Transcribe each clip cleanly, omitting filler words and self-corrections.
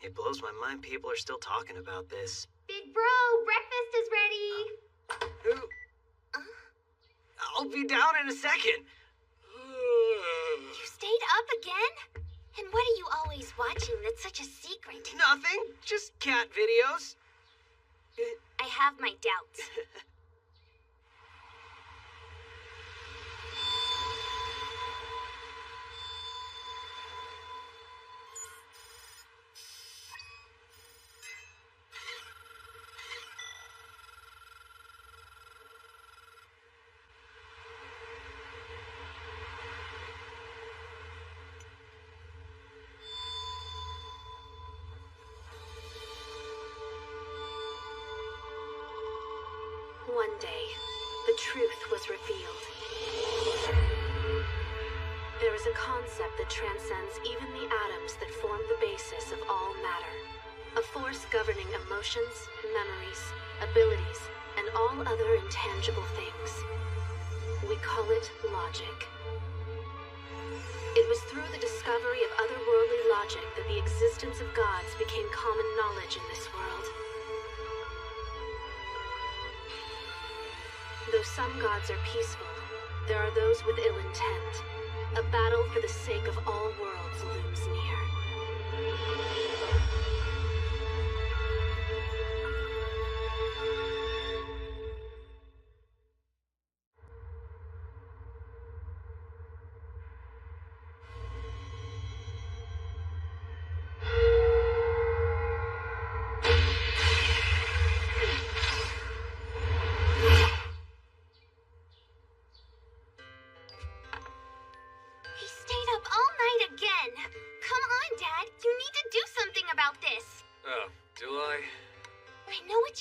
It blows my mind people are still talking about this. Big bro, breakfast is ready. I'll be down in a second. You stayed up again? And what are you always watching that's such a secret? Nothing, just cat videos. I have my doubts. One day, the truth was revealed. There is a concept that transcends even the atoms that form the basis of all matter. A force governing emotions, memories, abilities, and all other intangible things. We call it logic. It was through the discovery of otherworldly logic that the existence of gods became common knowledge in this world. Though some gods are peaceful, there are those with ill intent. A battle for the sake of all worlds looms near.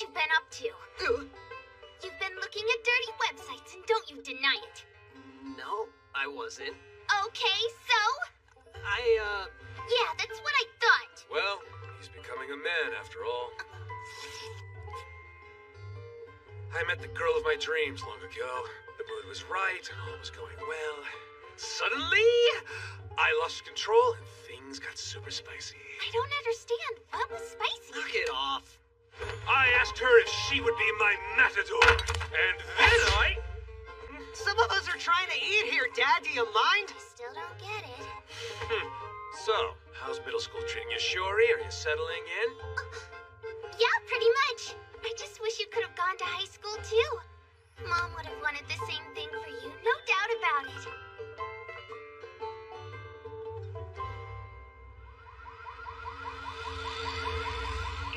You've been up to. You've been looking at dirty websites, and don't you deny it. No, I wasn't. Okay, so? Yeah, that's what I thought. Well, he's becoming a man after all. I met the girl of my dreams long ago. The mood was right, and all was going well. Suddenly, I lost control, and things got super spicy. I don't understand. What was spicy? Knock it off. I asked her if she would be my matador, and then I... Some of us are trying to eat here, Dad. Do you mind? I still don't get it. So, how's middle school treating you, Shiori? Are you settling in? Yeah, pretty much. I just wish you could have gone to high school, too. Mom would have wanted the same thing for you, no doubt about it.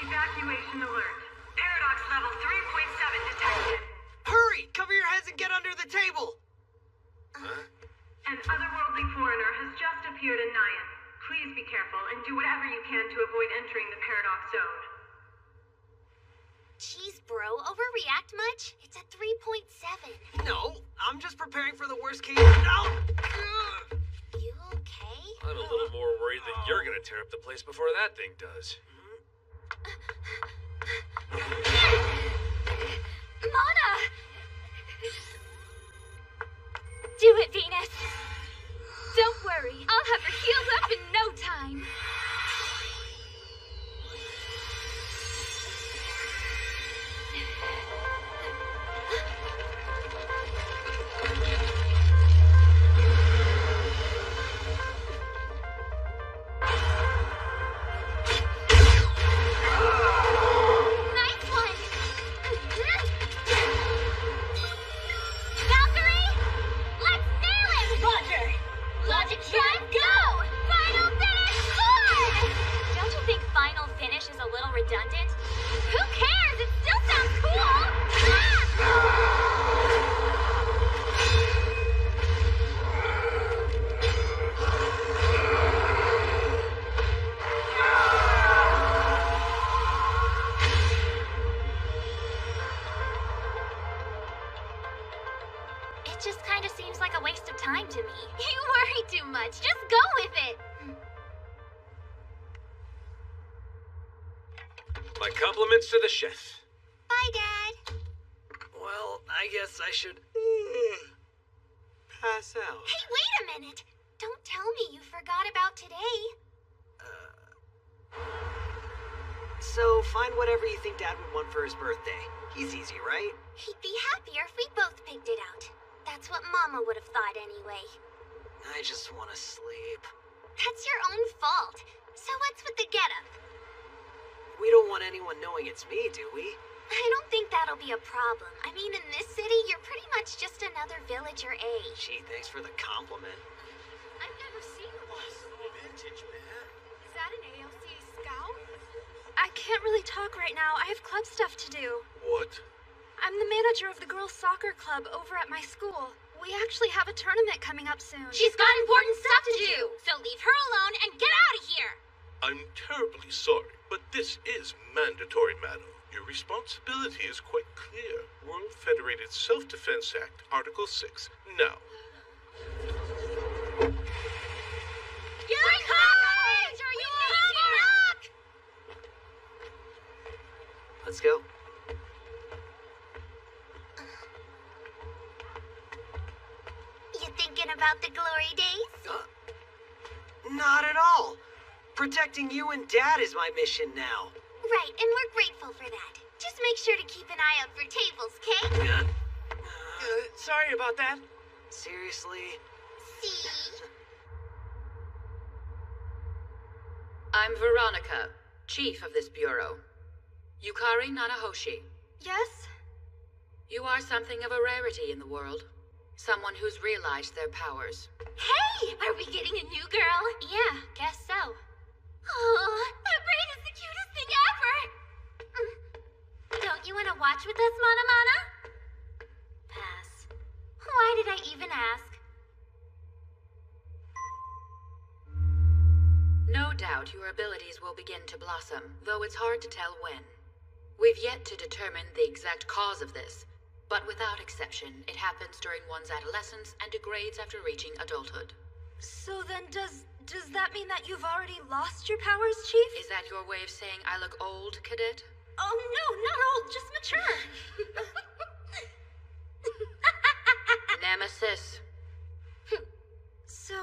Evacuation alert. Paradox level 3.7 detected. Hurry! Cover your heads and get under the table! Huh? An otherworldly foreigner has just appeared in Nyan. Please be careful and do whatever you can to avoid entering the Paradox zone. Jeez, bro. Overreact much? It's at 3.7. No, I'm just preparing for the worst case. No! You okay? I'm a little more worried that you're gonna tear up the place before that thing does. Mana! Do it, Venus! Don't worry, I'll have her healed up in no time. My compliments to the chef. Bye, Dad. Well, I guess I should pass out. Hey, wait a minute. Don't tell me you forgot about today. So find whatever you think Dad would want for his birthday. He's easy, right? He'd be happier if we both picked it out. That's what Mama would have thought anyway. I just want to sleep. That's your own fault. So what's with the getup? We don't want anyone knowing it's me, do we? I don't think that'll be a problem. I mean, in this city, you're pretty much just another villager age. Gee, thanks for the compliment. I've never seen one. Vintage, man. Is that an ALC scout? I can't really talk right now. I have club stuff to do. What? I'm the manager of the girls' soccer club over at my school. We actually have a tournament coming up soon. She's got important stuff to do, so leave her alone and get out of here. I'm terribly sorry, but this is mandatory, madam. Your responsibility is quite clear. World Federated Self-Defense Act, Article 6. Now. Bring courage! Are you up? Let's go. You thinking about the glory days? Not at all. Protecting you and Dad is my mission now. Right, and we're grateful for that. Just make sure to keep an eye out for tables, okay? Sorry about that. Seriously? See? I'm Veronica, chief of this bureau. Yukari Nanahoshi. Yes? You are something of a rarity in the world. Someone who's realized their powers. Hey! Are we getting a new girl? Yeah, guess so. Oh, that braid is the cutest thing ever! Don't you want to watch with us, Mana Mana? Pass. Why did I even ask? No doubt your abilities will begin to blossom, though it's hard to tell when. We've yet to determine the exact cause of this, but without exception, it happens during one's adolescence and degrades after reaching adulthood. So then does that mean that you've already lost your powers, Chief? Is that your way of saying I look old, Cadet? Oh, no, not old, just mature. Nemesis. So,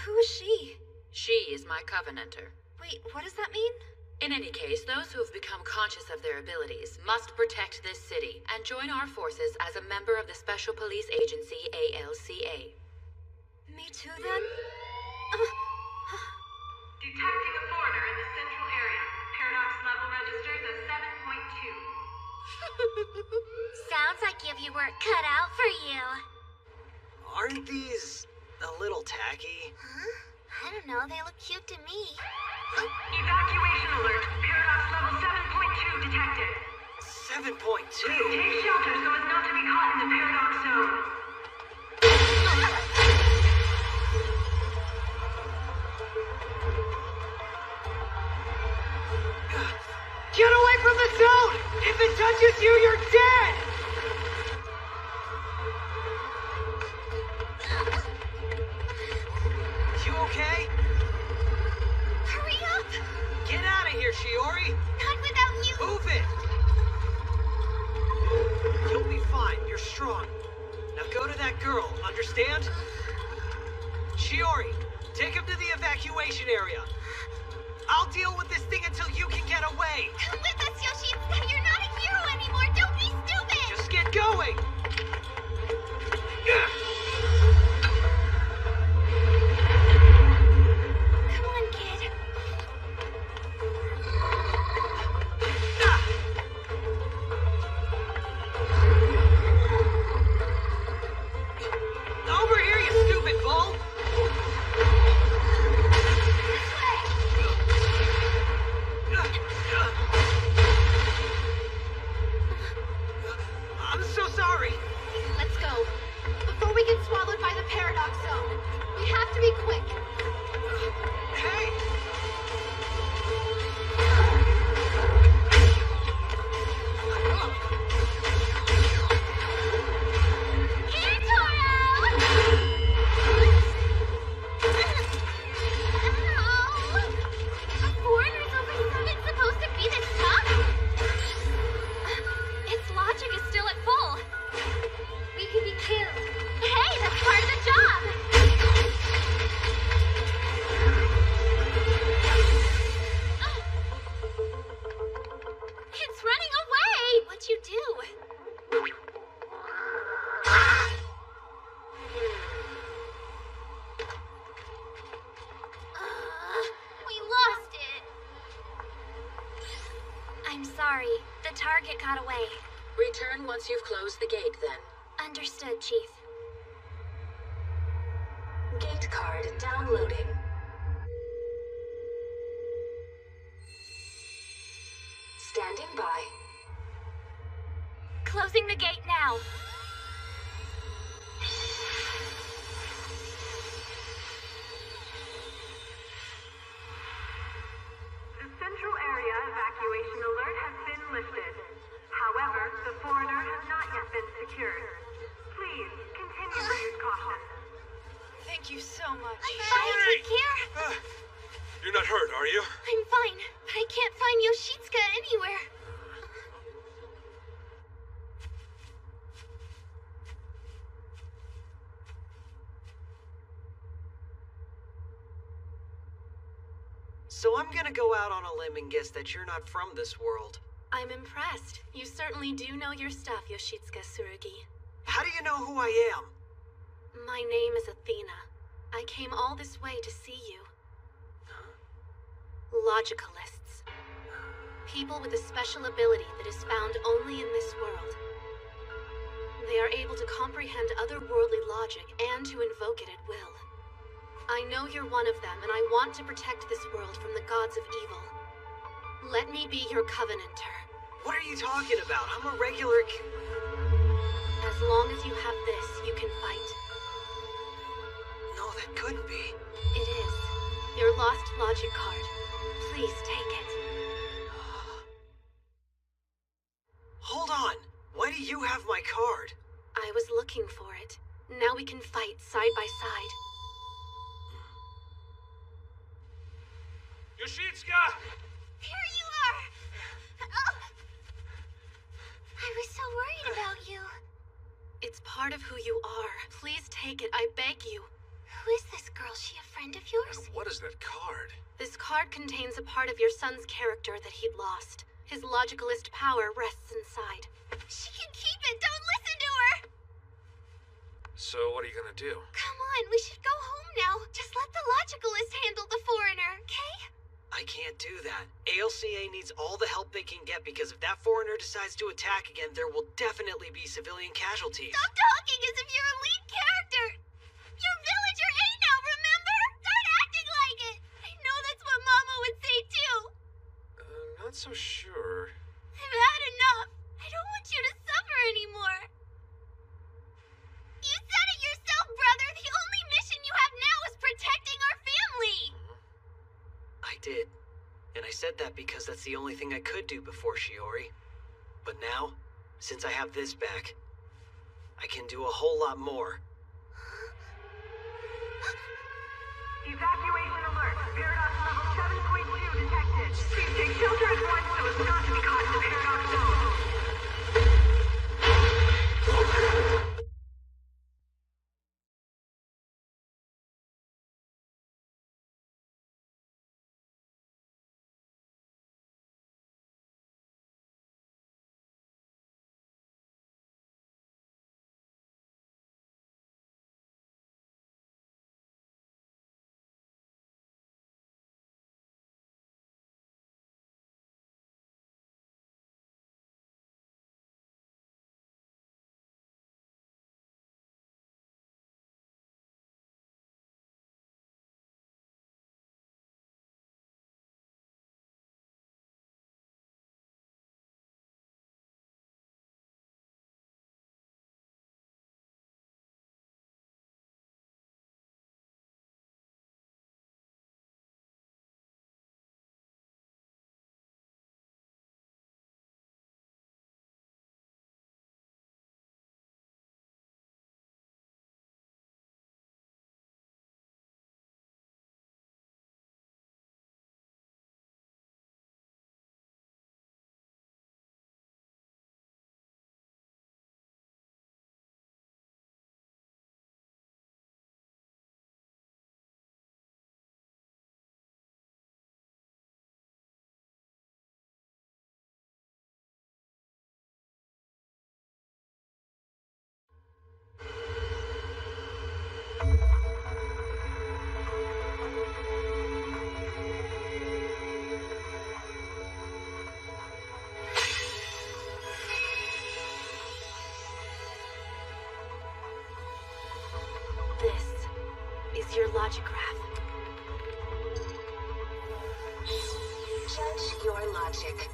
who is she? She is my Covenanter. Wait, what does that mean? In any case, those who have become conscious of their abilities must protect this city and join our forces as a member of the Special Police Agency, ALCA. Me too, then? Detecting a foreigner in the central area. Paradox level registers as 7.2. Sounds like if you were cut out for you. Aren't these a little tacky? Huh? I don't know, they look cute to me. Evacuation alert. Paradox level 7.2 detected. 7.2? Take shelter so as not to be caught in the paradox zone. Get away from the zone! If it touches you, you're dead! You okay? Hurry up! Get out of here, Shiori! Not without you! Move it! You'll be fine. You're strong. Now go to that girl, understand? Shiori, take him to the evacuation area. I'll deal with this thing until you can get away. Come with us, Yoshitsuka! You're not a hero anymore! Don't be stupid! Just get going! Come on, kid. Over here, you stupid bull! I'm so sorry. it got away. Return once you've closed the gate, then. Understood, Chief. Gate card downloading. Standing by. Closing the gate now. The central area evacuation alert has been lifted. However, the foreigner has not yet been secured. Please, continue to use caution. Thank you so much. I'm fine, take care. You're not hurt, are you? I'm fine, but I can't find Yoshitsuka anywhere. So I'm gonna go out on a limb and guess that you're not from this world. I'm impressed. You certainly do know your stuff, Yoshitsuka Tsurugi. How do you know who I am? My name is Athena. I came all this way to see you. Logicalists. People with a special ability that is found only in this world. They are able to comprehend otherworldly logic and to invoke it at will. I know you're one of them, and I want to protect this world from the gods of evil. Let me be your covenanter. What are you talking about? I'm a regular As long as you have this, you can fight. No, that couldn't be. It is. Your lost logic card. Please take it. Hold on. Why do you have my card? I was looking for it. Now we can fight side by side. Yoshitsuka! Here you are! Oh! I was so worried about you. It's part of who you are. Please take it, I beg you. Who is this girl? She a friend of yours? What is that card? This card contains a part of your son's character that he'd lost. His logicalist power rests inside. She can keep it! Don't listen to her! So what are you gonna do? Come on, we should go home now. Just let the logicalist handle the foreigner, okay? I can't do that. ALCA needs all the help they can get because if that foreigner decides to attack again, there will definitely be civilian casualties. Stop talking as if you're a lead character! You're villager A now, remember? Start acting like it! I know that's what Mama would say too! Not so sure. I've had enough. I don't want you to suffer anymore. You said it yourself, brother. The only mission you have now is protecting our family. I did. And I said that because that's the only thing I could do before Shiori. But now, since I have this back, I can do a whole lot more. Evacuation alert. Paradox level 7.2 detected. Please take shelter at once so as not to be caught in the paradox zone. logicgraph. Judge your logic.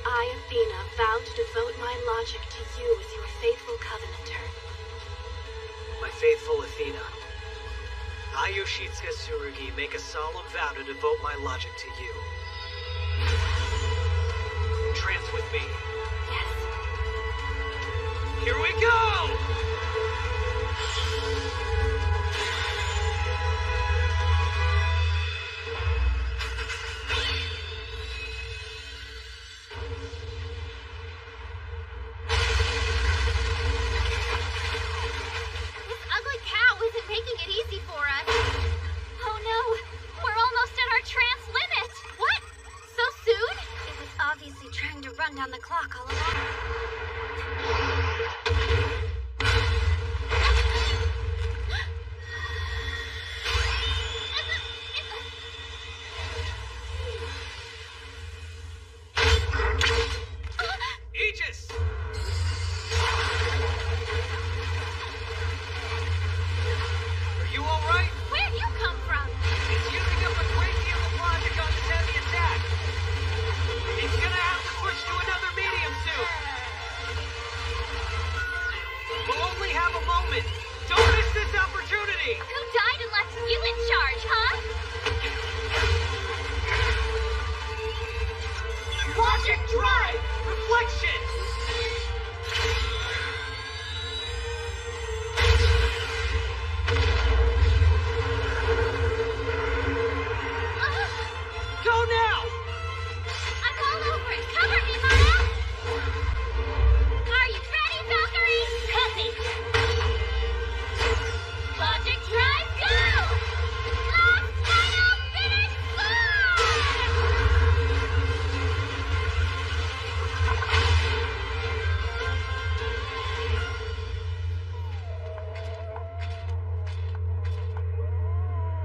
I, Athena, vow to devote my logic to you as your faithful covenanter. My faithful Athena, I, Yoshitsuka Tsurugi, make a solemn vow to devote my logic to you. Trance with me. Yes. Here we go! Down the clock all along. Aegis! Are you all right? Where'd you come from? It's using up a great deal of logic on this heavy attack. It's gonna have to switch to another medium soon. We'll only have a moment. Don't miss this opportunity. Who died and left you in charge, huh? Logic drive! Reflection! Go now! I'm all over it. Cover me, Maya! Are you ready, Valkyrie? Cut me! Logic drive, go! Last final finish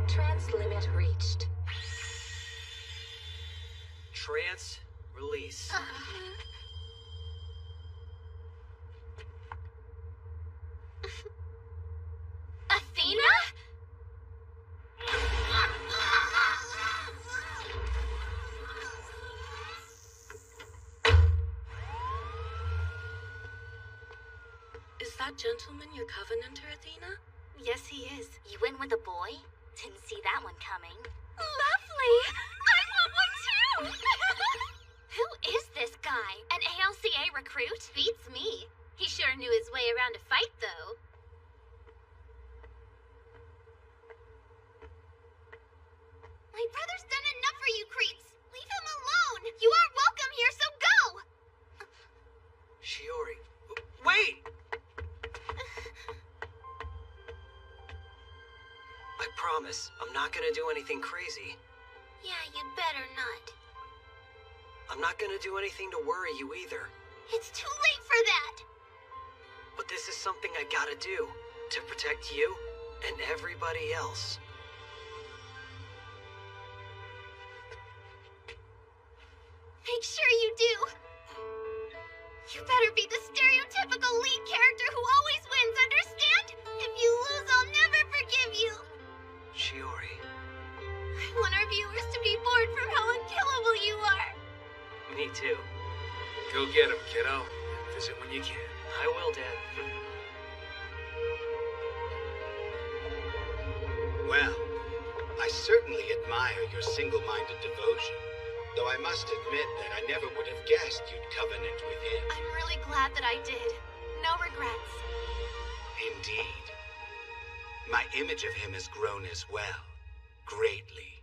Trance limit reached. Trance, release. Athena? Is that gentleman your covenanter, Athena? Yes, he is. You in with a boy? Didn't see that one coming. Lovely! I want one too! Who is this guy? An ALCA recruit? Beats me. He sure knew his way around a fight, though. My brother's done enough for you creeps! Leave him alone! You aren't welcome here, so go! Shiori. Wait! I promise, I'm not gonna do anything crazy. Yeah, you'd better not. I'm not gonna do anything to worry you either. It's too late for that! But this is something I gotta do to protect you and everybody else. Make sure you do! You better be the stereotypical lead character who always wins, understand? If you lose, I'll never forgive you! Shiori. I want our viewers to be bored from how unkillable you are! Me too. Go get him, kiddo. Visit when you can. I will, Dad. Well, I certainly admire your single-minded devotion, though I must admit that I never would have guessed you'd covenant with him. I'm really glad that I did. No regrets. Indeed. My image of him has grown as well. Greatly.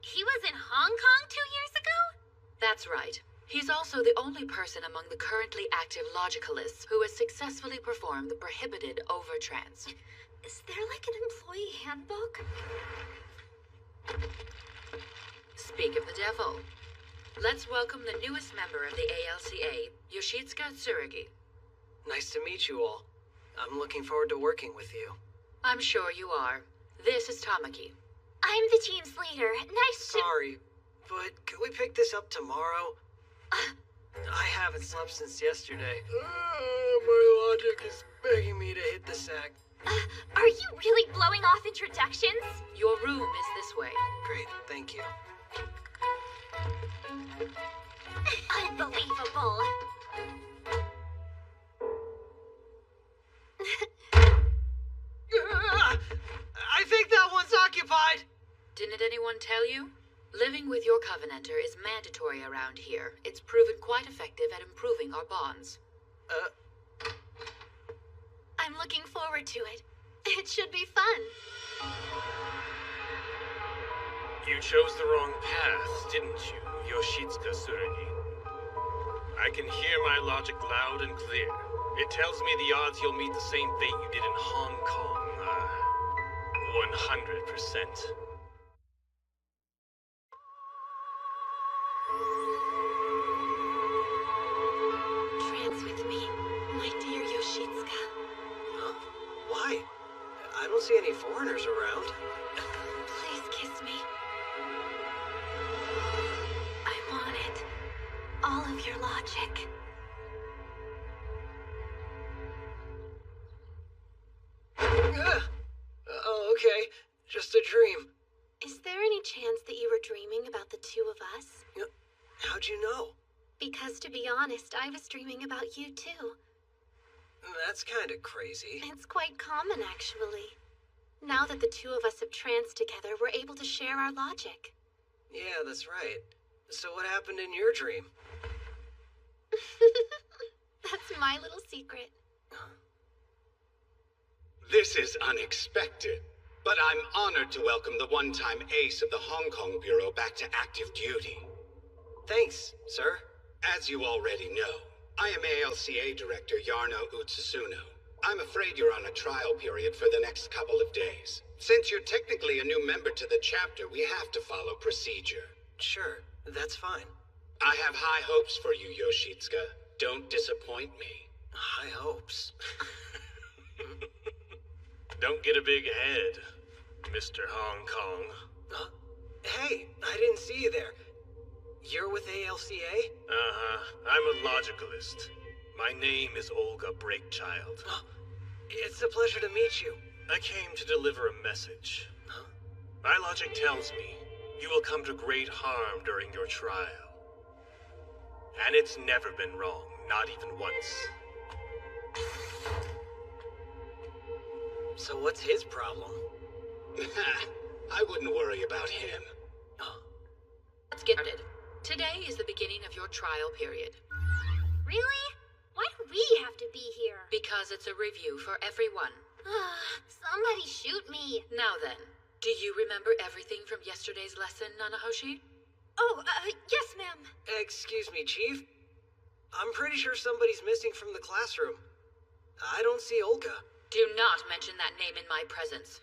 He was in Hong Kong 2 years ago? That's right. He's also the only person among the currently active logicalists who has successfully performed the prohibited overtrance. Is there like an employee handbook? Speak of the devil. Let's welcome the newest member of the ALCA, Yoshitsuka Tsurugi. Nice to meet you all. I'm looking forward to working with you. I'm sure you are. This is Tamaki. I'm the team's leader. Nice to... Sorry, but could we pick this up tomorrow? I haven't slept since yesterday. My logic is begging me to hit the sack. Are you really blowing off introductions? Your room is this way. Great, thank you. Unbelievable. I think that one's occupied. Didn't anyone tell you? Living with your Covenanter is mandatory around here. It's proven quite effective at improving our bonds. I'm looking forward to it. It should be fun. You chose the wrong path, didn't you, Yoshitsuka Tsurugi? I can hear my logic loud and clear. It tells me the odds you'll meet the same fate you did in Hong Kong are 100%. Trance with me, my dear Yoshitsuka. Huh? Why? I don't see any foreigners around. Please kiss me. I want it. All of your logic. Oh, okay. Just a dream. Is there any chance that you were dreaming about the two of us? How'd you know? Because to be honest, I was dreaming about you too. That's kind of crazy. It's quite common, actually. Now that the two of us have tranced together, we're able to share our logic. Yeah, that's right. So what happened in your dream? That's my little secret. This is unexpected, but I'm honored to welcome the one-time ace of the Hong Kong Bureau back to active duty. Thanks, sir. As you already know, I am ALCA Director Yarno Utsusuno. I'm afraid you're on a trial period for the next couple of days. Since you're technically a new member to the chapter, we have to follow procedure. Sure, that's fine. I have high hopes for you, Yoshitsuka. Don't disappoint me. High hopes. Don't get a big head, Mr. Hong Kong. Hey, I didn't see you there. You're with ALCA? I'm a logicalist. My name is Olga Breakchild. It's a pleasure to meet you. I came to deliver a message. My logic tells me you will come to great harm during your trial. And it's never been wrong, not even once. So what's his problem? I wouldn't worry about him. Let's get started. Today is the beginning of your trial period. Really? Why do we have to be here? Because it's a review for everyone. Somebody shoot me. Now then, do you remember everything from yesterday's lesson, Nanahoshi? Oh, yes, ma'am. Excuse me, Chief. I'm pretty sure somebody's missing from the classroom. I don't see Olga. Do not mention that name in my presence.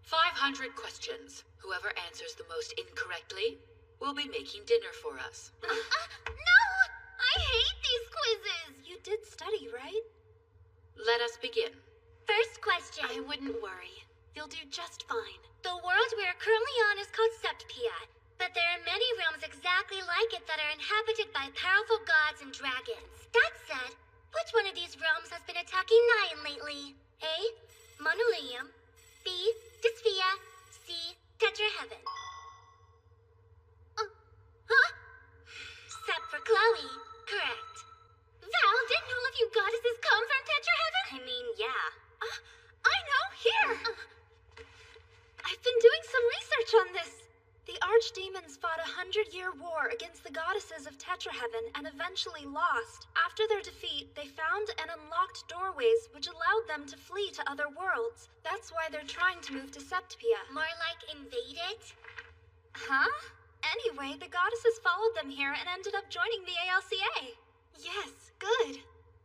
500 questions. Whoever answers the most incorrectly will be making dinner for us. No! I hate these quizzes! You did study, right? Let us begin. First question. I wouldn't worry. You'll do just fine. The world we are currently on is called Septpia, but there are many realms exactly like it that are inhabited by powerful gods and dragons. That said, which one of these realms has been attacking Nyan lately? A. Monoleum. B. Dysphaea. C. Tetraheaven. Huh? Except for Chloe. Correct. Val, didn't all of you goddesses come from Tetraheaven? I mean, yeah. I know! Here! I've been doing some research on this. The archdemons fought a 100-year war against the goddesses of Tetraheaven and eventually lost. After their defeat, they found and unlocked doorways which allowed them to flee to other worlds. That's why they're trying to move to Septpia. More like invade it? Huh? Anyway, the goddesses followed them here and ended up joining the ALCA. Yes, good.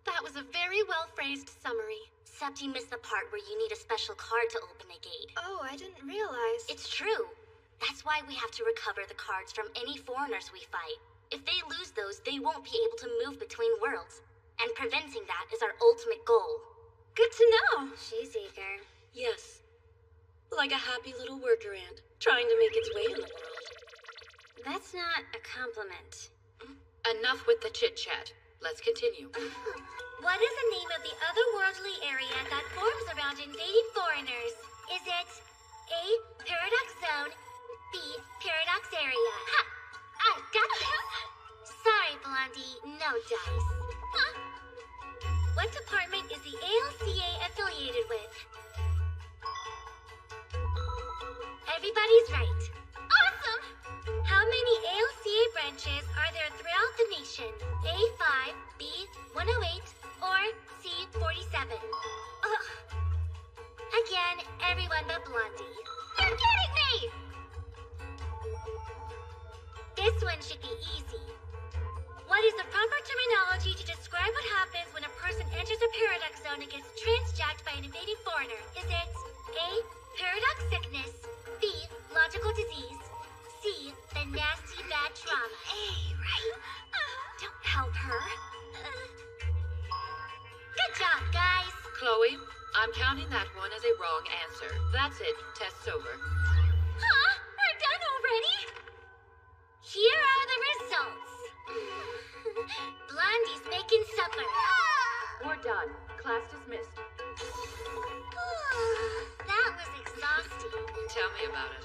That was a very well-phrased summary. Except you missed the part where you need a special card to open a gate. Oh, I didn't realize. It's true. That's why we have to recover the cards from any foreigners we fight. If they lose those, they won't be able to move between worlds. and preventing that is our ultimate goal. Good to know. She's eager. Yes. Like a happy little worker ant, trying to make its way in the world. That's not a compliment. Enough with the chit-chat. Let's continue. What is the name of the otherworldly area that forms around invading foreigners? Is it A, Paradox Zone, B, Paradox Area? Ha! I got this! Sorry, Blondie, no dice. Huh? What department is the ALCA affiliated with? Everybody's right. Awesome! How many ALCA branches are there throughout the nation? A5, B108, or C47? Ugh. Again, everyone but Blondie. You're kidding me! This one should be easy. What is the proper terminology to describe what happens when a person enters a paradox zone and gets transjacked by an invading foreigner? Is it A, paradox sickness, B, logical disease, C, the nasty bad trauma? A, right? Don't help her. Good job, guys. Chloe, I'm counting that one as a wrong answer. That's it. Test's over. Huh? We're done already? Here are the results. Blondie's making supper. We're done. Class dismissed. That was exhausting. Tell me about it.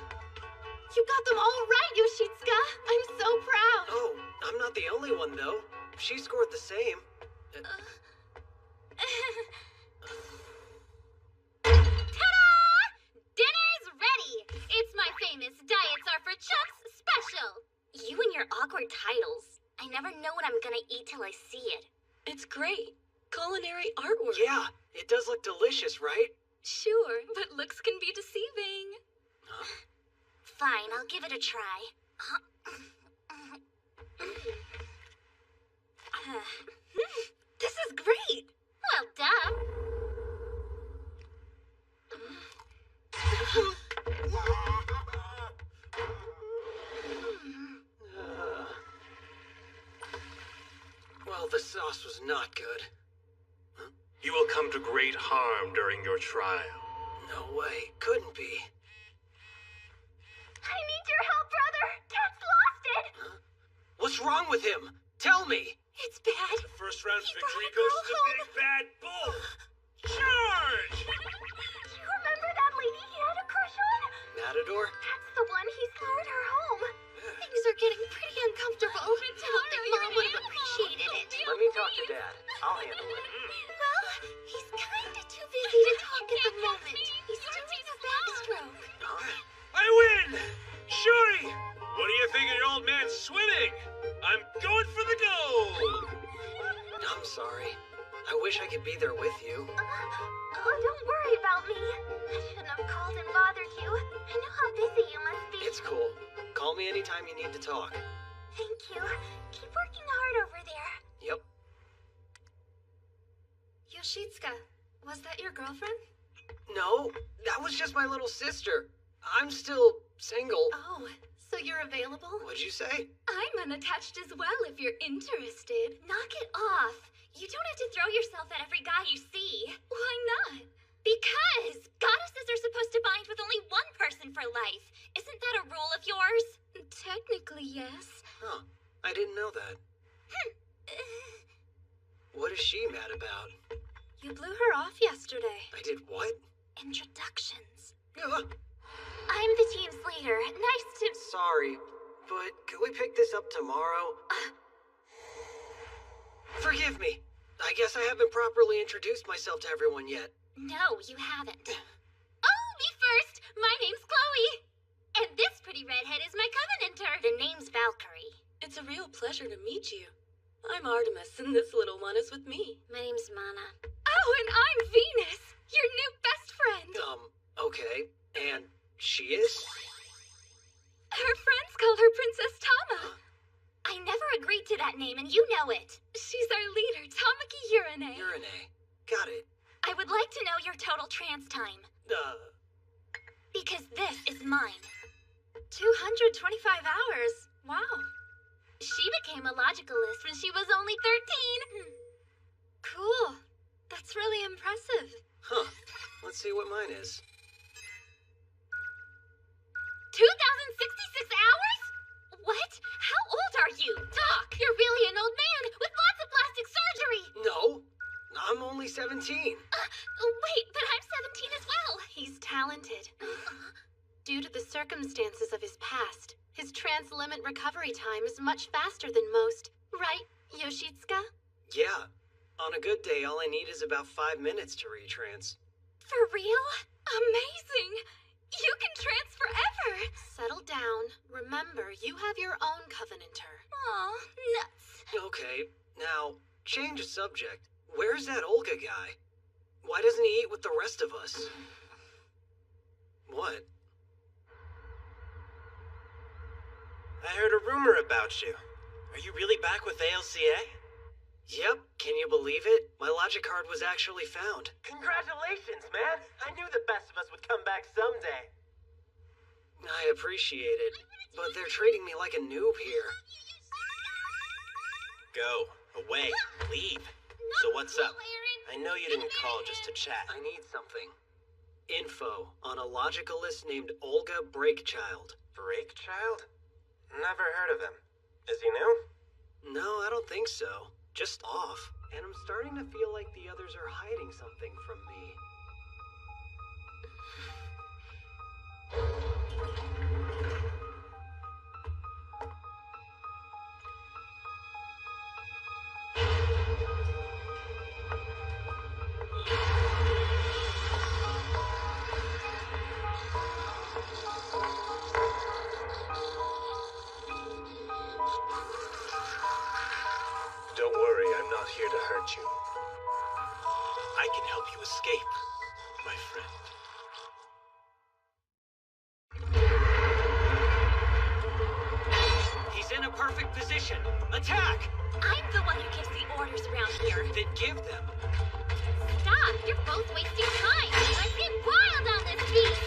You got them all right, Yoshitsuka. I'm so proud. Oh, I'm not the only one, though. She scored the same. Ta-da! Dinner's ready! It's my famous Diets Are for Chucks special! You and your awkward titles. I never know what I'm gonna eat till I see it. It's great. Culinary artwork. Yeah, it does look delicious, right? Sure, but looks can be deceiving. Fine, I'll give it a try. This is great. Well, duh. Well, the sauce was not good. You will come to great harm during your trial. No way. Couldn't be. I need your help, brother! Cat's lost it! What's wrong with him? Tell me! It's bad. The first round's He victory brought a goes girl to the home. big bad bull. Charge! You remember that lady he had a crush on? Matador? That's the one. He's lured her home. Things are getting pretty uncomfortable. I don't think Mom would have appreciated it. Let me talk to Dad. I'll handle it. Well, he's kinda too busy to talk at the moment. He's doing a backstroke. I win! Shuri! What do you think of your old man swimming? I'm going for the goal! I'm sorry. I wish I could be there with you. Oh, don't worry about me. I shouldn't have called and bothered you. I know how busy you must be. It's cool. Call me anytime you need to talk. Thank you. Keep working hard over there. Yep. Yoshitsuka, was that your girlfriend? No, that was just my little sister. I'm still single. Oh, so you're available? What'd you say? I'm unattached as well if you're interested. Knock it off. You don't have to throw yourself at every guy you see. Why not? Because goddesses are supposed to bind with only one person for life. Isn't that a rule of yours? Technically, yes. Huh. I didn't know that. What is she mad about? You blew her off yesterday. I did what? Introductions. Ugh. I'm the team's leader. Nice to... Sorry, but could we pick this up tomorrow? Forgive me. I guess I haven't properly introduced myself to everyone yet. No, you haven't. Oh, me first! My name's Chloe! And this pretty redhead is my covenanter. The name's Valkyrie. It's a real pleasure to meet you. I'm Artemis, and this little one is with me. My name's Mana. Oh, and I'm Venus, your new best friend. Okay. And she is? Her friends call her Princess Tama. I never agreed to that name, and you know it. She's our leader, Tamaki Urine. Urine. Got it. I would like to know your total trance time. Because this is mine. 225 hours. Wow. She became a logicalist when she was only 13. what mine is. 2,066 hours? What? How old are you? Talk! You're really an old man with lots of plastic surgery! No, I'm only 17. Wait, but I'm 17 as well! He's talented. Due to the circumstances of his past, his trance limit recovery time is much faster than most. Right, Yoshitsuka? Yeah, on a good day, all I need is about 5 minutes to retrance. For real? Amazing! You can trance forever! Settle down. Remember, you have your own Covenanter. Aw, nuts. Okay, now, change the subject. Where's that Olga guy? Why doesn't he eat with the rest of us? What? I heard a rumor about you. Are you really back with ALCA? Yep, can you believe it? My logic card was actually found. Congratulations, man! I knew the best of us would come back someday. I appreciate it, but they're treating me like a noob here. Go. Away. Leave. So what's up? I know you didn't call just to chat. I need something. Info on a logicalist named Olga Breakchild. Breakchild? Never heard of him. Is he new? No, I don't think so. Just off. And I'm starting to feel like the others are hiding something from me. Don't worry, I'm not here to hurt you. I can help you escape, my friend. He's in a perfect position. Attack! I'm the one who gives the orders around here. Then give them. Stop! You're both wasting time! Let's get wild on this beast!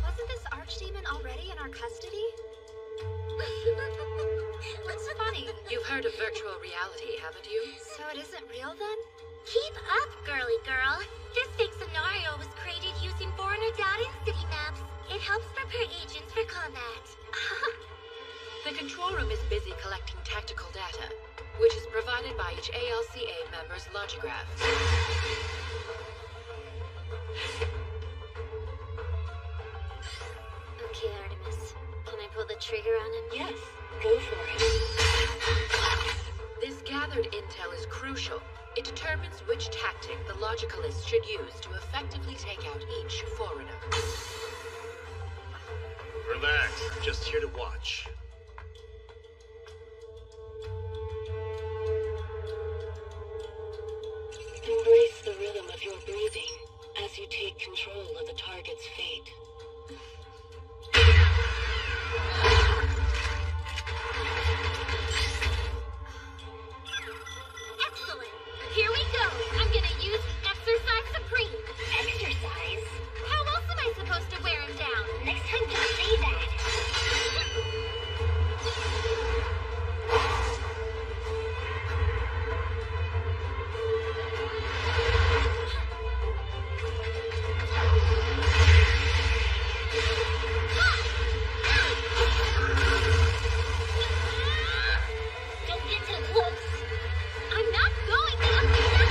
Wasn't this archdemon already in our custody? What's funny? You've heard of virtual reality, haven't you? So it isn't real then? Keep up, girly girl. This fake scenario was created using foreigner data and city maps. It helps prepare agents for combat. The control room is busy collecting tactical data, which is provided by each ALCA member's logograph. Okay, Artemis. Can I pull the trigger on him? Yes, go for it. This gathered intel is crucial. It determines which tactic the logicalists should use to effectively take out each foreigner. Relax, just here to watch. Embrace the rhythm of your breathing as you take control of the target's fate. Excellent! Here we go! I'm gonna use Exercise Supreme! Exercise? How else am I supposed to wear him down? Next time don't say that. Don't get too close! I'm not going to upset!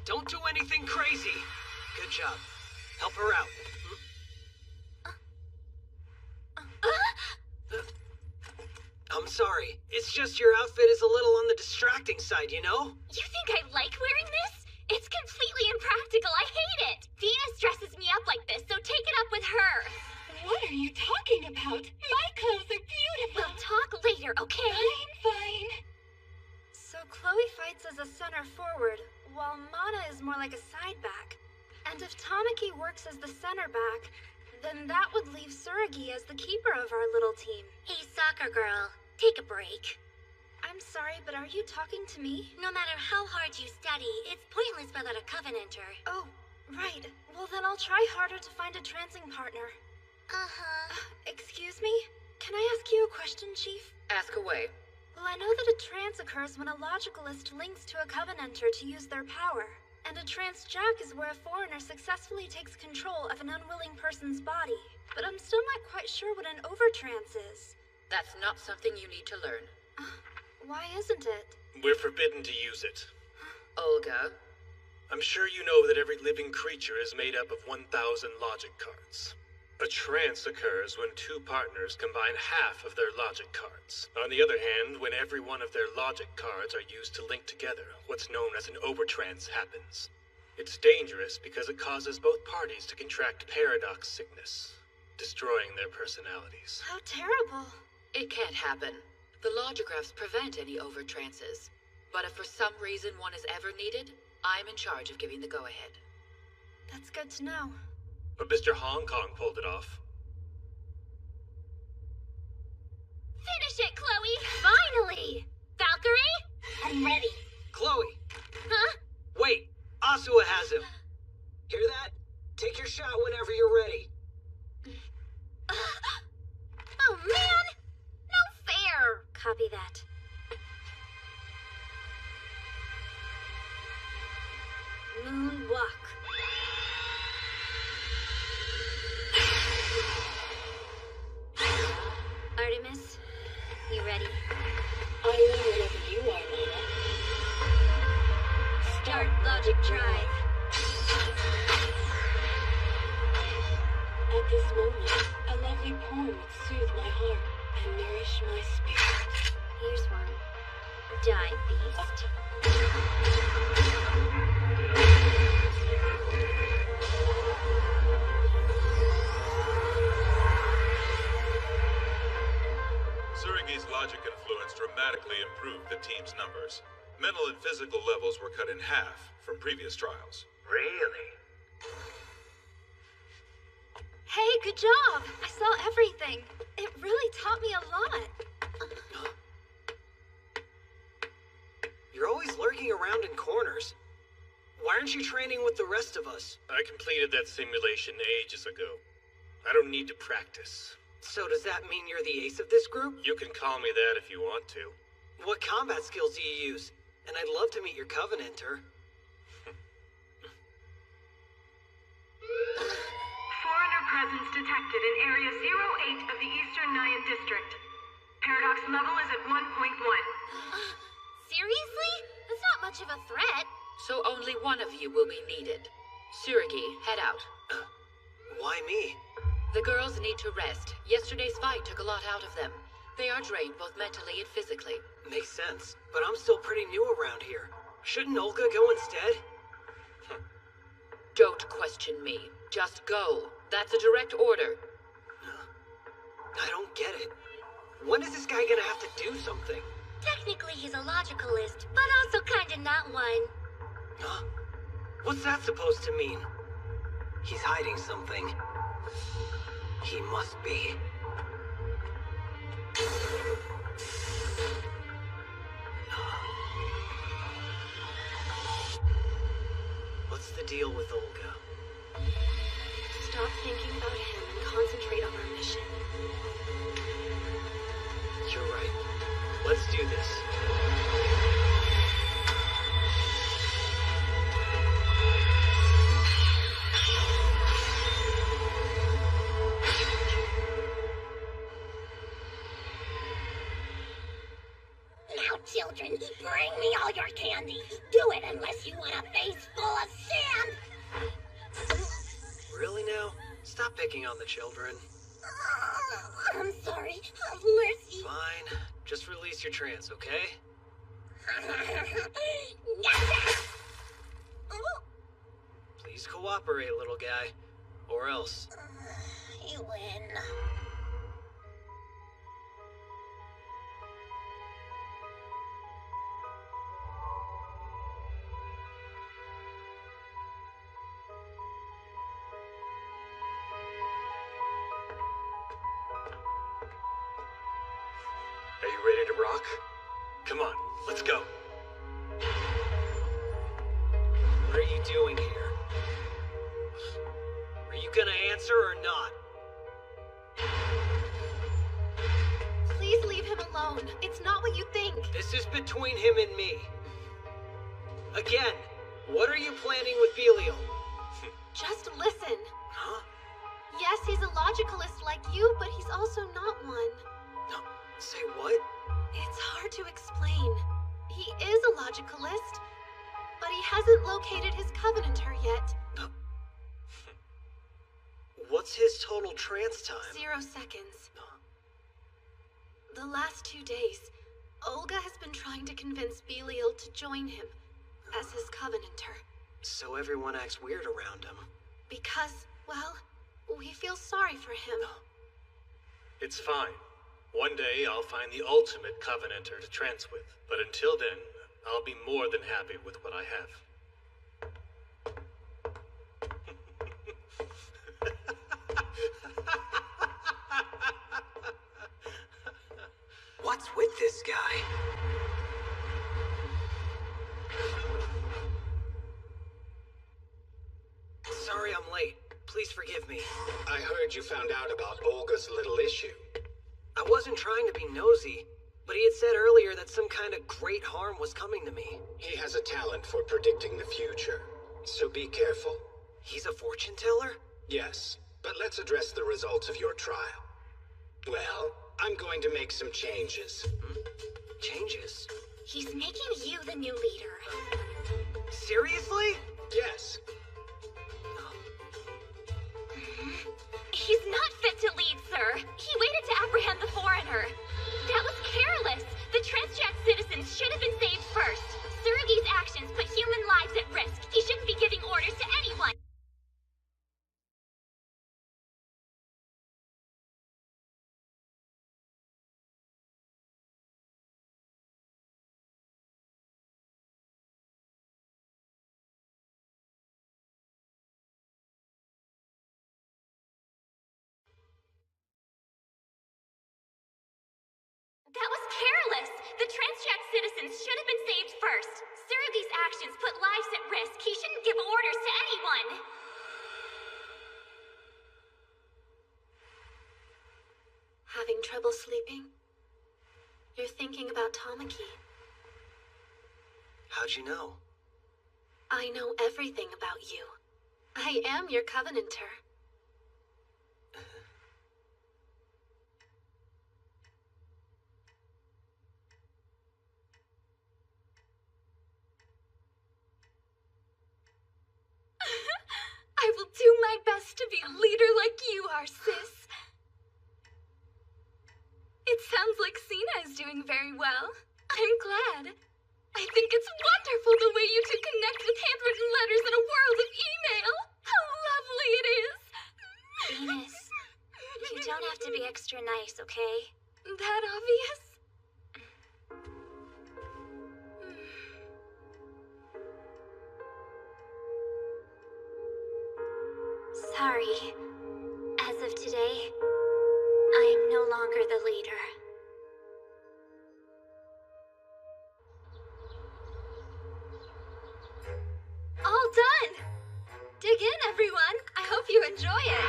Don't do anything crazy. Good job. Help her out. I'm sorry. It's just your outfit is a little on the distracting side, you know? You think I like wearing this? It's completely impractical. I hate it. Venus dresses me up like this, so take it up with her. What are you talking about? My clothes are beautiful. We'll talk later, okay? Fine. So Chloe fights as a center forward, while Mana is more like a side back. And if Tamaki works as the center back, then that would leave Suragi as the keeper of our little team. Hey, soccer girl. Take a break. I'm sorry, but are you talking to me? No matter how hard you study, it's pointless without a Covenanter. Oh, right. Well, then I'll try harder to find a transing partner. Excuse me? Can I ask you a question, Chief? Ask away. Well, I know that a trance occurs when a logicalist links to a Covenanter to use their power. And a trance jack is where a foreigner successfully takes control of an unwilling person's body. But I'm still not quite sure what an overtrance is. That's not something you need to learn. Why isn't it? We're forbidden to use it. Olga? I'm sure you know that every living creature is made up of 1,000 logic cards. A trance occurs when two partners combine half of their logic cards. On the other hand, when every one of their logic cards are used to link together, what's known as an overtrance happens. It's dangerous because it causes both parties to contract paradox sickness, destroying their personalities. How terrible. It can't happen. The logographs prevent any overtrances. But if for some reason one is ever needed, I'm in charge of giving the go-ahead. That's good to know. But Mr. Hong Kong pulled it off. Finish it, Chloe! Finally! Valkyrie? I'm ready. Chloe! Huh? Wait! Asua has him! Hear that? Take your shot whenever you're ready. Oh, man! No fair! Copy that. Moonwalk. Artemis, you ready? I am whenever you are, Nina. Start logic drive. At this moment, a lovely poem would soothe my heart and nourish my spirit. Here's one. Die, beast. Tsurugi's logic influence dramatically improved the team's numbers. Mental and physical levels were cut in half from previous trials. Really? Hey, good job! I saw everything. It really taught me a lot. You're always lurking around in corners. Why aren't you training with the rest of us? I completed that simulation ages ago. I don't need to practice. So does that mean you're the ace of this group? You can call me that if you want to. What combat skills do you use? And I'd love to meet your Covenanter. Foreigner presence detected in Area 08 of the Eastern Nyan District. Paradox level is at 1.1. Seriously? That's not much of a threat. So only one of you will be needed. Tsurugi, head out. Why me? The girls need to rest. Yesterday's fight took a lot out of them. They are drained both mentally and physically. Makes sense, but I'm still pretty new around here. Shouldn't Olga go instead? Don't question me. Just go. That's a direct order. I don't get it. When is this guy gonna have to do something? Technically, he's a logicalist, but also kinda not one. Huh? What's that supposed to mean? He's hiding something. He must be. What's the deal with Olga? Stop thinking about him and concentrate on our mission. You're right. Let's do this. Now, children, bring me all your candy. Do it unless you want a face full of sand. Really now? Stop picking on the children. I'm sorry. Have mercy. Fine. Just release your trance, okay? Please cooperate, little guy. Or else. You win. Are you ready to rock? Come on, let's go. What are you doing here? Are you gonna answer or not? Please leave him alone. It's not what you think. This is between him and me. Again, what are you planning with Belial? Just listen. Huh? Yes, he's a logicalist like you, but he's also not one. No, say what? It's hard to explain. He is a logicalist, but he hasn't located his Covenanter yet. What's his total trance time? 0 seconds. The last 2 days, Olga has been trying to convince Belial to join him as his Covenanter. So everyone acts weird around him. Because, well, we feel sorry for him. It's fine. One day I'll find the ultimate Covenanter to trance with. But until then, I'll be more than happy with what I have. What's with this guy? Sorry I'm late. Please forgive me. I heard you found out about Olga's little issue. I wasn't trying to be nosy, but he had said earlier that some kind of great harm was coming to me. He has a talent for predicting the future, so be careful. He's a fortune teller? Yes, but let's address the results of your trial. Well, I'm going to make some changes. Changes? He's making you the new leader. Seriously? Yes. He's not fit to lead, sir. He waited to apprehend the foreigner. That was careless. The transjack citizens should have been saved first. Tsurugi's actions put human lives at risk. He shouldn't be giving orders to anyone. That was careless. The transjack citizens should have been saved first. Tsurugi's actions put lives at risk. He shouldn't give orders to anyone. Having trouble sleeping? You're thinking about Tamaki. How'd you know? I know everything about you. I am your Covenanter. I will do my best to be a leader like you are, sis. It sounds like Sina is doing very well. I'm glad. I think it's wonderful the way you two connect with handwritten letters in a world of email. How lovely it is. Venus, you don't have to be extra nice, okay? That obvious? Sorry. As of today, I am no longer the leader. All done! Dig in, everyone. I hope you enjoy it.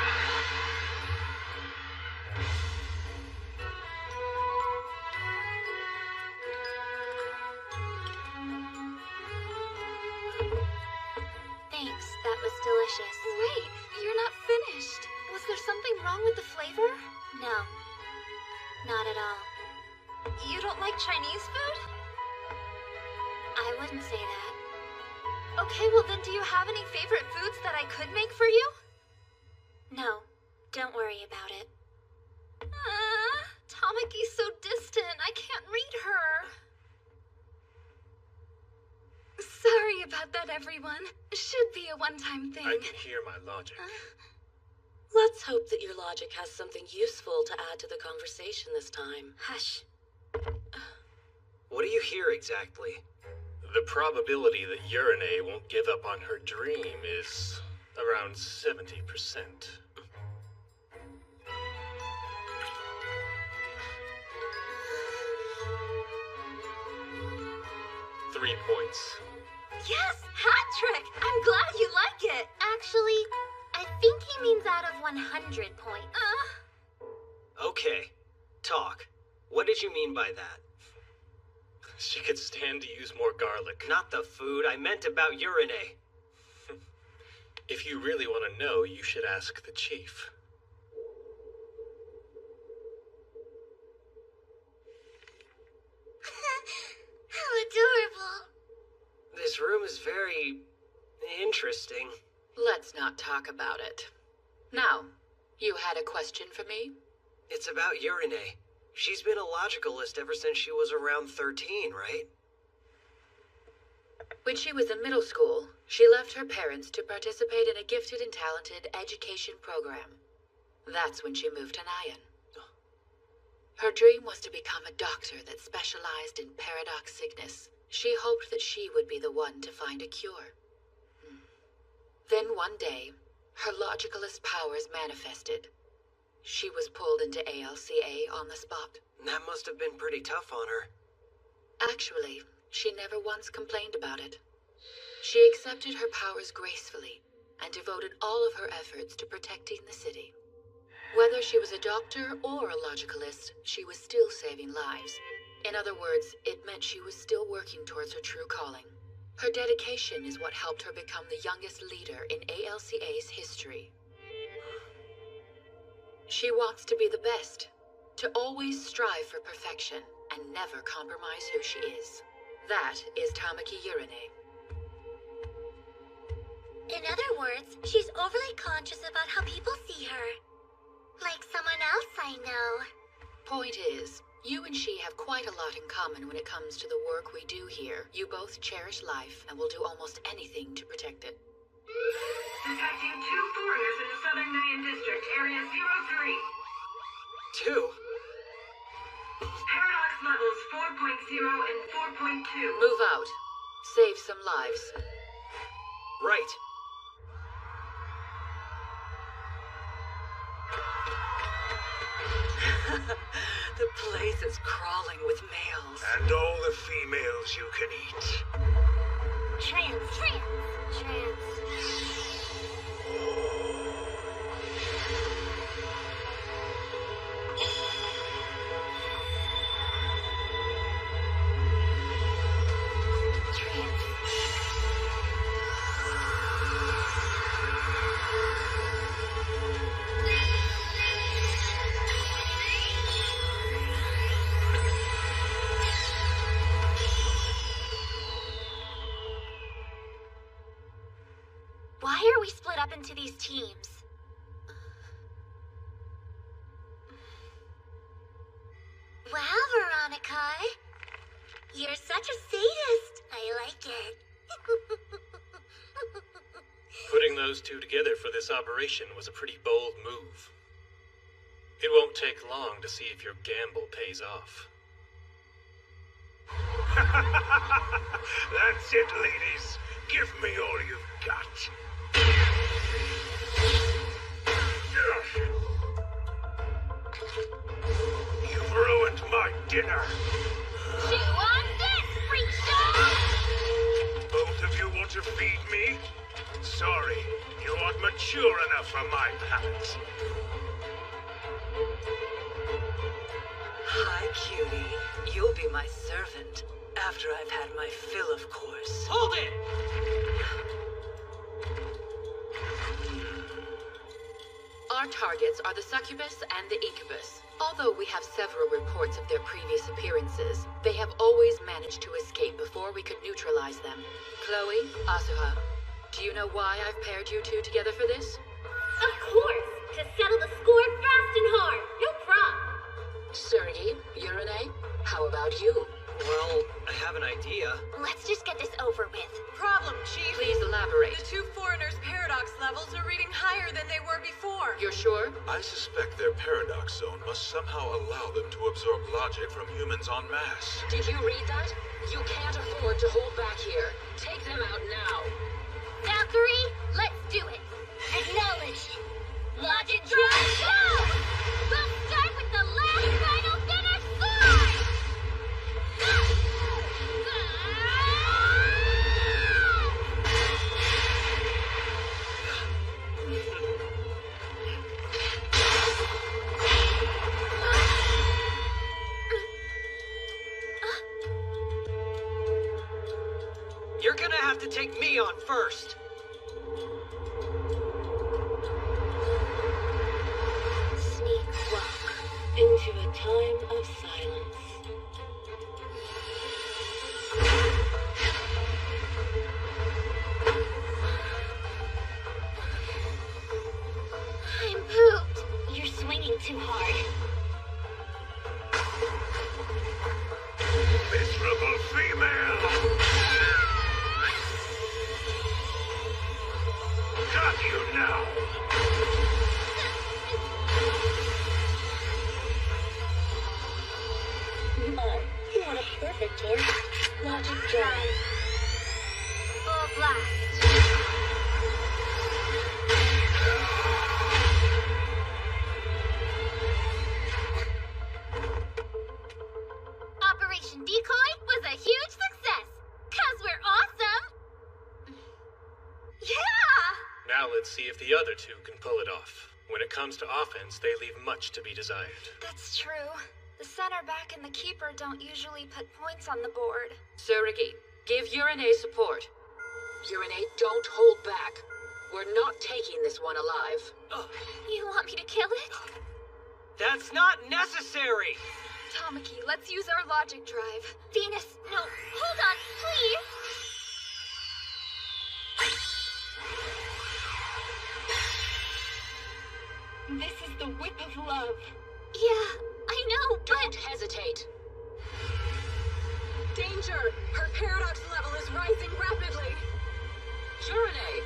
Thanks, that was delicious. Wait, you're not finished. Was there something wrong with the flavor? No, not at all. You don't like Chinese food? I wouldn't say that. Okay, well then do you have any favorite foods that I could make for you? No, don't worry about it. Tamaki's so distant, I can't read her. Sorry about that, everyone. Should be a one-time thing. I can hear my logic. Let's hope that your logic has something useful to add to the conversation this time. Hush. What do you hear exactly? The probability that Urine won't give up on her dream is around 70%. 3 points. Yes, hat trick! I'm glad you like it. Actually, I think he means out of 100 points. Okay. Talk. What did you mean by that? She could stand to use more garlic. Not the food, I meant about urine. If you really want to know, you should ask the chief. How adorable. This room is very interesting. Let's not talk about it. Now, you had a question for me? It's about urine. She's been a logicalist ever since she was around 13, right? When she was in middle school, she left her parents to participate in a gifted and talented education program. That's when she moved to Nyan. Her dream was to become a doctor that specialized in paradox sickness. She hoped that she would be the one to find a cure. Then one day, her logicalist powers manifested. She was pulled into ALCA on the spot. That must have been pretty tough on her. Actually, she never once complained about it. She accepted her powers gracefully and devoted all of her efforts to protecting the city. Whether she was a doctor or a logicalist, she was still saving lives. In other words, it meant she was still working towards her true calling. Her dedication is what helped her become the youngest leader in ALCA's history. She wants to be the best, to always strive for perfection and never compromise who she is. That is Tamaki Urine. In other words, she's overly conscious about how people see her. Like someone else I know. Point is, you and she have quite a lot in common when it comes to the work we do here. You both cherish life and will do almost anything to protect it. Detecting 2 foreigners in the Southern Nyan District, Area 03. 2? Paradox levels 4.0 and 4.2. Move out. Save some lives. Right. The place is crawling with males. And all the females you can eat. Trans. Why are we split up into these teams? Wow, Veronica. You're such a sadist. I like it. Putting those two together for this operation was a pretty bold move. It won't take long to see if your gamble pays off. That's it, ladies. Give me all you've got. You've ruined my dinner. Chew on this, freak show! Both of you want to feed me? Sorry, you aren't mature enough for my palate. Hi, cutie. You'll be my servant. After I've had my fill, of course. Hold it! Our targets are the succubus and the incubus. Although we have several reports of their previous appearances, they have always managed to escape before we could neutralize them. Chloe, Asuha, do you know why I've paired you two together for this? Of course. To settle the score fast and hard. No problem. Sergei, Urine, how about you? Well, I have an idea. Let's just get this over with. Problem, Chief. Please elaborate. The 2 foreigners' paradox levels are reading higher than they were before. You're sure? I suspect their paradox zone must somehow allow them to absorb logic from humans en masse. Did you read that? You can't afford to hold back here. Take them out now. Valkyrie, let's do it. Acknowledge. Logic drive, go! We'll start with the last final dinner score! You're gonna have to take me on first. Sneak walk into a time of silence. I'm pooped. You're swinging too hard. Miserable female! Got you now! My, what a perfect torch. Logic drive. Full blast. Operation Decoy was a huge success. 'Cause we're awesome. Yeah! Now let's see if the other two can pull it off. When it comes to offense, they leave much to be desired. That's true. The center back and the keeper don't usually put points on the board. Tsuragi, give Urine support. Urine, don't hold back. We're not taking this one alive. You want me to kill it? That's not necessary! Tamaki, let's use our logic drive. Venus, no, hold on, please. This is the whip of love. Yeah, I know, but... Don't hesitate. Danger! Her paradox level is rising rapidly. Urine!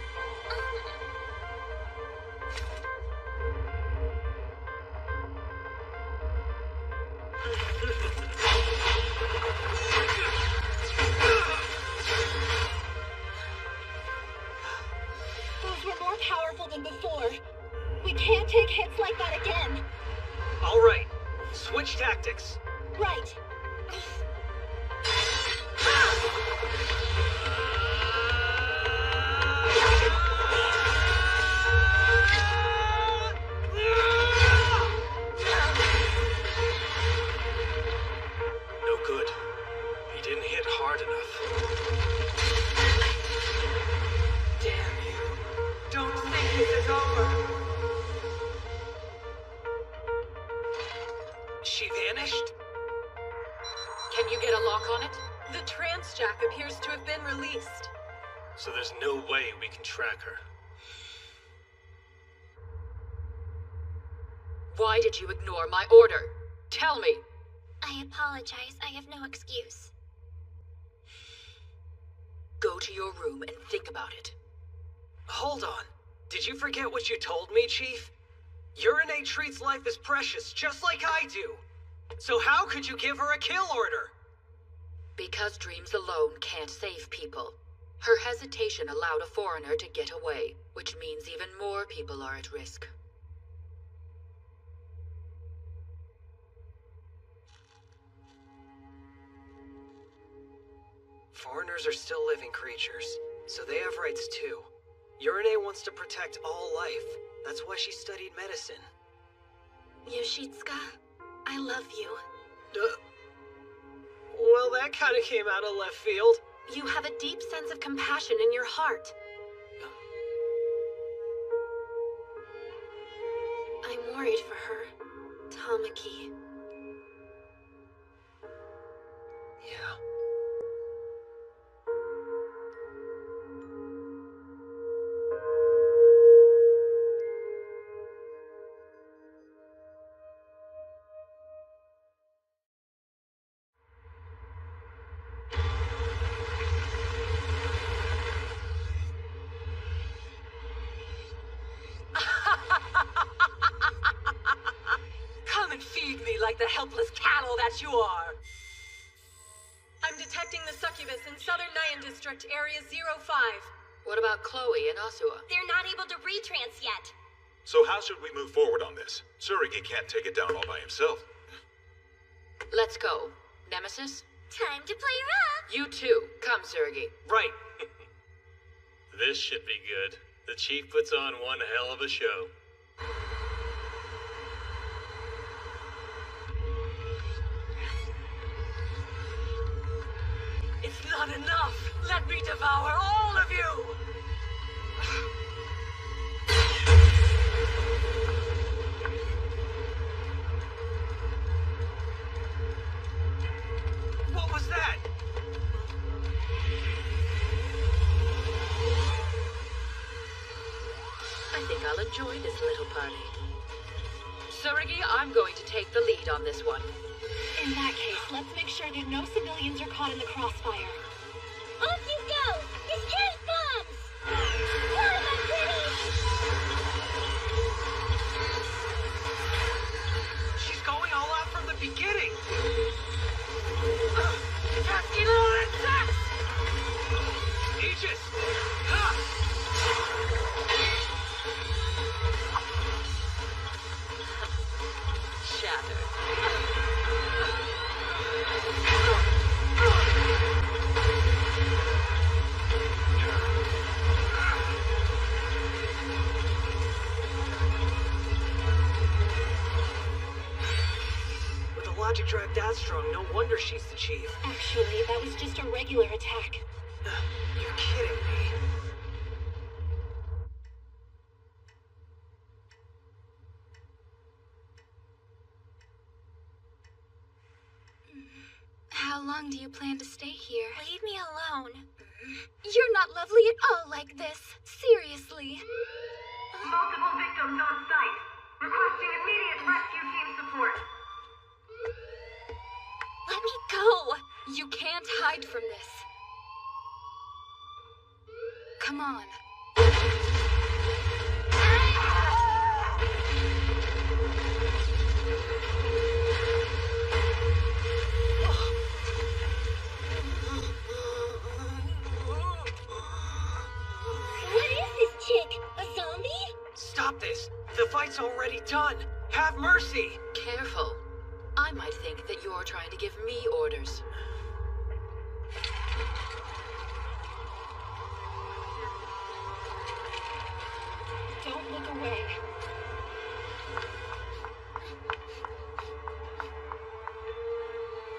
Those were more powerful than before. We can't take hits like that again. All right, switch tactics. Right. No good. He didn't hit hard enough. Damn you. Don't think this is over. She vanished? Can you get a lock on it? The trance jack appears to have been released. So there's no way we can track her. Why did you ignore my order? Tell me. I apologize. I have no excuse. Go to your room and think about it. Hold on. Did you forget what you told me, Chief? Urine treats life as precious, just like I do. So how could you give her a kill order? Because dreams alone can't save people. Her hesitation allowed a foreigner to get away, which means even more people are at risk. Foreigners are still living creatures, so they have rights too. Urine wants to protect all life. That's why she studied medicine. Yoshitsuka, I love you. Well, that kind of came out of left field. You have a deep sense of compassion in your heart. I'm worried for her, Tamaki. Yeah. Come and feed me like the helpless cattle that you are. I'm detecting the succubus in Southern Nyan District, Area 05. What about Chloe and Asua? They're not able to retrance yet. So how should we move forward on this? Tsuragi can't take it down all by himself. Let's go. Nemesis? Time to play rough. You too. Come, Tsuragi. Right. This should be good. The Chief puts on one hell of a show. It's not enough. Let me devour all of you! What was that? I think I'll enjoy this little party. Tsurugi, I'm going to take the lead on this one. In that case, let's make sure that no civilians are caught in the crossfire. Off you go! Discharge bombs! Fire, my pretty! She's going all out from the beginning! Pesky little insects! Aegis! Shattered. With a logic drive that strong, no wonder she's the chief. Actually, that was just a regular attack. You're kidding me. How long do you plan to stay here? Leave me alone. You're not lovely at all like this. Seriously. Multiple victims on site. Requesting immediate rescue team support. Let me go. You can't hide from this. Come on. What is this chick? A zombie? Stop this! The fight's already done! Have mercy! Careful. I might think that you're trying to give me orders. Don't look away.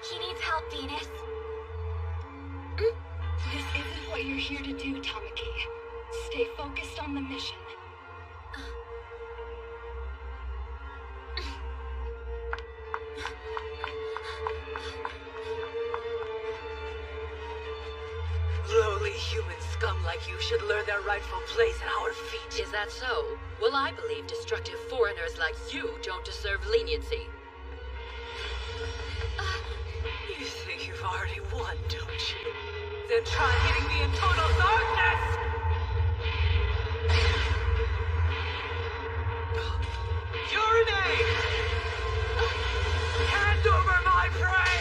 He needs help, Venus. This isn't what you're here to do, Tamaki. Stay focused on the mission. Lowly human scum like you should learn their rightful place at our feet. Is that so? Well, I believe destructive foreigners like you don't deserve leniency. You think you've already won, don't you? Then try hitting me in total darkness! Urinate! Hand over my prey!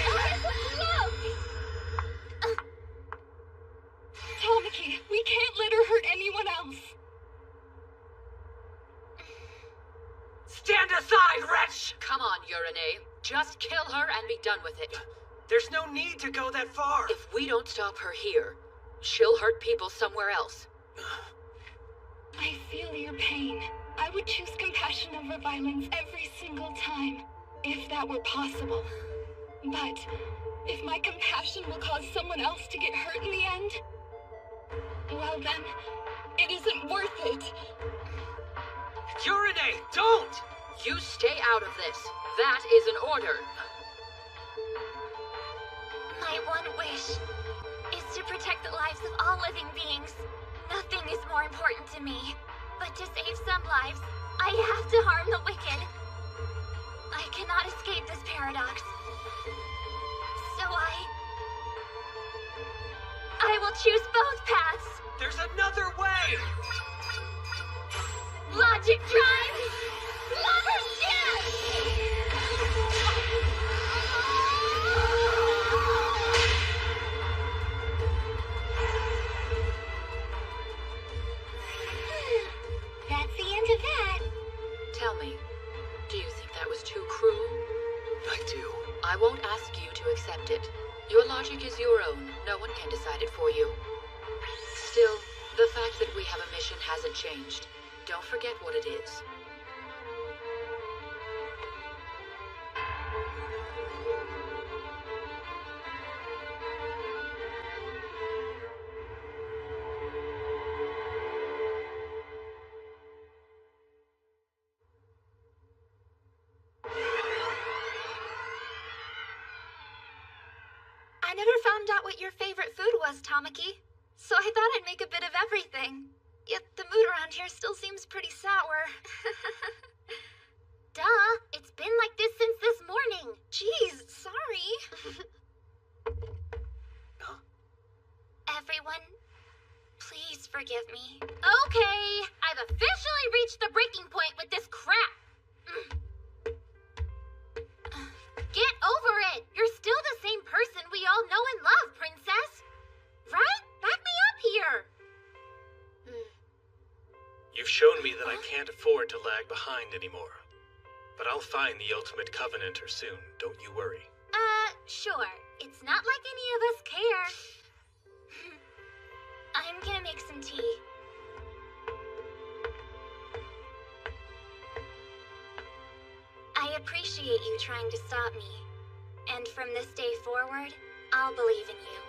Tamaki, we can't let her hurt anyone else. Stand aside, wretch! Come on, Urine. Just kill her and be done with it. There's no need to go that far. If we don't stop her here, she'll hurt people somewhere else. I feel your pain. I would choose compassion over violence every single time, if that were possible. But if my compassion will cause someone else to get hurt in the end, well then, it isn't worth it. Urinate! Don't! You stay out of this. That is an order. My one wish is to protect the lives of all living beings. Nothing is more important to me. But to save some lives, I have to harm the wicked. I cannot escape this paradox. So I will choose both paths. There's another way! Logic drive! Lover's death! That's the end of that. Tell me, do you think that was too cruel? I do. I won't ask you to accept it. Your logic is your own. No one can decide it for you. Still, the fact that we have a mission hasn't changed. Don't forget what it is. found out what your favorite food was, Tamaki. So I thought I'd make a bit of everything. Yet the mood around here still seems pretty sour. Duh, it's been like this since this morning. Jeez, sorry. Huh? Everyone, please forgive me. Okay, I've officially reached the breaking point with this crap. Get over it. You're still the same person we all know and love, Princess. Right? Back me up here. You've shown me that I can't afford to lag behind anymore. But I'll find the ultimate Covenanter soon, don't you worry. Sure. It's not like any of us care. I'm gonna make some tea. I appreciate you trying to stop me. And from this day forward, I'll believe in you.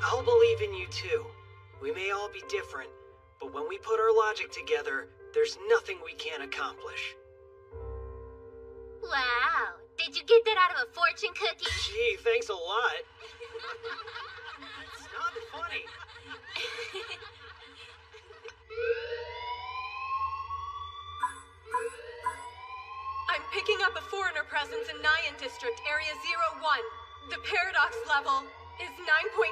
I'll believe in you too. We may all be different, but when we put our logic together, there's nothing we can't accomplish. Wow. Did you get that out of a fortune cookie? Gee, thanks a lot. It's not funny. I'm picking up a foreigner presence in Nyan District, Area 01. The paradox level is 9.8.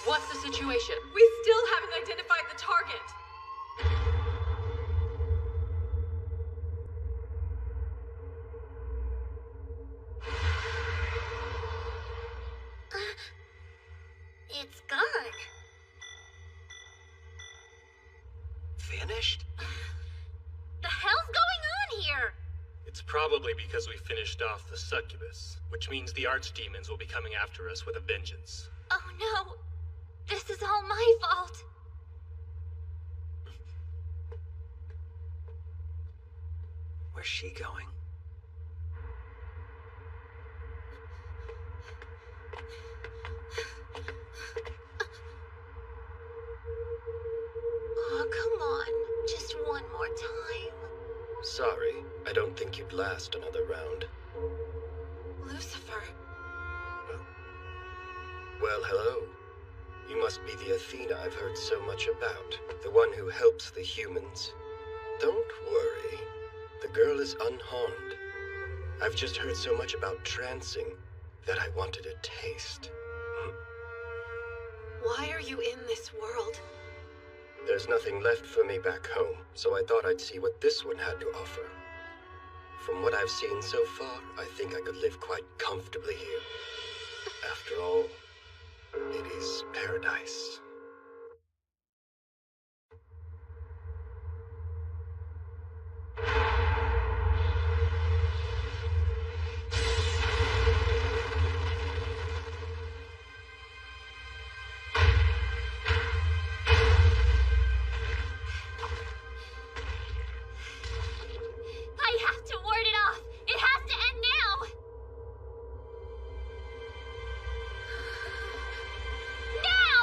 What's the situation? We still haven't identified the target. It's gone. Vanished? The hell's going on here? It's probably because we finished off the succubus, which means the archdemons will be coming after us with a vengeance. Oh no. This is all my fault. Where's she going? Oh, come on. Just one more time. Sorry, I don't think you'd last another round. Lucifer. Well, hello. You must be the Athena I've heard so much about, the one who helps the humans. Don't worry, the girl is unharmed. I've just heard so much about trancing that I wanted a taste. Why are you in this world? There's nothing left for me back home, so I thought I'd see what this one had to offer. From what I've seen so far, I think I could live quite comfortably here. After all, it is paradise. I have to ward it off. It has to end now. Now!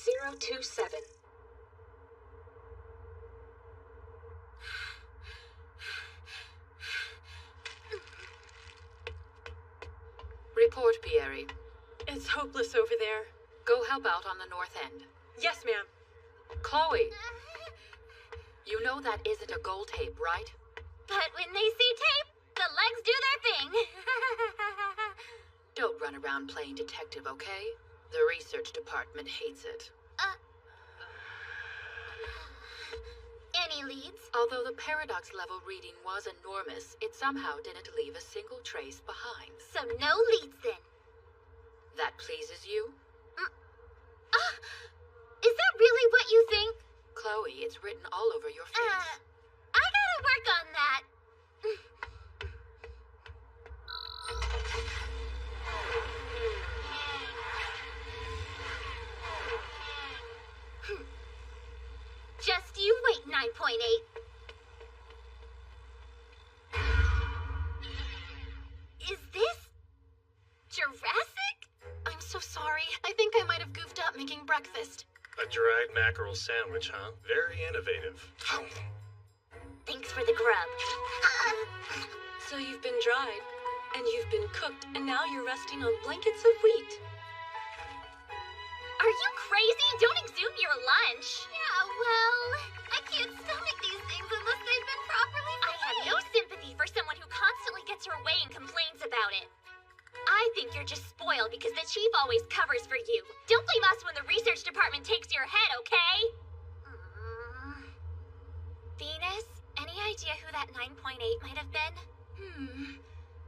027. Report, Pierre. It's hopeless over there. Go help out on the north end. Yes, ma'am. Chloe! You know that isn't a gold tape, right? But when they see tape, the legs do their thing. Don't run around playing detective, okay? The research department hates it. Any leads? Although the paradox level reading was enormous, it somehow didn't leave a single trace behind. So no leads then. That pleases you? Is that really what you think? Chloe, it's written all over your face. I gotta work on that. Just you wait, 9.8. Is this Jurassic? I'm so sorry. I think I might have goofed up making breakfast. A dried mackerel sandwich, huh? Very innovative. Thanks for the grub. So you've been dried, and you've been cooked, and now you're resting on blankets of wheat. Are you crazy? Don't exhume your lunch. Yeah, well, I can't stomach these things unless they've been properly made. I have no sympathy for someone who constantly gets her way and complains about it. I think you're just spoiled because the chief always covers for you. Don't blame us when the research department takes your head, okay? Venus, any idea who that 9.8 might have been?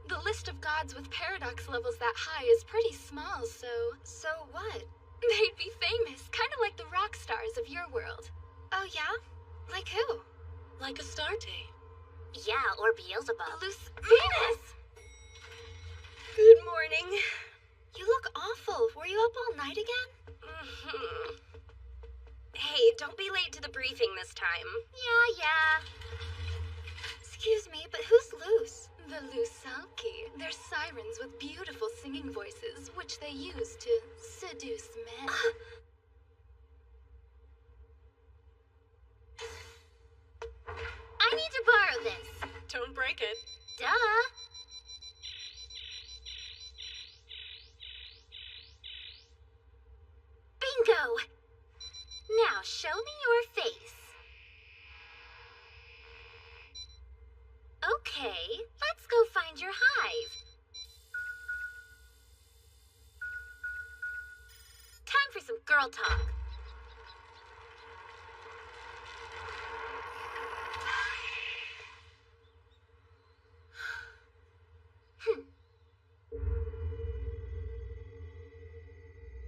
The list of gods with paradox levels that high is pretty small, so... So what? They'd be famous, kind of like the rock stars of your world. Oh yeah? Like who? Like Astarte. Yeah, or Beelzebub. Venus! Good morning. You look awful. Were you up all night again? Hey, don't be late to the briefing this time. Yeah. Excuse me, but who's loose? The Lusalki. They're sirens with beautiful singing voices, which they use to seduce men. I need to borrow this. Don't break it. Duh. Bingo! Now show me your face. Okay, let's go find your hive. Time for some girl talk.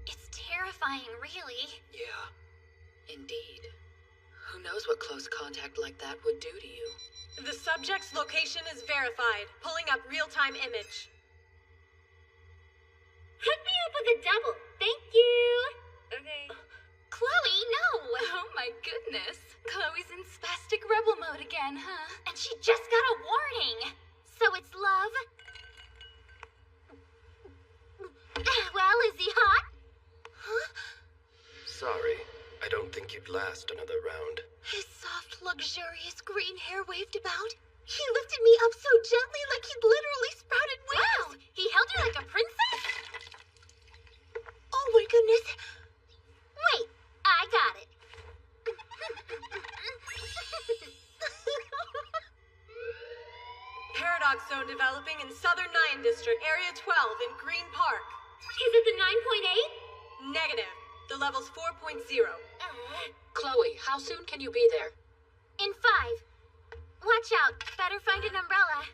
It's terrifying, really. Yeah, indeed. Who knows what close contact like that would do to you? The subject's location is verified. Pulling up real-time image. Hook me up with a double. Thank you. Okay. Chloe, no! Oh my goodness. Chloe's in spastic rebel mode again, huh? And she just got a warning. So it's love? Well, is he hot? Huh? Sorry, I don't think you'd last another round. His soft, luxurious green hair waved about. He lifted me up so gently like he'd literally sprouted wings. Wow! He held you like a princess? Oh my goodness. Wait, I got it. Paradox zone developing in Southern Nyan District, Area 12 in Green Park. Is it the 9.8? Negative. The level's 4.0. Chloe, how soon can you be there? In 5. Watch out. Better find an umbrella.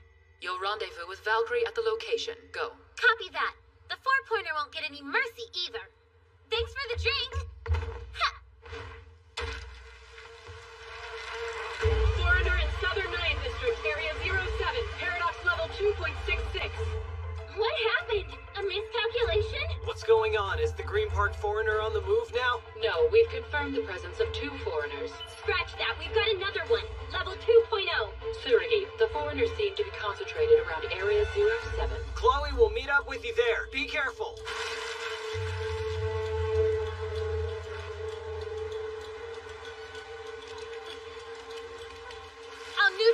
You'll rendezvous with Valkyrie at the location. Go. Copy that. The 4-pointer won't get any mercy either. Thanks for the drink. Ha! Foreigner in Southern Nyan District, Area 07, Paradox level 2.66. What happened? A miscalculation? What's going on? Is the Green Park foreigner on the move now? No, we've confirmed the presence of 2 foreigners. Scratch that. We've got another one. Level 2.0. Tsurugi, the foreigners seem to be concentrated around Area 07. Chloe will meet up with you there. Be careful.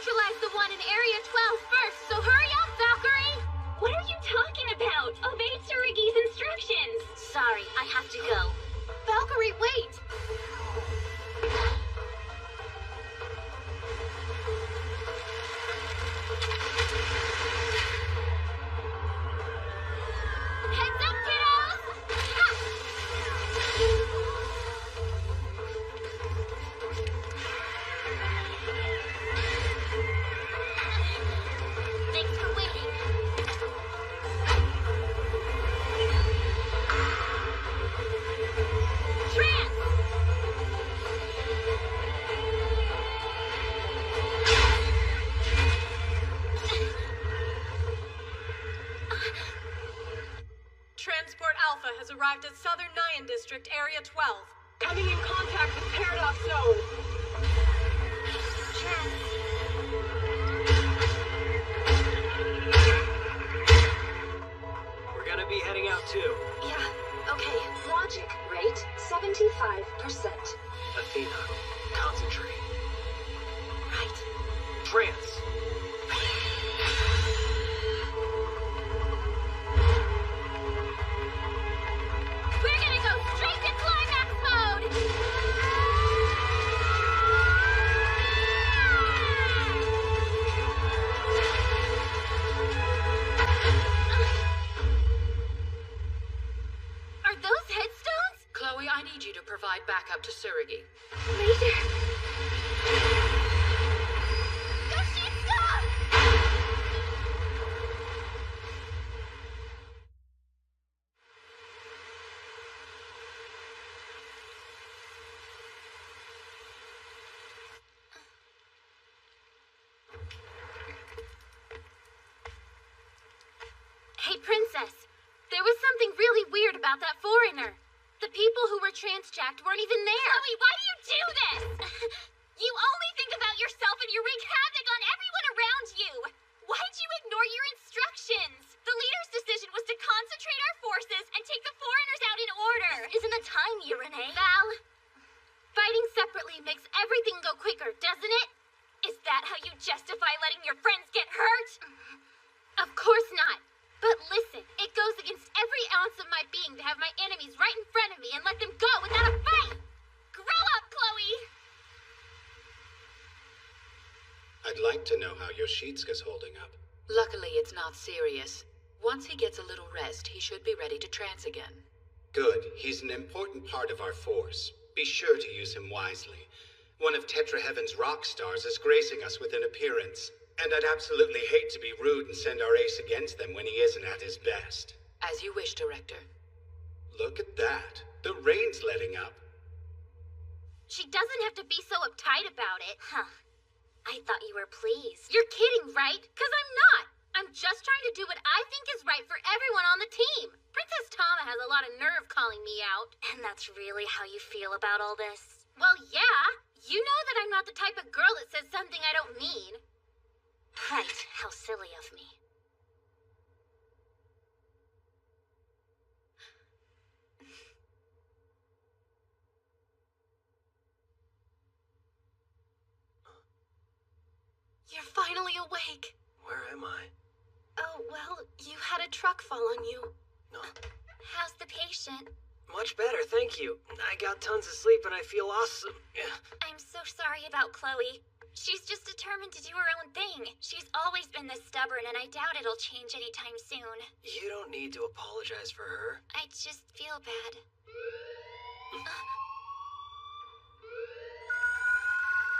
neutralize the one in Area 12 first, so hurry up, Valkyrie! What are you talking about? Obey Tsurugi's instructions! Sorry, I have to go. Valkyrie, wait! Heads up, kiddos! Ha! Thanks for waiting. Trance! Transport Alpha has arrived at Southern Nyan District, Area 12. Coming in contact with Paradox Zone. We're gonna be heading out too. Yeah, okay. Logic rate 75%. Athena, concentrate. Right. Trance. We're gonna go straight to climax mode! Are those headstones? Chloe, I need you to provide backup to Tsurugi. Major! Yoshitsuka! Hey, Princess. There was something really weird about that foreigner. The people who were transjacked weren't even there. Chloe, why do you do this? You only think about yourself and you wreak havoc on everyone around you. Why'd you ignore your instructions? The leader's decision was to concentrate our forces and take the foreigners out in order. This isn't the time, Renee. Val, fighting separately makes everything go quicker, doesn't it? Is that how you justify letting your friends get hurt? Of course not. But listen, it goes against every ounce of my being to have my enemies right in front of me and let them go without a fight! Grow up, Chloe! I'd like to know how Yoshitsuka's holding up. Luckily, it's not serious. Once he gets a little rest, he should be ready to trance again. Good. He's an important part of our force. Be sure to use him wisely. One of Tetra Heaven's rock stars is gracing us with an appearance. And I'd absolutely hate to be rude and send our ace against them when he isn't at his best. As you wish, Director. Look at that. The rain's letting up. She doesn't have to be so uptight about it. Huh. I thought you were pleased. You're kidding, right? 'Cause I'm not. I'm just trying to do what I think is right for everyone on the team. Princess Tama has a lot of nerve calling me out. And that's really how you feel about all this? Well, yeah. You know that I'm not the type of girl that says something I don't mean. Right. How silly of me. You're finally awake. Where am I? Oh, well, you had a truck fall on you. No. How's the patient? Much better, thank you. I got tons of sleep and I feel awesome. I'm so sorry about Chloe. She's just determined to do her own thing. She's always been this stubborn, and I doubt it'll change anytime soon. You don't need to apologize for her. I just feel bad.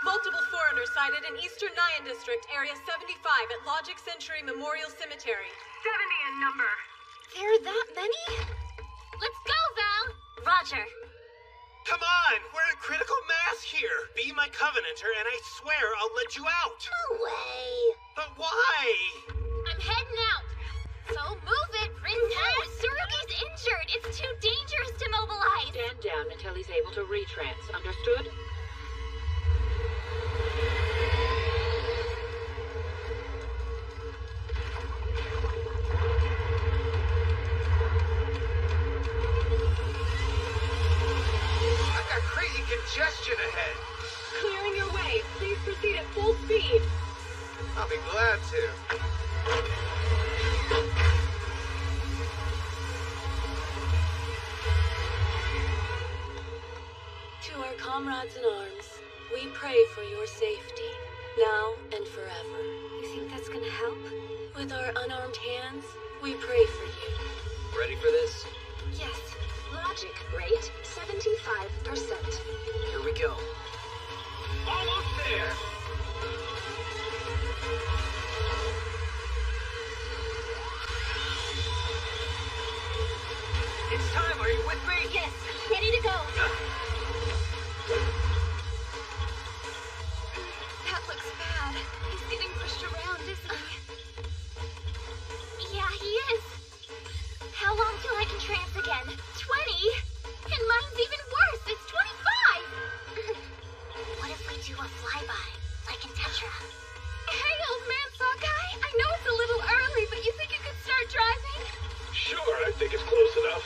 Multiple foreigners sighted in Eastern Nyan District, Area 75 at Logic Century Memorial Cemetery. 70 in number. There are that many? Let's go, Val! Roger. Come on! We're at critical mass here! Be my covenanter and I swear I'll let you out! No way! But why? I'm heading out! So move it, Princess! Tsurugi's injured! It's too dangerous to mobilize! Stand down until he's able to retrance, understood? Congestion ahead. Clearing your way. Please proceed at full speed. comrades in arms, we pray for your safety, now and forever. You think that's gonna help? With our unarmed hands, we pray for you. Ready for this? Yes. Logic rate 75%. Here we go. Almost there! It's time, are you with me? Yes, ready to go. That looks bad. He's getting pushed around, isn't he? Yeah, he is. How long till I can trance again? 20? And mine's even worse. It's 25! What if we do a flyby, like in Tetra? Hey, old man Sockeye, I know it's a little early, but you think you could start driving? Sure, I think it's close enough.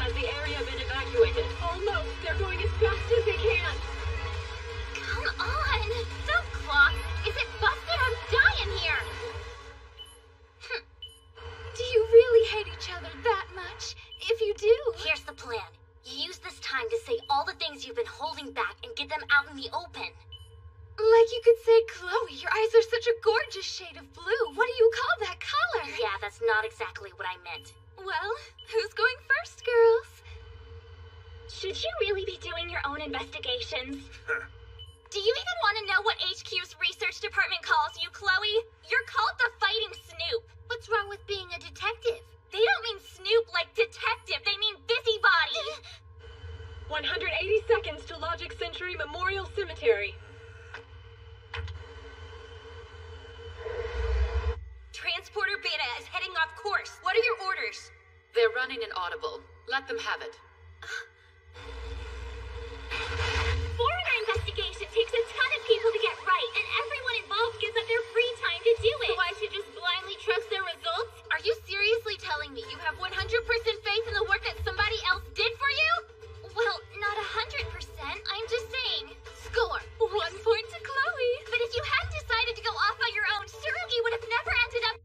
Has the area been evacuated? Almost. They're going as fast as they can. Come on! Don't clock! Is it busted? I'm dying here! Do you really hate each other that much? If you do... Here's the plan. You use this time to say all the things you've been holding back and get them out in the open. Like you could say, Chloe, your eyes are such a gorgeous shade of blue. What do you call that color? Yeah, that's not exactly what I meant. Well, who's going first, girls? Should you really be doing your own investigations? Do you even want to know what HQ's research department calls you, Chloe? You're called the Fighting Snoop. What's wrong with being a detective? They don't mean Snoop like detective, they mean busybody. 180 seconds to Logic Century Memorial Cemetery. Transporter Beta is heading off course. What are your orders? They're running an audible. Let them have it. Foreigner investigation takes a ton of people to get right, and everyone involved gives up their free time to do it. So I should just blindly trust their results? Are you seriously telling me you have 100% faith in the work that somebody else did for you? Well, not 100%. I'm just saying. Score. 1 point to Chloe. But if you hadn't decided to go off on your own, Tsurugi would have never ended up...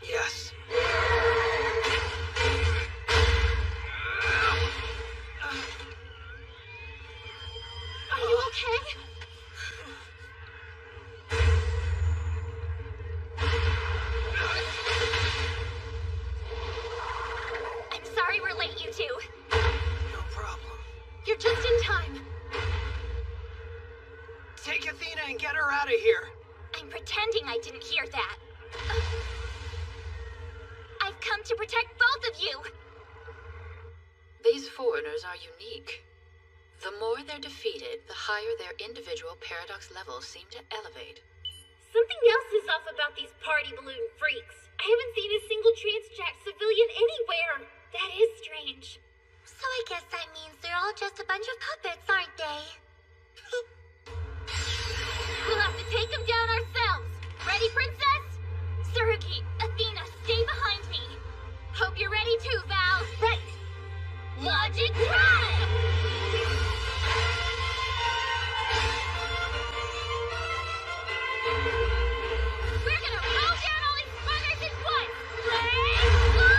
Yes. Are you okay? I'm sorry we're late, you two. No problem. You're just in time. Take Athena and get her out of here. I'm pretending I didn't hear that. I've come to protect both of you. These foreigners are unique. The more they're defeated, the higher their individual paradox levels seem to elevate. Something else is off about these party balloon freaks. I haven't seen a single transjacked civilian anywhere. That is strange. So I guess that means they're all just a bunch of puppets, aren't they? We'll have to take them down ourselves. Ready, Princess? Tsurugi, Athena, stay behind me. Hope you're ready too, Val. Right. Logic time! We're gonna roll down all these buggers at once! Let's go!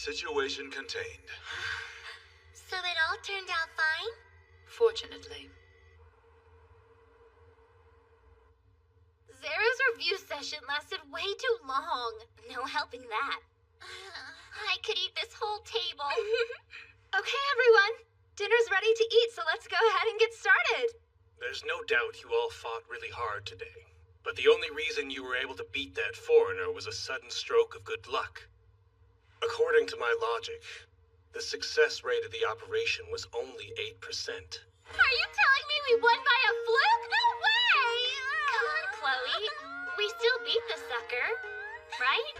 Situation contained. So it all turned out fine? Fortunately. Zara's review session lasted way too long. No helping that. I could eat this whole table. Okay, everyone. Dinner's ready to eat, so let's go ahead and get started. There's no doubt you all fought really hard today. But the only reason you were able to beat that foreigner was a sudden stroke of good luck. According to my logic, the success rate of the operation was only 8%. Are you telling me we won by a fluke? No way! Come on, Chloe. We still beat the sucker, right?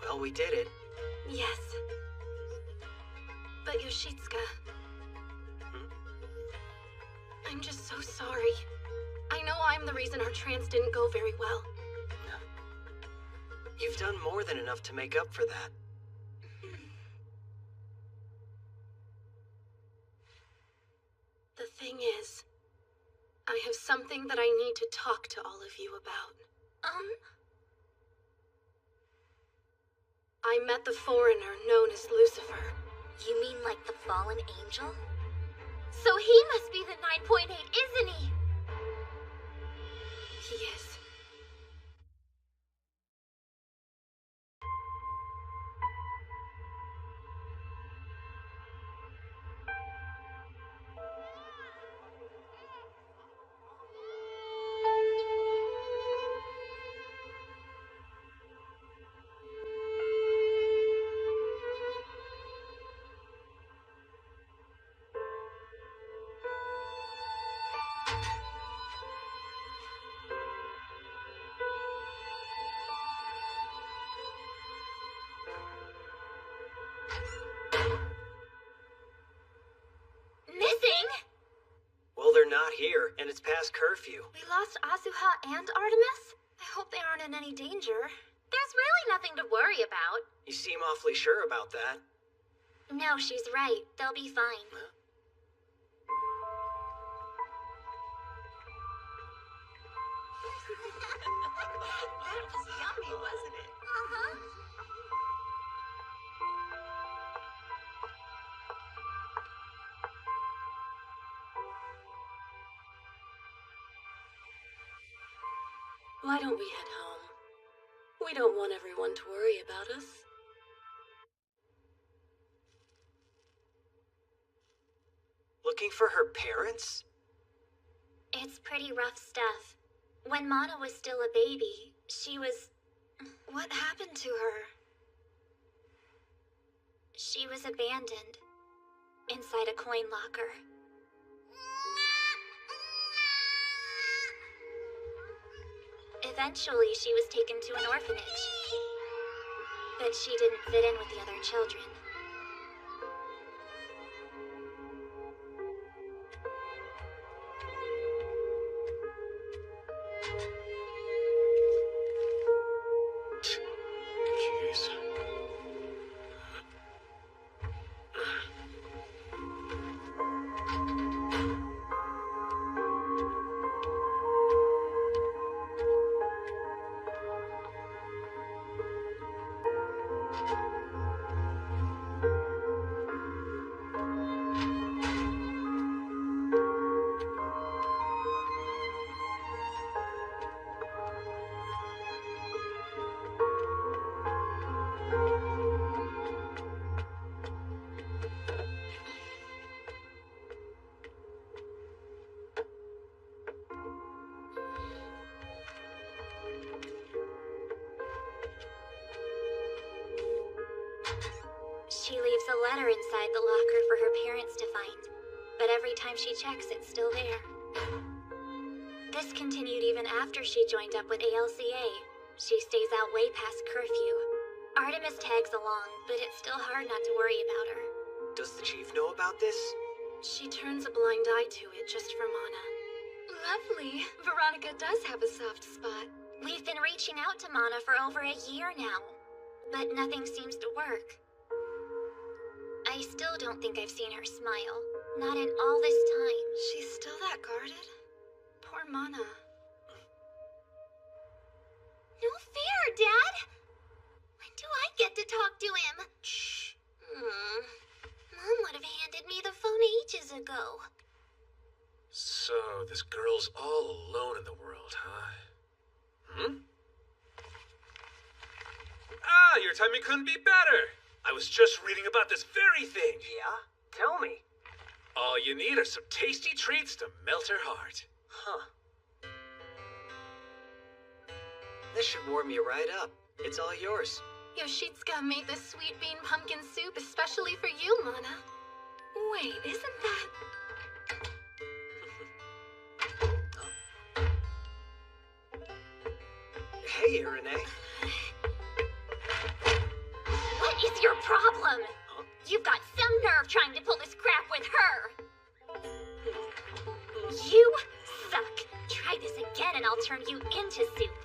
Well, we did it. Yes. But Yoshitsuka... I'm just so sorry. I know I'm the reason our trance didn't go very well. You've done more than enough to make up for that. The thing is, I have something that I need to talk to all of you about. I met the foreigner known as Lucifer. You mean like the fallen angel? So he must be the 9.8, isn't he? He is. Not here, and it's past curfew. We lost Azuha and Artemis? I hope they aren't in any danger. There's really nothing to worry about. You seem awfully sure about that. No, she's right. They'll be fine. That was yummy, wasn't it? Uh-huh. Why don't we head home? We don't want everyone to worry about us. Looking for her parents? It's pretty rough stuff. When Mana was still a baby, she was... What happened to her? She was abandoned. Inside a coin locker. Eventually, she was taken to an orphanage. But she didn't fit in with the other children. Jeez. She leaves a letter inside the locker for her parents to find, but every time she checks, it's still there. This continued even after she joined up with ALCA. She stays out way past curfew. Artemis tags along, but it's still hard not to worry about her. Does the chief know about this? She turns a blind eye to it just for Mana. Lovely. Veronica does have a soft spot. We've been reaching out to Mana for over a year now, but nothing seems to work. I still don't think I've seen her smile. Not in all this time. She's still that guarded? Poor Mana. No fair, Dad! When do I get to talk to him? Shh. Mom would have handed me the phone ages ago. So, this girl's all alone in the world, huh? Ah, your timing couldn't be better! I was just reading about this very thing. Yeah? Tell me. All you need are some tasty treats to melt her heart. Huh. This should warm you right up. It's all yours. Yoshitsuka made this sweet bean pumpkin soup especially for you, Mana. Wait, isn't that... Hey, Renee. What is your problem? Huh? You've got some nerve trying to pull this crap with her. You suck. Try this again and I'll turn you into soup.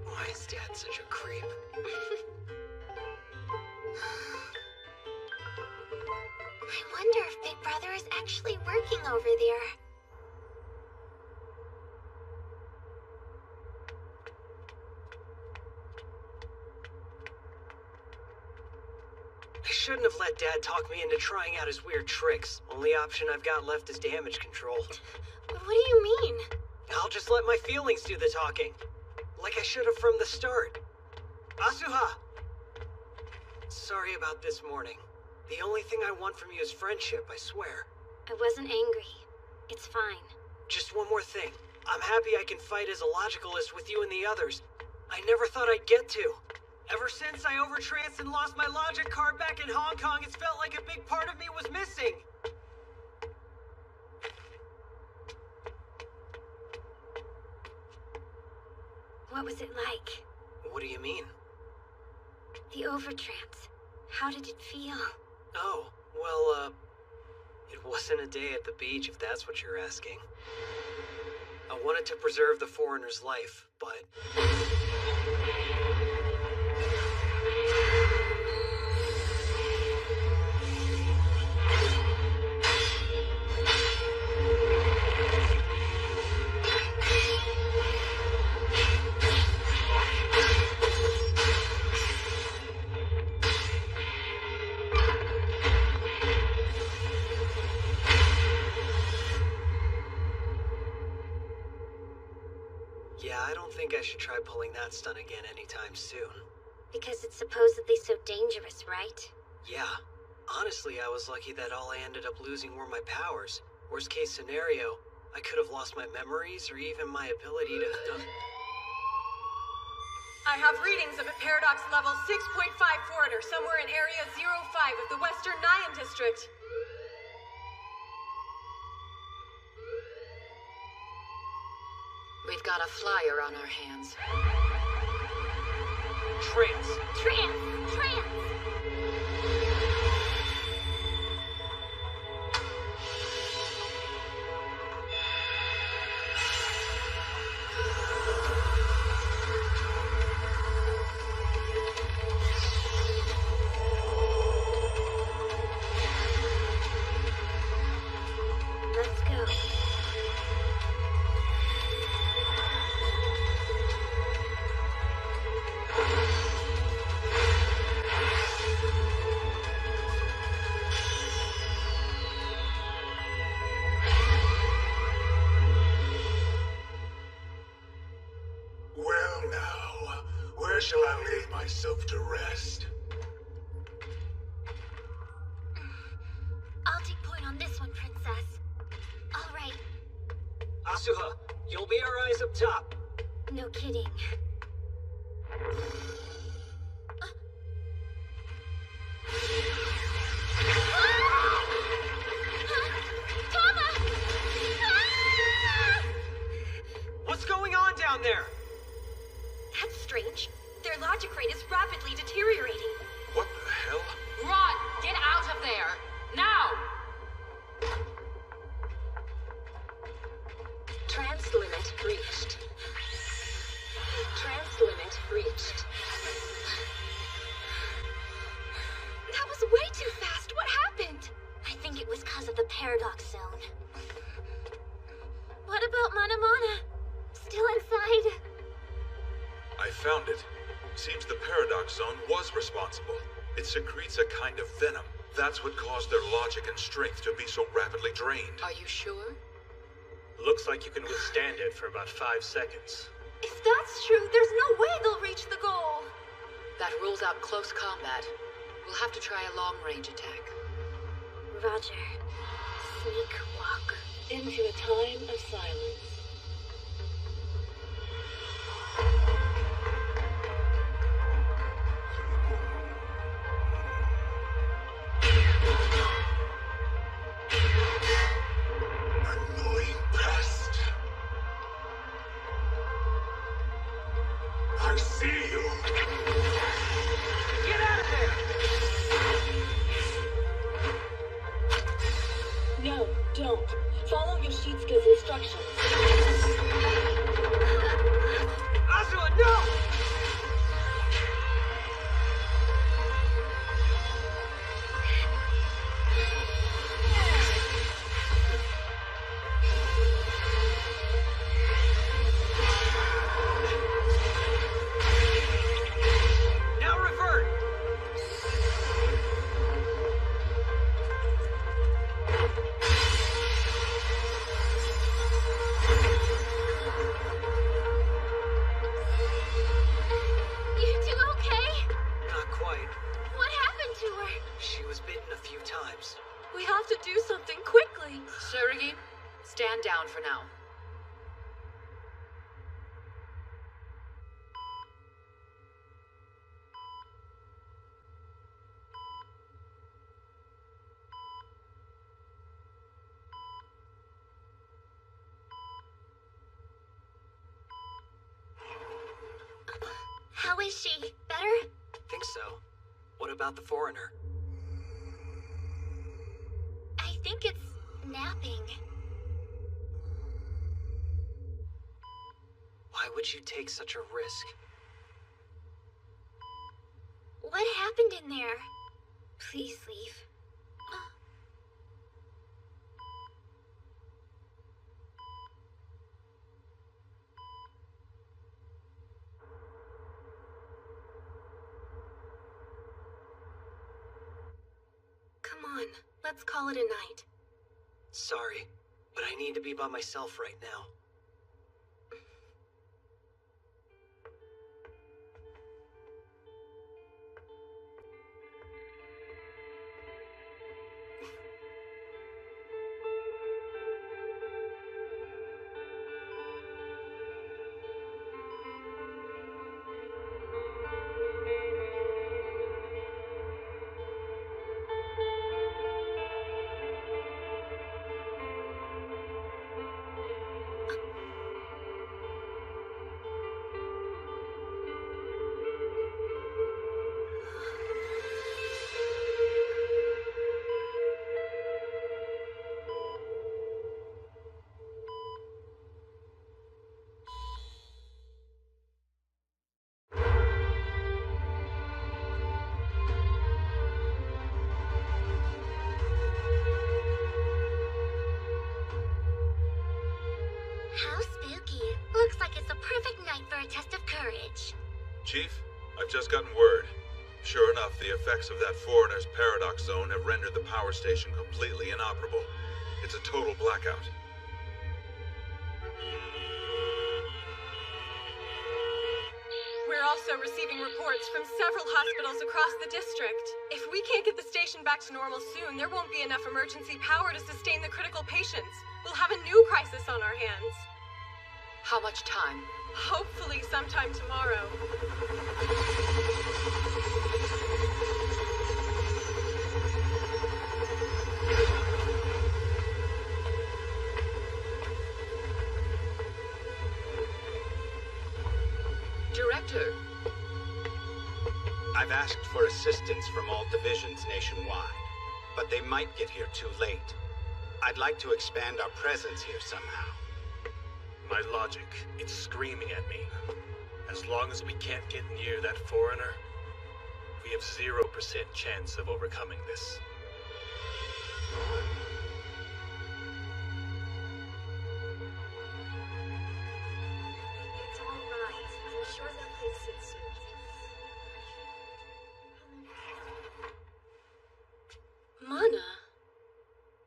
Why is Dad such a creep? I wonder if Big Brother is actually working over there. I shouldn't have let Dad talk me into trying out his weird tricks. Only option I've got left is damage control. What do you mean? I'll just let my feelings do the talking. Like I should have from the start. Asuha! Sorry about this morning. The only thing I want from you is friendship, I swear. I wasn't angry. It's fine. Just one more thing. I'm happy I can fight as a logicalist with you and the others. I never thought I'd get to. Ever since I overtranced and lost my logic card back in Hong Kong, it's felt like a big part of me was missing. What was it like? What do you mean? The overtrance. How did it feel? Oh, well, it wasn't a day at the beach, if that's what you're asking. I wanted to preserve the foreigner's life, but... think I should try pulling that stunt again anytime soon. Because it's supposedly so dangerous, right? Yeah. Honestly, I was lucky that all I ended up losing were my powers. Worst case scenario, I could have lost my memories or even my ability to... I have readings of a paradox level 6.5 foreigner somewhere in area 05 of the Western Nyan District. We've got a flyer on our hands. Trance! Trance! Trance! Let's go. Well now, where shall I lay myself to rest? I'll take point on this one, Princess. All right. Asuha, you'll be our eyes up top. No kidding. What's going on down there? That's strange. Their logic rate is rapidly deteriorating. What the hell? Run! Get out of there! Now! Trans limit reached. Trans limit reached. That was way too fast. What happened? I think it was because of the paradox zone. What about Mana? Still inside? I found it. Seems the paradox zone was responsible. It secretes a kind of venom. That's what caused their logic and strength to be so rapidly drained. Are you sure? Looks like you can withstand it for about 5 seconds. If that's true, there's no way they'll reach the goal. That rules out close combat. We'll have to try a long-range attack. Roger. Sneak walk. Into a time of silence. Annoying pest. I see you. Get out of there! No, don't. Follow Yoshitsuka's instructions. Asuha, no! Now revert! You two okay? Not quite. What happened to her? She was bitten a few times. We have to do something quickly. Suragi, stand down for now. How is she? Better? Think so. What about the foreigner? I think it's napping. Why would you take such a risk? What happened in there? Please leave. Come on, let's call it a night. Sorry, but I need to be by myself right now. a test of courage. Chief, I've just gotten word. Sure enough, the effects of that foreigner's paradox zone have rendered the power station completely inoperable. It's a total blackout. We're also receiving reports from several hospitals across the district. If we can't get the station back to normal soon, there won't be enough emergency power to sustain the critical patients. We'll have a new crisis on our hands. How much time? Hopefully sometime tomorrow. Director. I've asked for assistance from all divisions nationwide, but they might get here too late. I'd like to expand our presence here somehow. My logic, it's screaming at me. As long as we can't get near that foreigner, we have 0% chance of overcoming this. It's all right. I'm sure they'll fix it soon. Mana.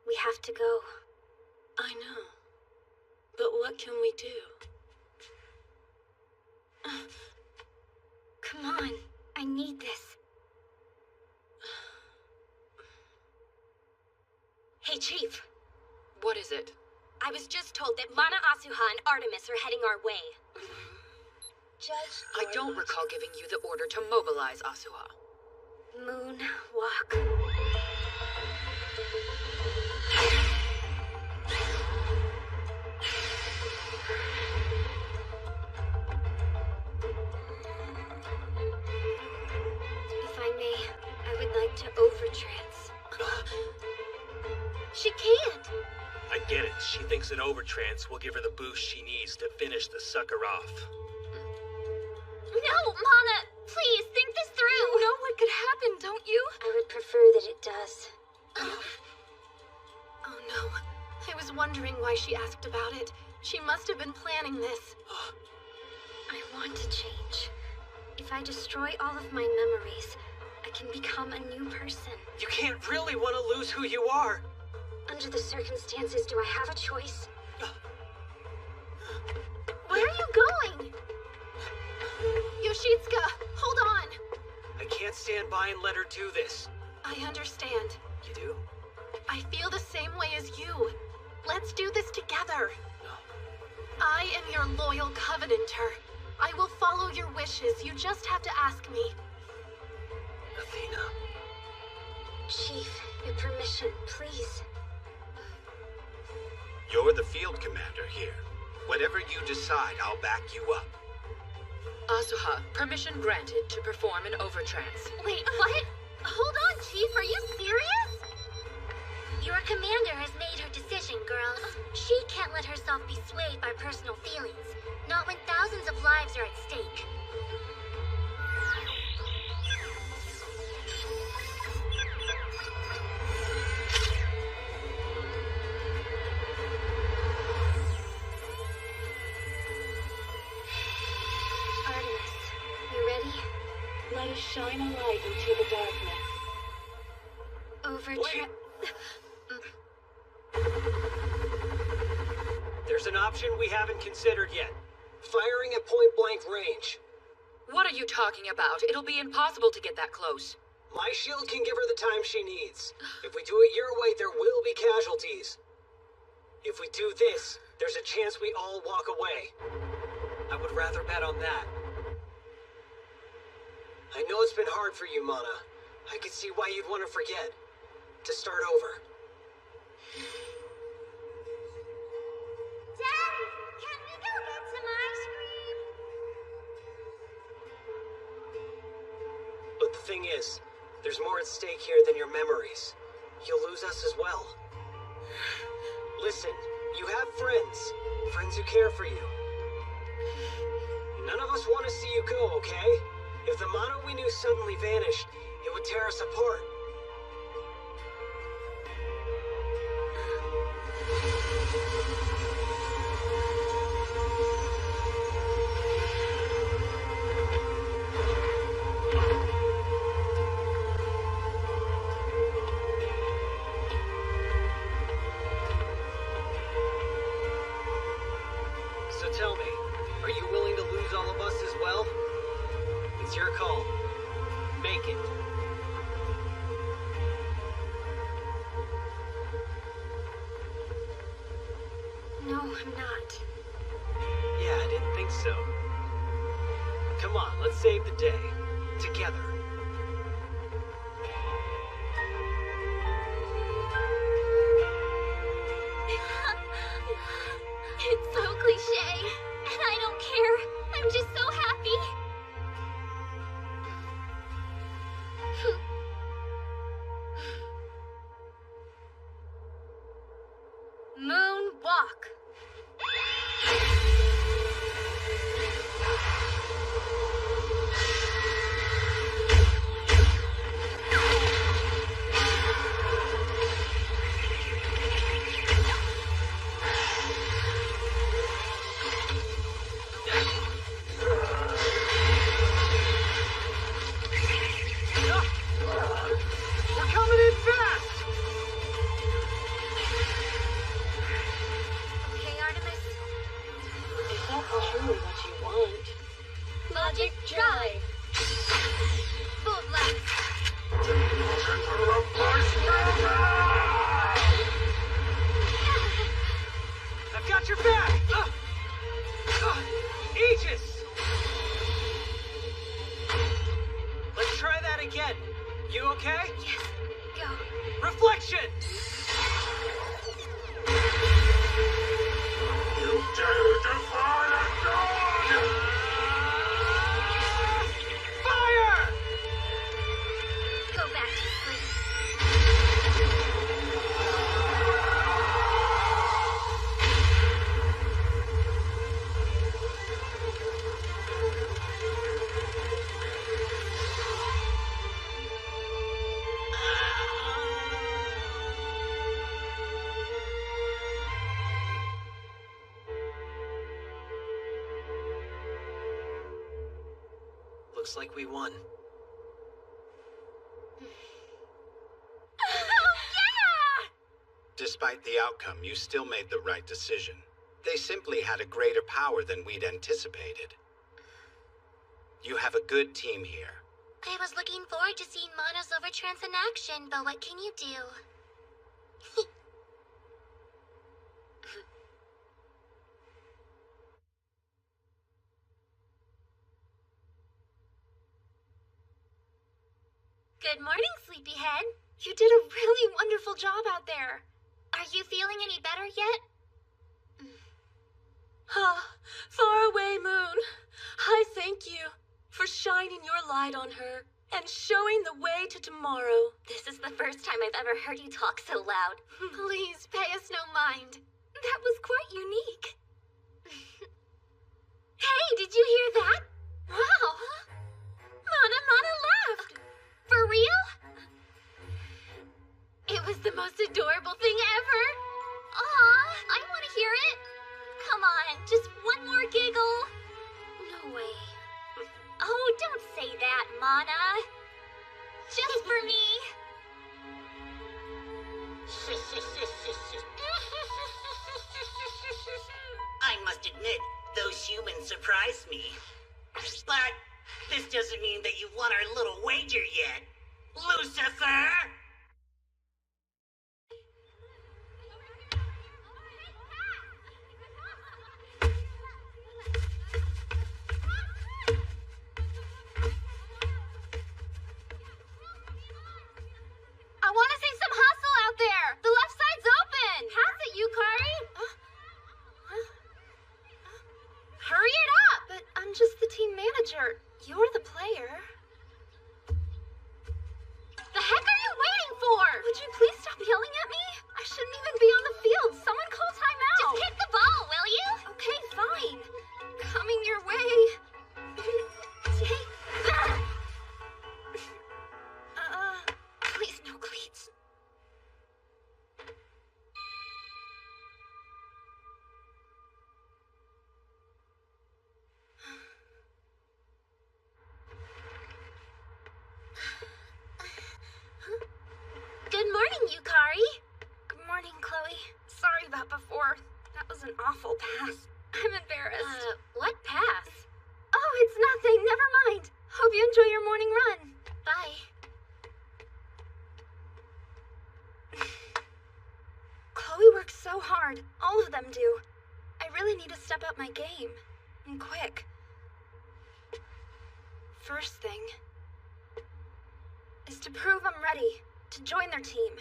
We have to go. I know. But what can we do? Come on. I need this. Hey, Chief. What is it? I was just told that Mana, Asuha, and Artemis are heading our way. Judge... I don't recall giving you the order to mobilize Asuha. Moon walk. If I may, I would like to overtrance. She can't. I get it. She thinks an overtrance will give her the boost she needs to finish the sucker off. No, Mana! Please, think this through! You know what could happen, don't you? I would prefer that it does. Oh no. I was wondering why she asked about it. She must have been planning this. I want to change. If I destroy all of my memories, I can become a new person. You can't really want to lose who you are. Under the circumstances, do I have a choice? Where are you going? Yoshitsuka, hold on. I can't stand by and let her do this. I understand. You do? I feel the same way as you. Let's do this together. I am your loyal covenanter. I will follow your wishes. You just have to ask me. Athena. Chief, your permission, please. You're the field commander here. Whatever you decide, I'll back you up. Asuha, permission granted to perform an overtrance. Wait, what? Hold on, Chief. Are you serious? Your commander has made her decision, girls. She can't let herself be swayed by personal feelings. Not when thousands of lives are at stake. Artemis, you ready? Let us shine a light into the darkness. There's an option we haven't considered yet. Firing at point-blank range. What are you talking about? It'll be impossible to get that close. My shield can give her the time she needs. If we do it your way, there will be casualties. If we do this, there's a chance we all walk away. I would rather bet on that. I know it's been hard for you, Mana. I can see why you'd want to forget. To start over. Daddy, can we go get some ice cream? But the thing is, there's more at stake here than your memories. You'll lose us as well. Listen, you have friends. Friends who care for you. None of us want to see you go, okay? If the Mana we knew suddenly vanished, it would tear us apart. wicked. No, I'm not. Yeah, I didn't think so. Come on, let's save the day. Together. It's so cliche, and I don't care. I'm just so happy. Moonwalk. We're coming in fast! Okay, Artemis. If that's truly what you want. Logic drive. Full blast. I've got your back! Aegis! Let's try that again. You okay? Yes, go. Reflection! You dare defy a god! Fire! Go back to sleep. Looks like we won. Despite the outcome, you still made the right decision. They simply had a greater power than we'd anticipated. You have a good team here. I was looking forward to seeing Mana's overtrance in action, but what can you do? Good morning, sleepyhead. You did a really wonderful job out there. Are you feeling any better yet? Ah, faraway moon, I thank you for shining your light on her and showing the way to tomorrow. This is the first time I've ever heard you talk so loud. Please pay us no mind. That was quite unique. Hey, did you hear that? Wow. Mana laughed. For real? It was the most adorable thing ever. Aw, I want to hear it. Come on, just one more giggle. No way. Oh, don't say that, Mana. Just for me. I must admit, those humans surprised me. But this doesn't mean that you won our little wager yet. Lucifer! I want to see some hustle out there. The left side's open. Pass it, Yukari. Hurry it up. But I'm just the team manager. You're the player. so hard. All of them do. I really need to step up my game. And quick. First thing is to prove I'm ready to join their team.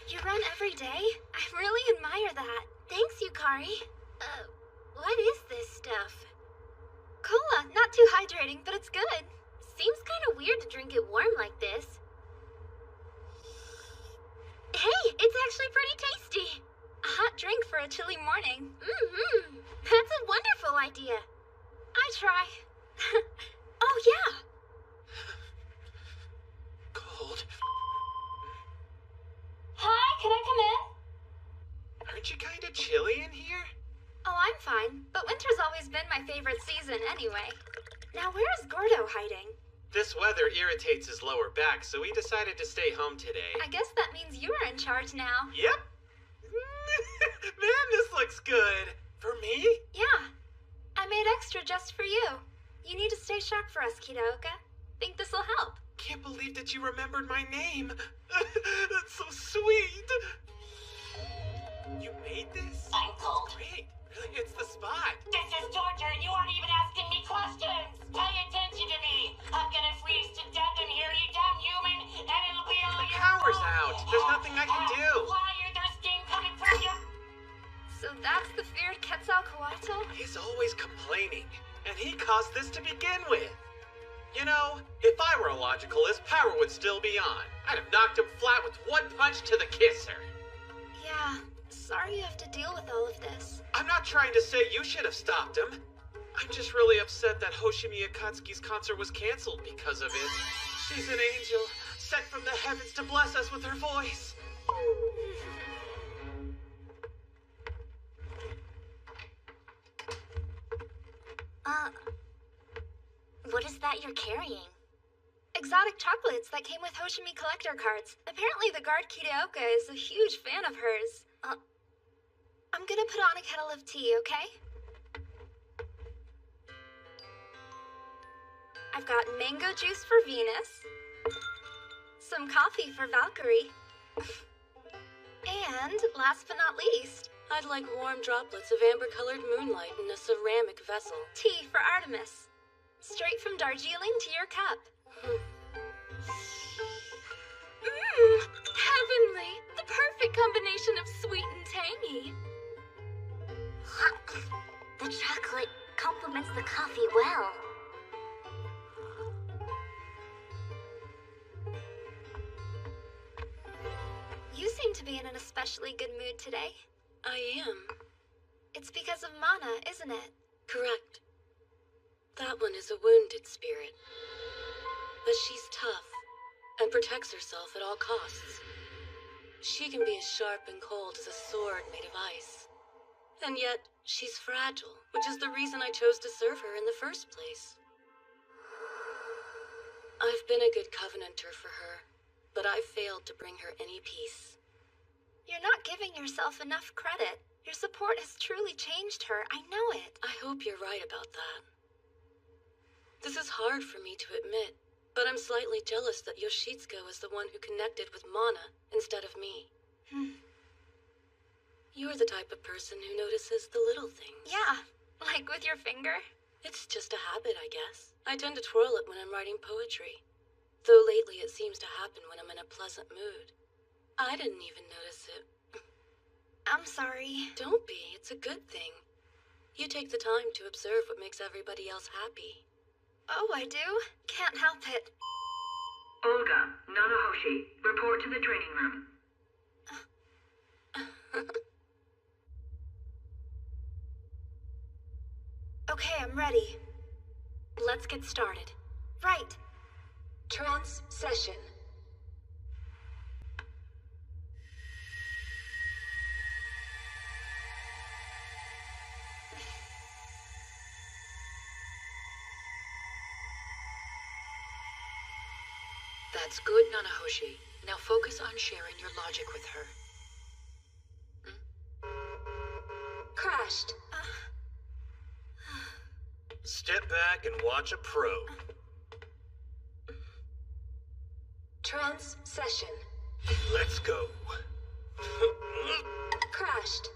You run every day? I really admire that. Thanks, Yukari. What is this stuff? Cola. Not too hydrating, but it's good. Seems kind of weird to drink it warm like this. Hey, it's actually pretty tasty. A hot drink for a chilly morning. That's a wonderful idea. I try. Oh, yeah. Cold. Hi, can I come in? Aren't you kind of chilly in here? Oh, I'm fine. But winter's always been my favorite season anyway. Now, where is Gordo hiding? This weather irritates his lower back, so we decided to stay home today. I guess that means you're in charge now. Yep. Man, this looks good. For me? Yeah. I made extra just for you. You need to stay sharp for us, Kitaoka. Think this'll help. Can't believe that you remembered my name. That's so sweet. You made this? I'm cold. Great. Really, it's the spot. This is torture and you aren't even asking me questions. Pay attention to me. I'm gonna freeze to death in here, you damn human, and it'll be all your Power's fault. out. There's nothing I can do. Why are there steam coming from you? So that's the feared Quetzalcoatl? He's always complaining, and he caused this to begin with. You know, if I were a logicalist, power would still be on. I'd have knocked him flat with one punch to the kisser. Yeah, sorry you have to deal with all of this. I'm not trying to say you should have stopped him. I'm just really upset that Hoshimi Akatsuki's concert was canceled because of it. She's an angel, sent from the heavens to bless us with her voice. What is that you're carrying? Exotic chocolates that came with Hoshimi collector cards. Apparently the guard Kitaoka is a huge fan of hers. I'm gonna put on a kettle of tea, okay? I've got mango juice for Venus, some coffee for Valkyrie, and last but not least, I'd like warm droplets of amber-colored moonlight in a ceramic vessel. tea for Artemis. Straight from Darjeeling to your cup. Heavenly! The perfect combination of sweet and tangy. The chocolate complements the coffee well. You seem to be in an especially good mood today. I am. It's because of Mana, isn't it? Correct. That one is a wounded spirit. But she's tough and protects herself at all costs. She can be as sharp and cold as a sword made of ice. And yet, she's fragile, which is the reason I chose to serve her in the first place. I've been a good covenanter for her, but I've failed to bring her any peace. You're not giving yourself enough credit. Your support has truly changed her. I know it. I hope you're right about that. This is hard for me to admit, but I'm slightly jealous that Yoshitsuka was the one who connected with Mana instead of me. You're the type of person who notices the little things. Yeah, like with your finger. It's just a habit, I guess. I tend to twirl it when I'm writing poetry. Though lately it seems to happen when I'm in a pleasant mood. I didn't even notice it. I'm sorry. Don't be, it's a good thing. You take the time to observe what makes everybody else happy. Oh, I do? Can't help it. Olga, Nanahoshi, report to the training room. Okay, I'm ready. Let's get started. Right. Trance session. That's good, Nanahoshi. Now focus on sharing your logic with her. Crashed. Step back and watch a pro. Trance session. Let's go. Crashed.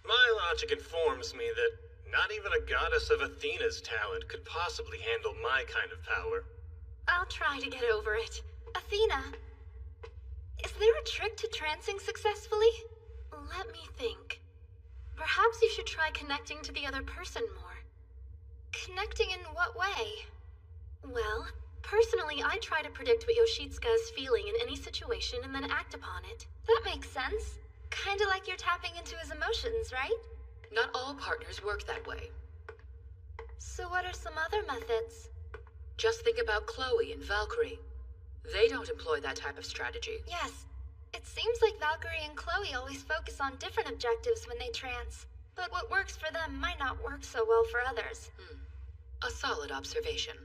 My logic informs me that not even a goddess of Athena's talent could possibly handle my kind of power. I'll try to get over it. Athena, is there a trick to trancing successfully? Let me think. Perhaps you should try connecting to the other person more. Connecting in what way? Well, personally, I try to predict what Yoshitsuka is feeling in any situation and then act upon it. That makes sense. Kinda like you're tapping into his emotions, right? Not all partners work that way. So what are some other methods? Just think about Chloe and Valkyrie. They don't employ that type of strategy. Yes. It seems like Valkyrie and Chloe always focus on different objectives when they trance. But what works for them might not work so well for others. A solid observation.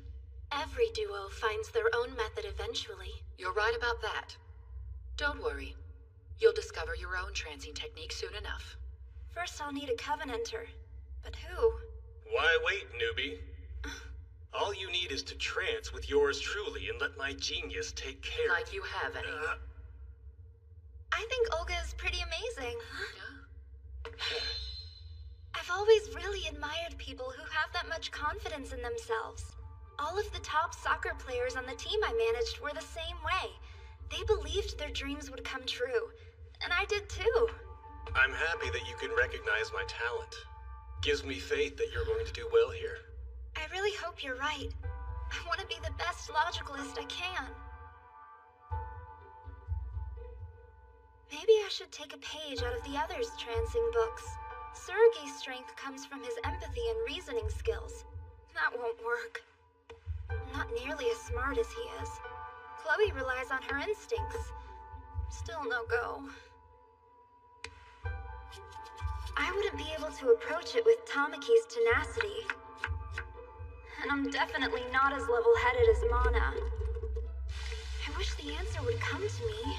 Every duo finds their own method eventually. You're right about that. Don't worry. You'll discover your own trancing technique soon enough. First I'll need a Covenanter. But who? Why wait, newbie? All you need is to trance with yours truly and let my genius take care Like you have any. I think Olga is pretty amazing. I've always really admired people who have that much confidence in themselves. All of the top soccer players on the team I managed were the same way. They believed their dreams would come true. And I did too. I'm happy that you can recognize my talent. Gives me faith that you're going to do well here. I really hope you're right. I want to be the best logicalist I can. Maybe I should take a page out of the others' trancing books. Tsurugi's strength comes from his empathy and reasoning skills. That won't work. Not nearly as smart as he is. Chloe relies on her instincts. Still no go. I wouldn't be able to approach it with Tamaki's tenacity. And I'm definitely not as level-headed as Mana. I wish the answer would come to me.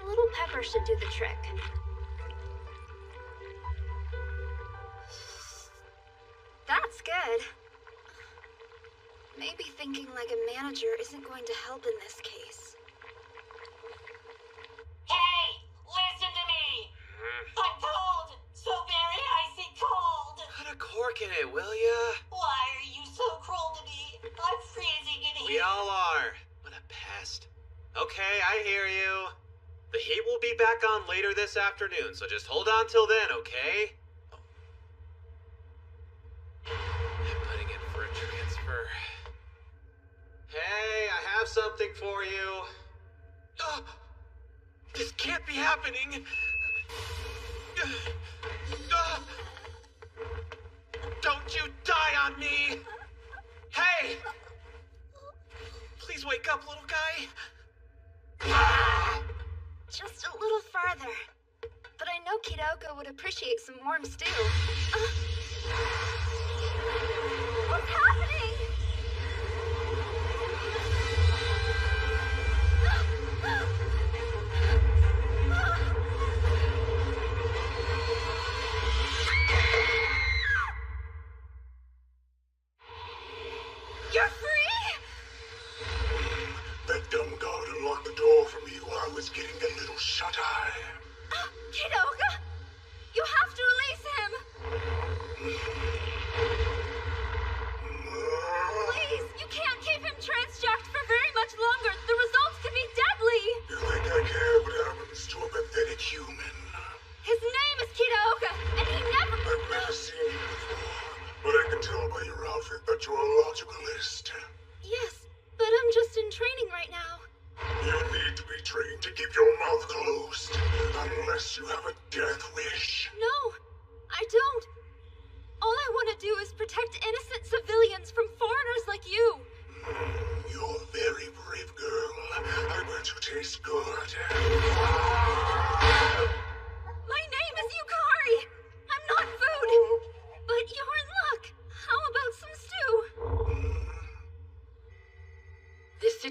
A little pepper should do the trick. That's good. Maybe thinking like a manager isn't going to help in this case. Hey! Listen to me! I'm cold! So very icy cold! Put a cork in it, will ya? Why are you so cruel to me? I'm freezing in here. We all are. What a pest. Okay, I hear you. The heat will be back on later this afternoon, so just hold on till then, okay? I'm putting in for a transfer. Hey, I have something for you. Oh, this can't be happening. Don't you die on me! Hey! Please wake up, little guy. Just a little farther. But I know Kidoko would appreciate some warm stew. What's happening? You're free? That dumb guard unlocked the door for me while I was getting a little shut-eye. Kidoko! You have to release him!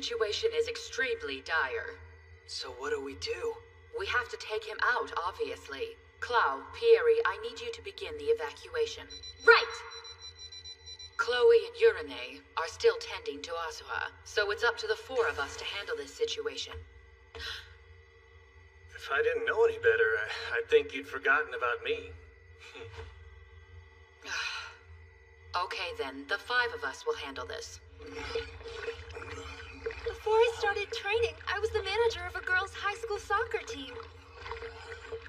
situation is extremely dire. So what do we do? We have to take him out, obviously. Clau, Pieri, I need you to begin the evacuation. Right! Chloe and Urine are still tending to Asuha, so it's up to the four of us to handle this situation. If I didn't know any better, I'd think you'd forgotten about me. Okay then, the five of us will handle this. Before I started training, I was the manager of a girls' high school soccer team.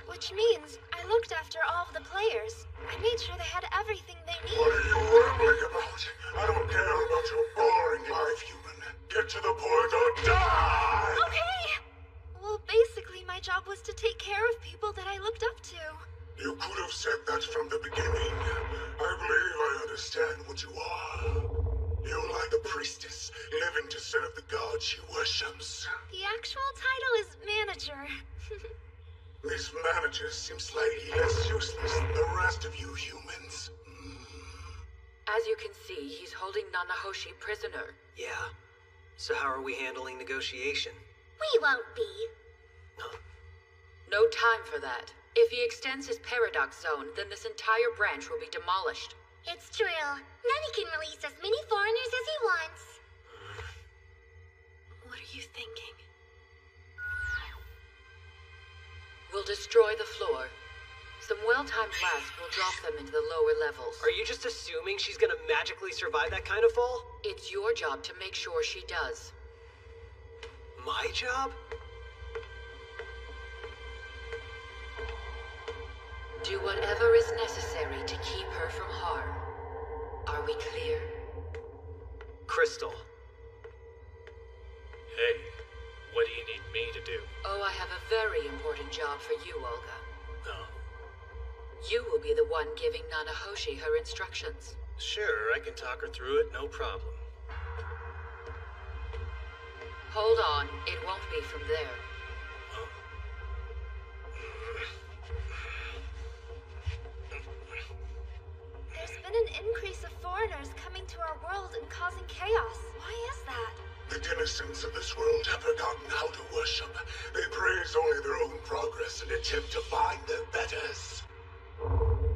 Which means I looked after all of the players. I made sure they had everything they needed. What are you rambling about? I don't care about your boring life, human. Get to the point or die! Okay! Well, basically, my job was to take care of people that I looked up to. You could have said that from the beginning. I believe I understand what you are. You're like a priestess, living to serve the god she worships. The actual title is manager. This manager seems slightly less useless than the rest of you humans. As you can see, he's holding Nanahoshi prisoner. Yeah. So how are we handling negotiation? We won't be. No time for that. If he extends his paradox zone, then this entire branch will be demolished. It's true. Nani can release as many foreigners as he wants. What are you thinking? We'll destroy the floor. Some well-timed blasts will drop them into the lower levels. Are you just assuming she's gonna magically survive that kind of fall? It's your job to make sure she does. My job? Do whatever is necessary to keep her from harm. Are we clear? Crystal. Hey, what do you need me to do? Oh, I have a very important job for you, Olga. Oh. You will be the one giving Nanahoshi her instructions. Sure, I can talk her through it, no problem. Hold on, it won't be from there. There's been an increase of foreigners coming to our world and causing chaos. Why is that? The denizens of this world have forgotten how to worship. They praise only their own progress and attempt to find their betters.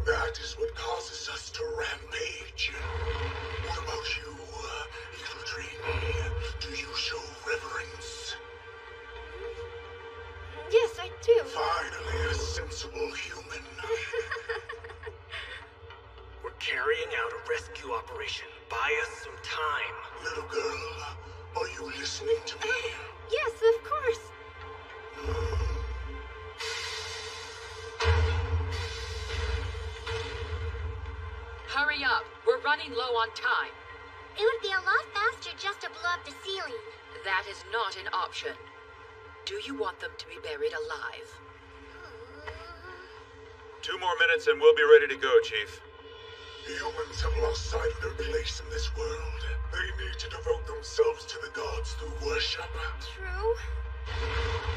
That is what causes us to rampage. What about you, little trainee? Do you show reverence? Yes, I do. Finally, a sensible human. We're carrying out a rescue operation. Buy us some time. Little girl, are you listening to me? Yes, of course. Hurry up! We're running low on time. It would be a lot faster just to blow up the ceiling. That is not an option. Do you want them to be buried alive? 2 more minutes and we'll be ready to go, Chief. Humans have lost sight of their place in this world. They need to devote themselves to the gods through worship. True.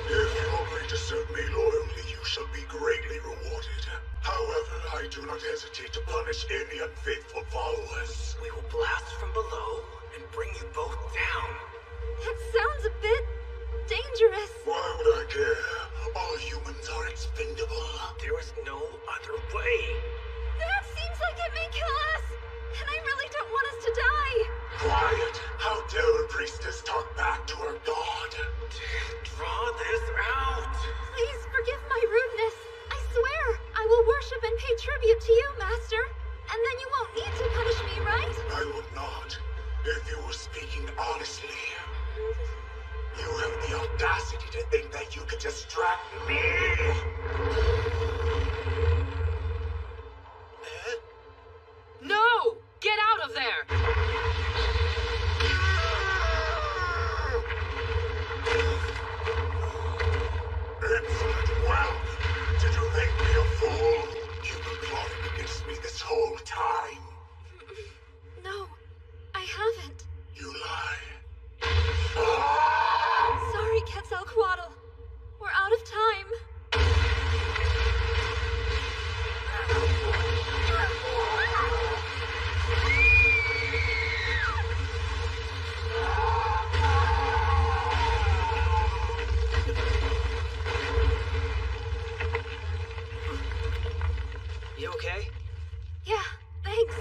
If you agree to serve me loyally, you shall be greatly rewarded. However, I do not hesitate to punish any unfaithful followers. We will blast from below and bring you both down. That sounds a bit dangerous. Why would I care? All humans are expendable. There is no other way. That seems like it may kill us. And I really don't want us to die. Quiet! How dare a priestess talk back to her god? Draw this out. Please forgive my rudeness. I swear, I will worship and pay tribute to you, Master. And then you won't need to punish me, right? I would not, if you were speaking honestly. You have the audacity to think that you could distract me! No! Get out of there! Excellent. Well, did you think me a fool? You've been plotting against me this whole time. No, I haven't. You lie. Sorry, Quetzalcoatl. We're out of time. You okay? Yeah, thanks.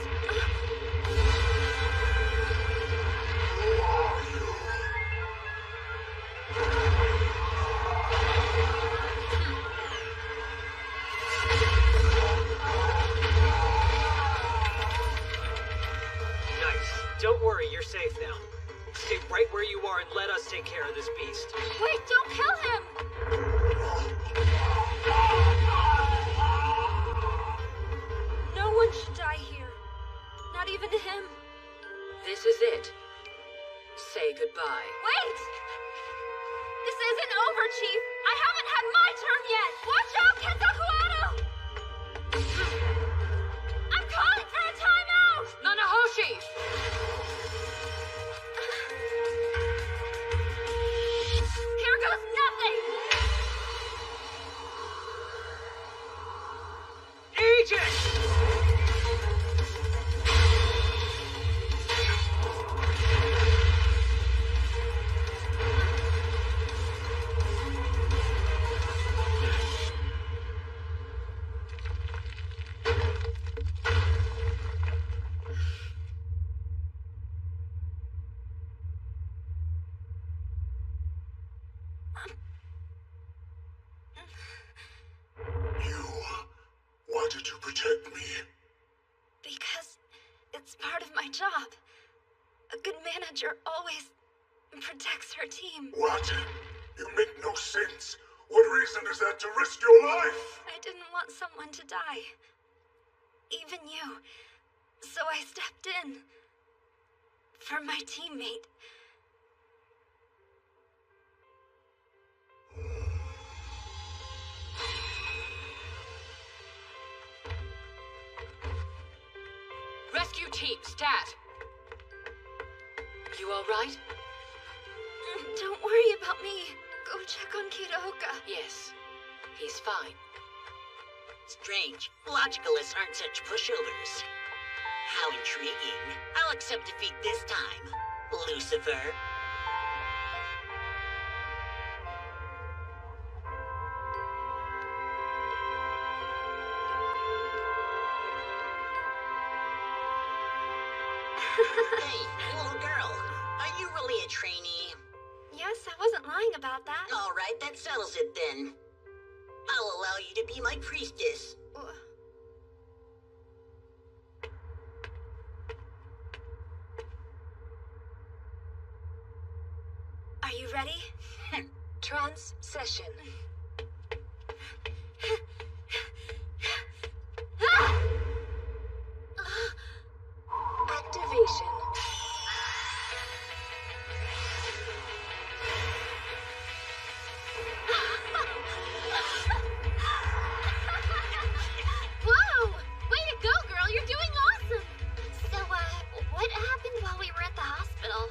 Nice. Don't worry, you're safe now. Stay right where you are and let us take care of this beast. Wait, don't kill him! No one should die here. Not even him. This is it. Say goodbye. Wait! This isn't over, Chief. I haven't had my turn yet. Watch out, Kensakuado! I'm calling for a timeout! Nanahoshi! Here goes nothing! Agent! Why did you protect me? Because it's part of my job. A good manager always protects her team. What? You make no sense. What reason is that to risk your life? I didn't want someone to die. Even you. So I stepped in. For my teammate. Rescue team, stat. You all right? Don't worry about me. Go check on Kitaoka. Yes, he's fine. Strange. Logicalists aren't such pushovers. How intriguing. I'll accept defeat this time, Lucifer. Hey, little girl. Are you really a trainee? Yes, I wasn't lying about that. All right, that settles it then. I'll allow you to be my priestess. Are you ready? Trance session. Activation. Whoa! Way to go, girl! You're doing awesome! So, what happened while we were at the hospital?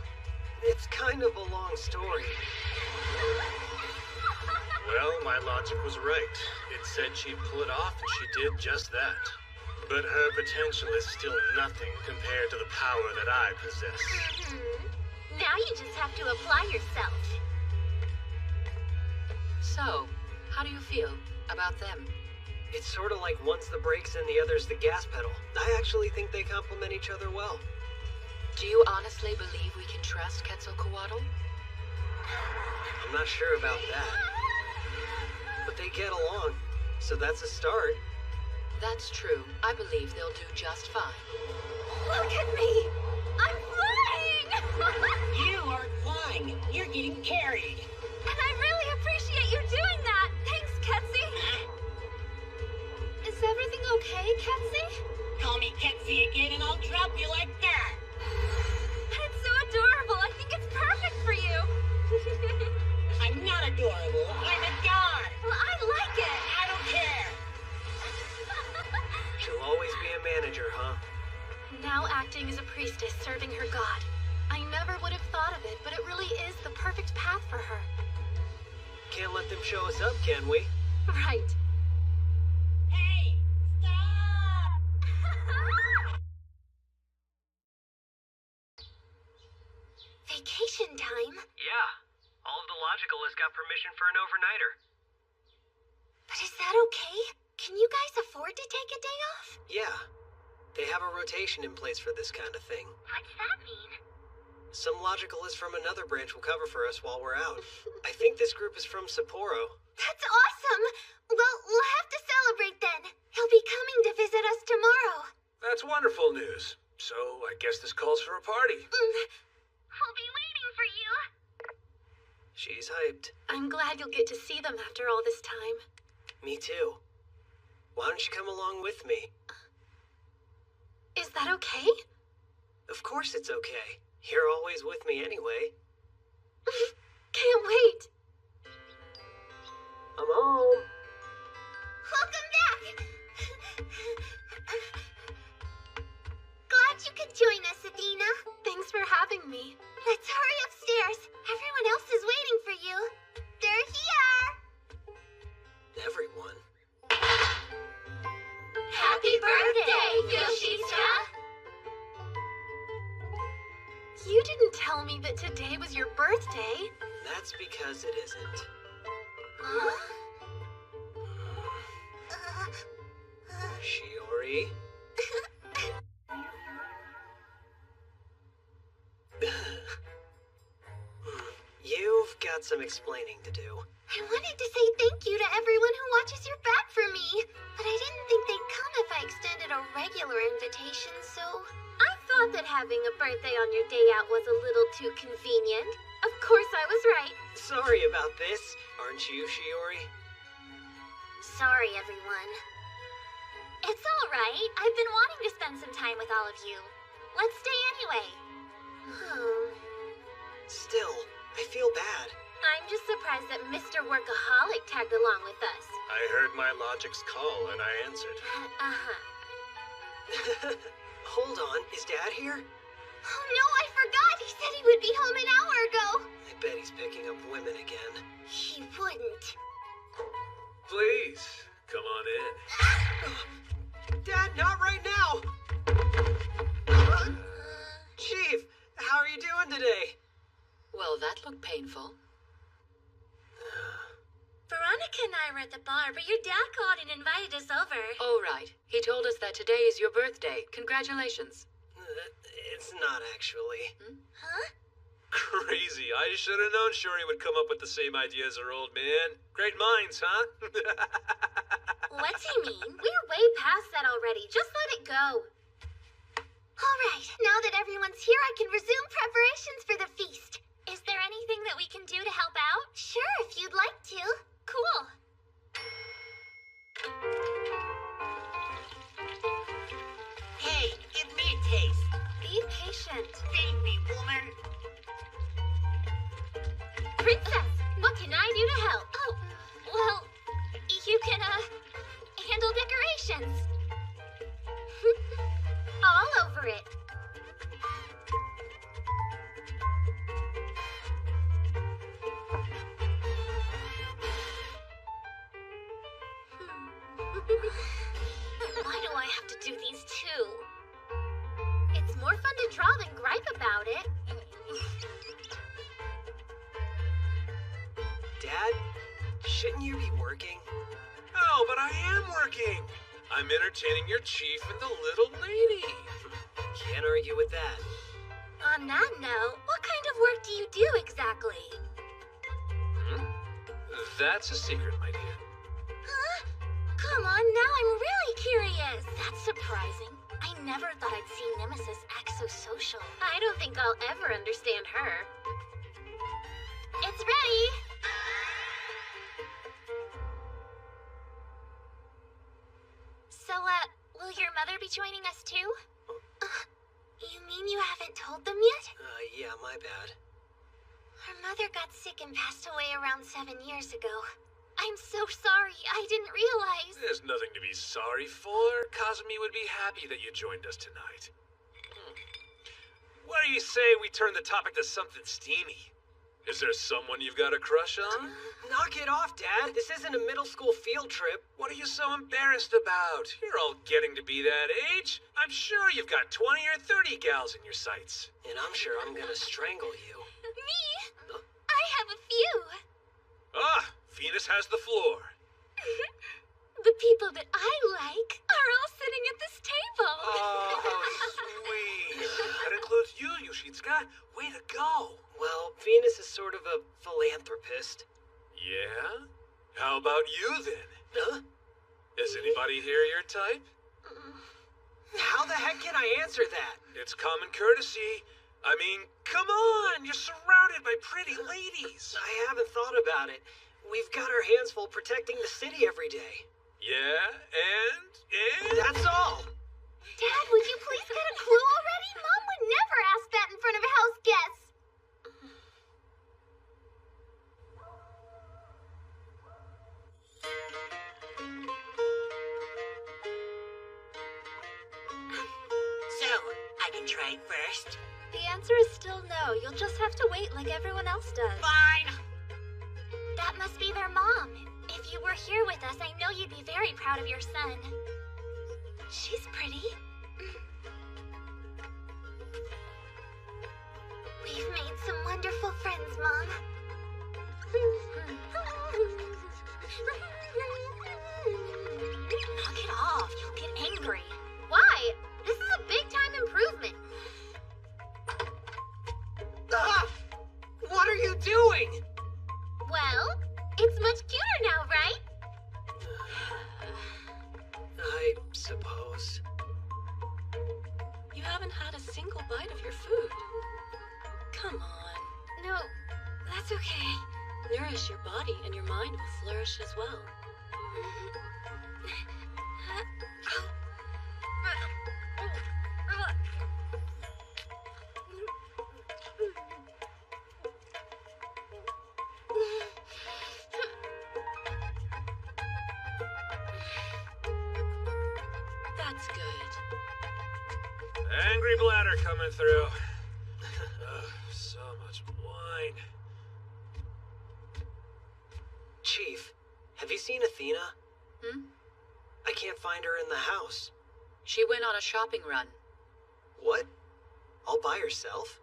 It's kind of a long story. Well, my logic was right. It said she'd pull it off, and she did just that. But her potential is still nothing compared to the power that I possess. Now you just have to apply yourself. So, how do you feel about them? It's sort of like one's the brakes and the other's the gas pedal. I actually think they complement each other well. Do you honestly believe we can trust Quetzalcoatl? I'm not sure about that. But they get along, so that's a start. That's true. I believe they'll do just fine. Look at me! I'm flying! You aren't flying. You're getting carried. And I really appreciate you doing that! Thanks, Ketsi! Is everything okay, Ketsi? Call me Ketsi again and I'll drop you like that. It's so adorable. I think it's perfect for you. I'm not adorable. I'm a god. Well, I like it. I don't care. She'll always be a manager, huh? Now acting as a priestess serving her god. I never would have thought of it, but it really is the perfect path for her. Can't let them show us up, can we? Right. Hey, stop! Vacation time? Yeah. All of the Logicalists got permission for an overnighter. But is that okay? Can you guys afford to take a day off? Yeah. They have a rotation in place for this kind of thing. What's that mean? Some logicalists from another branch will cover for us while we're out. I think this group is from Sapporo. That's awesome! Well, we'll have to celebrate then. He'll be coming to visit us tomorrow. That's wonderful news. So, I guess this calls for a party. We'll be waiting for you. She's hyped. I'm glad you'll get to see them after all this time. Me too. Why don't you come along with me? Is that okay? Of course it's okay. You're always with me anyway. Can't wait. I'm home. Welcome back! Glad you could join us, Athena. Thanks for having me. Let's hurry upstairs. Everyone else is waiting for you. They're here! Everyone. Happy birthday, Yoshitsuka! You didn't tell me that today was your birthday. That's because it isn't. Huh? Shiori? You've got some explaining to do. I wanted to say thank you to everyone who watches your back for me, but I didn't think they'd come if I extended a regular invitation, so... I thought that having a birthday on your day out was a little too convenient. Of course I was right. Sorry about this, aren't you, Shiori? Sorry, everyone. It's all right. I've been wanting to spend some time with all of you. Let's stay anyway. Still, I feel bad. I'm just surprised that Mr. Workaholic tagged along with us. I heard my logic's call and I answered. Hold on, is Dad here? Oh no, I forgot! He said he would be home an hour ago! I bet he's picking up women again. He wouldn't. Please, come on in. Dad, not right now! Chief, how are you doing today? Well, that looked painful. Veronica and I were at the bar, but your dad called and invited us over. Oh, right. He told us that today is your birthday. Congratulations. It's not actually. Huh? Crazy. I should have known Shiori would come up with the same idea as her old man. Great minds, huh? What's he mean? We're way past that already. Just let it go. All right. Now that everyone's here, I can resume preparations for the feast. Is there anything that we can do to help out? Sure, if you'd like to. Cool. Hey, give me a taste. Be patient. Feed me, woman. Princess, what can I do to help? Oh, well, you can, handle decorations. All over it. Why do I have to do these too? It's more fun to draw than gripe about it. Dad, shouldn't you be working? Oh, but I am working. I'm entertaining your chief and the little lady. Can't argue with that. On that note, what kind of work do you do exactly? That's a secret, my dear. Huh? Come on, now I'm really curious. That's surprising. I never thought I'd see Nemesis act so social. I don't think I'll ever understand her. It's ready! So, will your mother be joining us too? You mean you haven't told them yet? Yeah, my bad. Her mother got sick and passed away around 7 years ago. I'm so sorry, I didn't realize. There's nothing to be sorry for. Kazumi would be happy that you joined us tonight. What do you say we turn the topic to something steamy? Is there someone you've got a crush on? Knock it off, Dad. This isn't a middle school field trip. What are you so embarrassed about? You're all getting to be that age. I'm sure you've got 20 or 30 gals in your sights. And I'm sure I'm gonna strangle you. Me? I have a few. Ah, Venus has the floor. The people that I like are all sitting at this table. Oh, how sweet. That includes you, Yoshitsuka. Way to go. Well, Venus is sort of a philanthropist. Yeah? How about you then? Huh? Is anybody here your type? How the heck can I answer that? It's common courtesy. I mean, come on! You're surrounded by pretty ladies. I haven't thought about it. We've got our hands full protecting the city every day. Yeah, and? That's all. Dad, would you please get a clue already? Mom would never ask that in front of house guests. So, I can try first? The answer is still no. You'll just have to wait like everyone else does. Fine. That must be their mom. If you were here with us, I know you'd be very proud of your son. She's pretty. We've made some wonderful friends, Mom. Knock it off. You'll get angry. Why? This is a big-time improvement. Ah! What are you doing? Well, it's much cuter now, right? I suppose. You haven't had a single bite of your food. Come on. No, that's okay. Nourish your body and your mind will flourish as well. That's good. Angry bladder coming through. So much wine. Chief, have you seen Athena? Hmm? I can't find her in the house. She went on a shopping run. What? All by herself?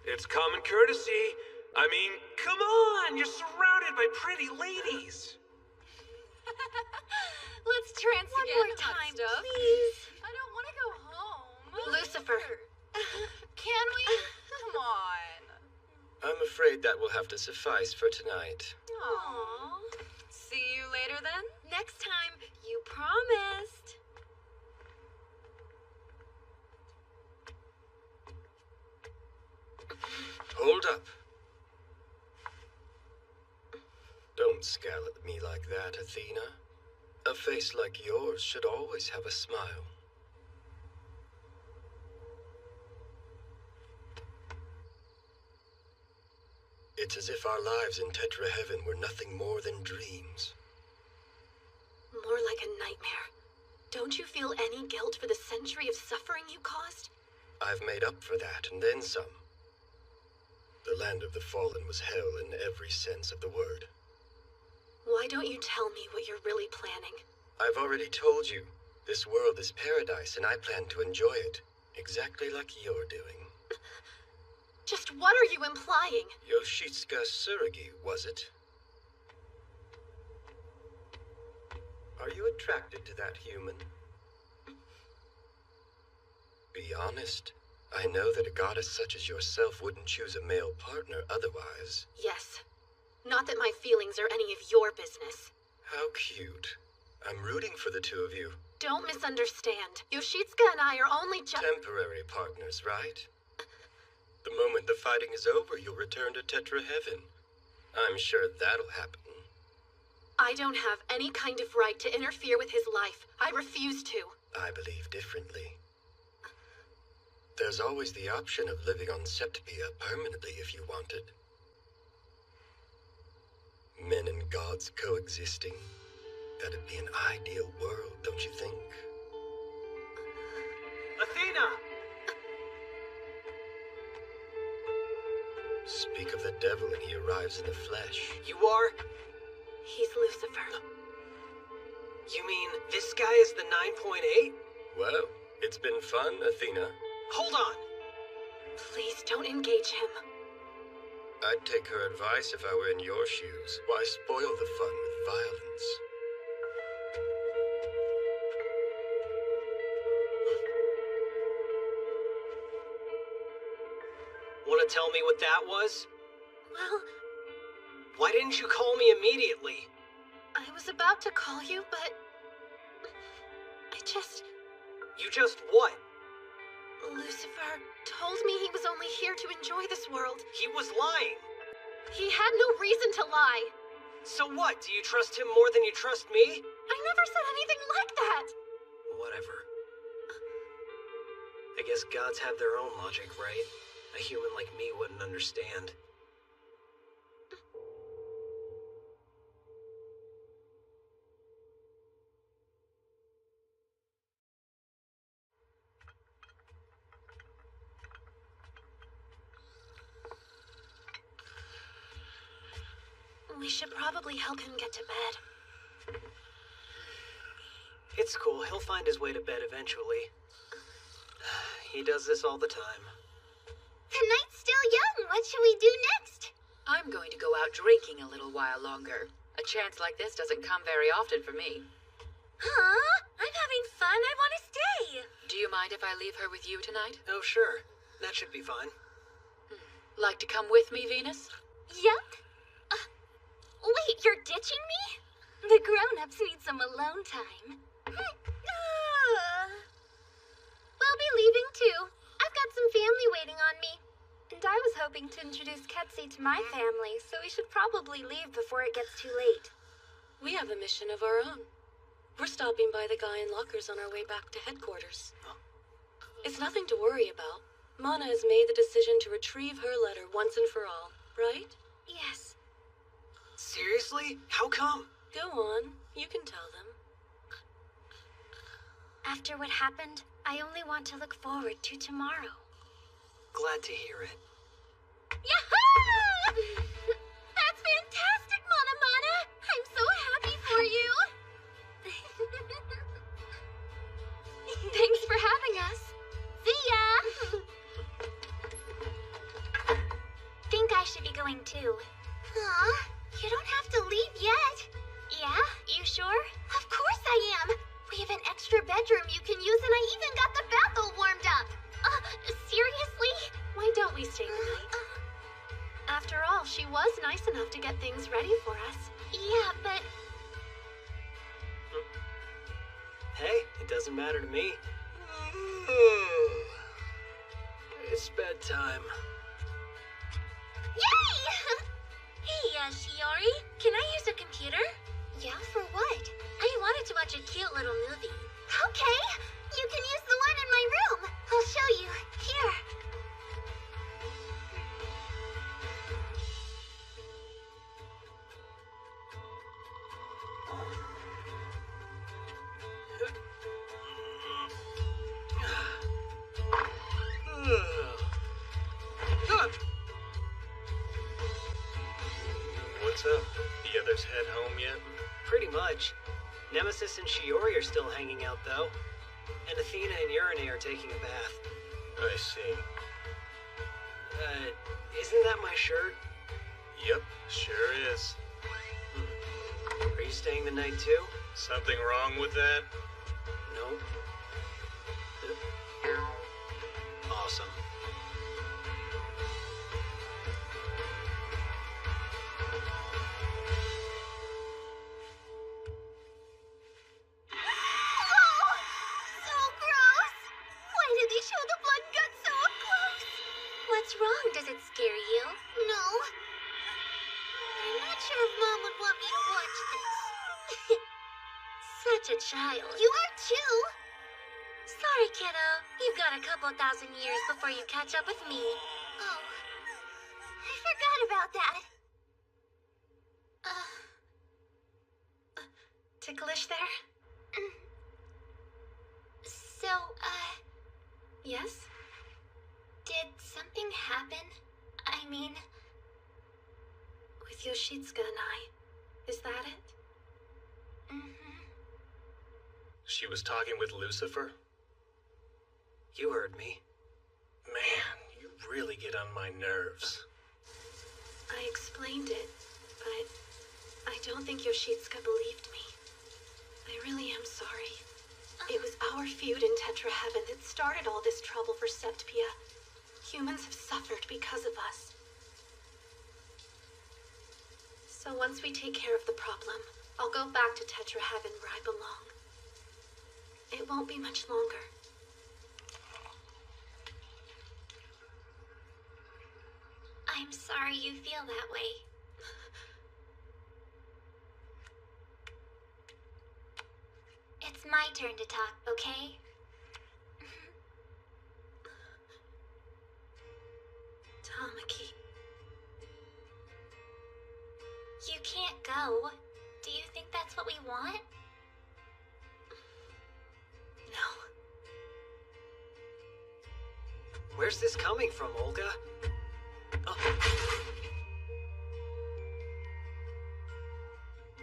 It's common courtesy. I mean, come on! You're surrounded by pretty ladies. Let's trance One again, more hot time, stuff. please. I don't want to go home. Lucifer. Can we? Come on. I'm afraid that will have to suffice for tonight. Aww. See you later then? Next time, you promised. Hold up. Don't scowl at me like that, Athena. A face like yours should always have a smile. It's as if our lives in Tetra Heaven were nothing more than dreams. More like a nightmare. Don't you feel any guilt for the century of suffering you caused? I've made up for that, and then some. The land of the fallen was hell in every sense of the word. Why don't you tell me what you're really planning? I've already told you. This world is paradise, and I plan to enjoy it. Exactly like you're doing. Just what are you implying? Yoshitsuka Tsurugi, was it? Are you attracted to that human? Be honest. I know that a goddess such as yourself wouldn't choose a male partner otherwise. Yes. Not that my feelings are any of your business. How cute. I'm rooting for the two of you. Don't misunderstand. Yoshitsuka and I are only temporary partners, right? The moment the fighting is over, you'll return to Tetra Heaven. I'm sure that'll happen. I don't have any kind of right to interfere with his life. I refuse to. I believe differently. There's always the option of living on Septipia permanently if you wanted. Men and gods coexisting. That'd be an ideal world, don't you think? Athena! Speak of the devil and he arrives in the flesh. You are? He's Lucifer. You mean this guy is the 9.8? Well, it's been fun, Athena. Hold on. Please don't engage him. I'd take her advice if I were in your shoes. Why spoil the fun with violence? Want to tell me what that was? Well, Why didn't you call me immediately? I was about to call you, but... You just what? Lucifer told me he was only here to enjoy this world. He was lying. He had no reason to lie. So what? Do you trust him more than you trust me? I never said anything like that. Whatever. I guess gods have their own logic, right? A human like me wouldn't understand. We should probably help him get to bed. It's cool. He'll find his way to bed eventually. He does this all the time. The night's still young. What should we do next? I'm going to go out drinking a little while longer. A chance like this doesn't come very often for me. Huh? I'm having fun. I want to stay. Do you mind if I leave her with you tonight? Oh, sure. That should be fine. Like to come with me, Venus? Yup. Wait, you're ditching me? The grown-ups need some alone time. We'll be leaving too. I've got some family waiting on me. And I was hoping to introduce Ketsi to my family, so we should probably leave before it gets too late. We have a mission of our own. We're stopping by the guy in lockers on our way back to headquarters. It's nothing to worry about. Mana has made the decision to retrieve her letter once and for all, right? Yes. Seriously? How come? Go on. You can tell them. After what happened, I only want to look forward to tomorrow. Glad to hear it. Yahoo! That's fantastic, Mana Mana! I'm so happy for you! Thanks for having us. See ya! Think I should be going too. Huh? You don't have to leave yet. Yeah? You sure? Of course I am. We have an extra bedroom you can use, and I even got the bath all warmed up. Seriously? Why don't we stay the night? After all, she was nice enough to get things ready for us. Yeah, but... Hey, it doesn't matter to me. It's bedtime. Yay! Hey, Shiori, can I use a computer? Yeah, for what? I wanted to watch a cute little movie. Okay, you can use the one in my room. I'll show you. Here. What's up? The others head home yet? Pretty much. Nemesis and Shiori are still hanging out, though. And Athena and Urine are taking a bath. I see. Isn't that my shirt? Yep, sure is. Are you staying the night, too? Something wrong with that? No. Awesome. What's wrong? Does it scare you? No. I'm not sure if Mom would want me to watch this. Such a child. You are too. Sorry, kiddo. You've got a couple thousand years before you catch up with me. Oh. I forgot about that. Ticklish there? So, Yes? did something happen? I mean... With Yoshitsuka and I. Is that it? Mm-hmm. She was talking with Lucifer? You heard me. Man, you really get on my nerves. I explained it, but I don't think Yoshitsuka believed me. I really am sorry. It was our feud in Tetra Heaven that started all this trouble for Septpia. Humans have suffered because of us. So once we take care of the problem, I'll go back to Tetra Heaven where I belong. It won't be much longer. I'm sorry you feel that way. It's my turn to talk, okay? Tamaki. You can't go. Do you think that's what we want? No. Where's this coming from, Olga?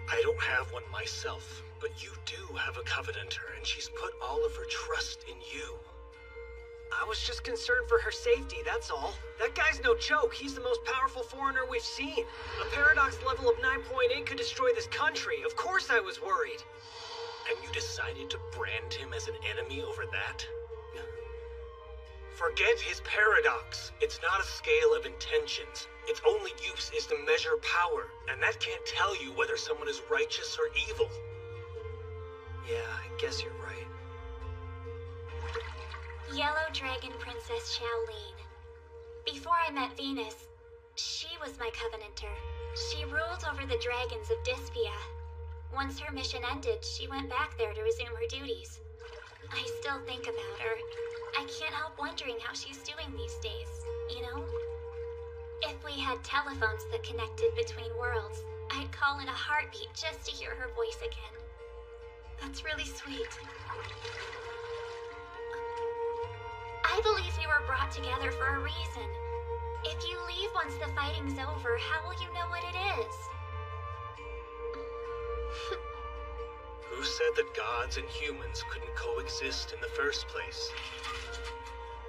I don't have one myself, but you do have a Covenanter, and she's put all of her trust in you. I was just concerned for her safety, that's all. That guy's no joke. He's the most powerful foreigner we've seen. A paradox level of 9.8 could destroy this country. Of course I was worried. And you decided to brand him as an enemy over that? Forget his paradox. It's not a scale of intentions. Its only use is to measure power, and that can't tell you whether someone is righteous or evil. Yeah, I guess you're right. Yellow Dragon Princess Shaolin. Before I met Venus, she was my Covenanter. She ruled over the dragons of Dispia. Once her mission ended, she went back there to resume her duties. I still think about her. I can't help wondering how she's doing these days, you know? If we had telephones that connected between worlds, I'd call in a heartbeat just to hear her voice again. That's really sweet. I believe we were brought together for a reason. If you leave once the fighting's over, how will you know what it is? Who said that gods and humans couldn't coexist in the first place?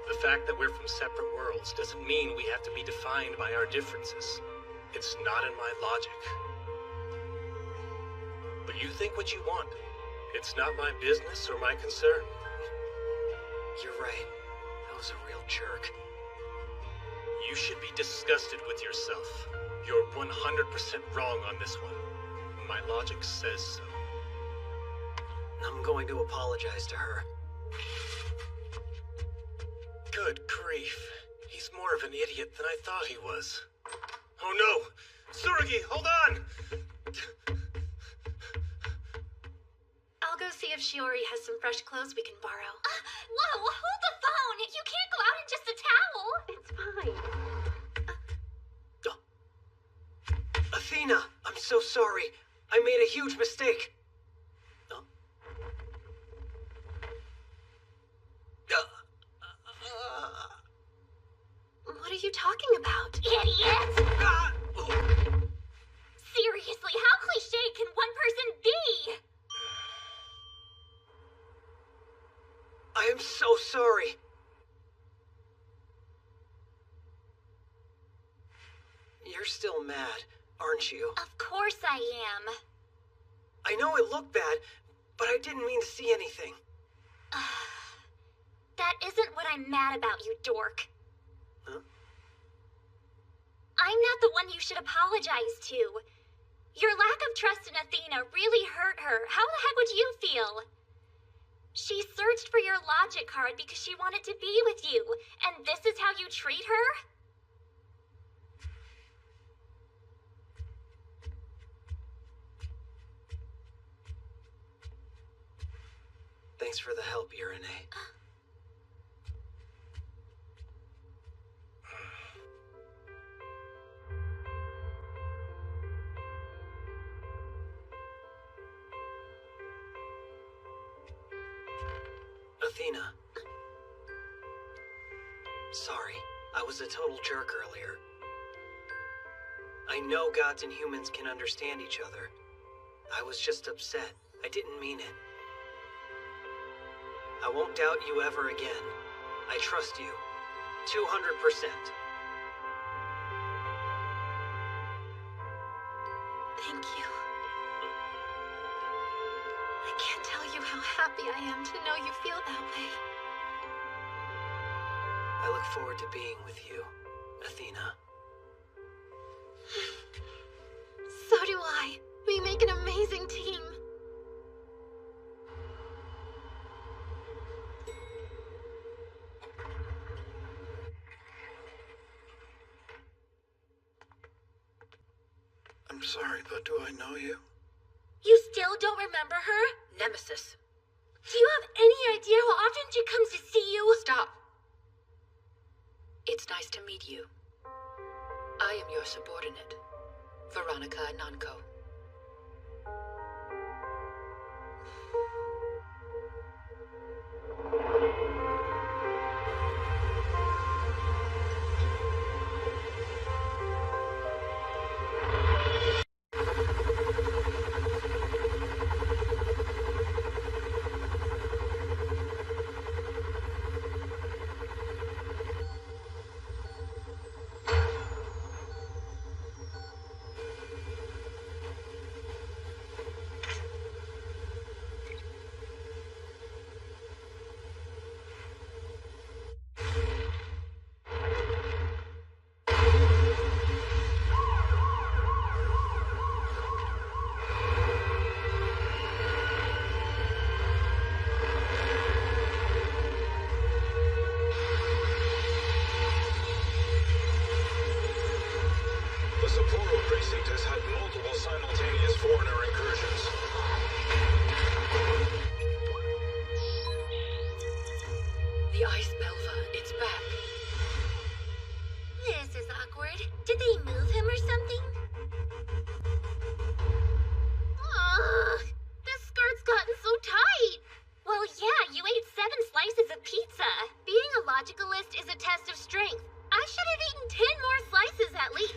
The fact that we're from separate worlds doesn't mean we have to be defined by our differences. It's not in my logic. But you think what you want. It's not my business or my concern. You're right. I was a real jerk. You should be disgusted with yourself. You're 100% wrong on this one. My logic says so. I'm going to apologize to her. Good grief. He's more of an idiot than I thought he was. Oh no! Tsurugi, hold on! I'll go see if Shiori has some fresh clothes we can borrow. Whoa, hold the phone! You can't go out in just a towel! It's fine. Athena, I'm so sorry. I made a huge mistake. What are you talking about? Idiot! Seriously, how cliché can one person be? I am so sorry. You're still mad, aren't you? Of course I am. I know it looked bad, but I didn't mean to see anything. That isn't what I'm mad about, you dork. Huh? I'm not the one you should apologize to. Your lack of trust in Athena really hurt her. How the heck would you feel? She searched for your logic card because she wanted to be with you, and this is how you treat her? Thanks for the help, Irene. Athena. Sorry, I was a total jerk earlier. I know gods and humans can understand each other. I was just upset. I didn't mean it. I won't doubt you ever again. I trust you. 200%. Thank you. I can't tell you how happy I am to know you feel that way. I look forward to being with you, Athena. So do I. We make an amazing team. I'm sorry, but do I know you? You still don't remember her? Nemesis. Do you have any idea how often she comes to see you? Stop. It's nice to meet you. I am your subordinate, Veronica Nanko. The Sapporo precinct has had multiple simultaneous foreigner incursions. The ice belva, it's back. This is awkward. Did they move him or something? Ugh, this skirt's gotten so tight. Well, yeah, you ate 7 slices of pizza. Being a logicalist is a test of strength. I should have eaten 10 more slices at least.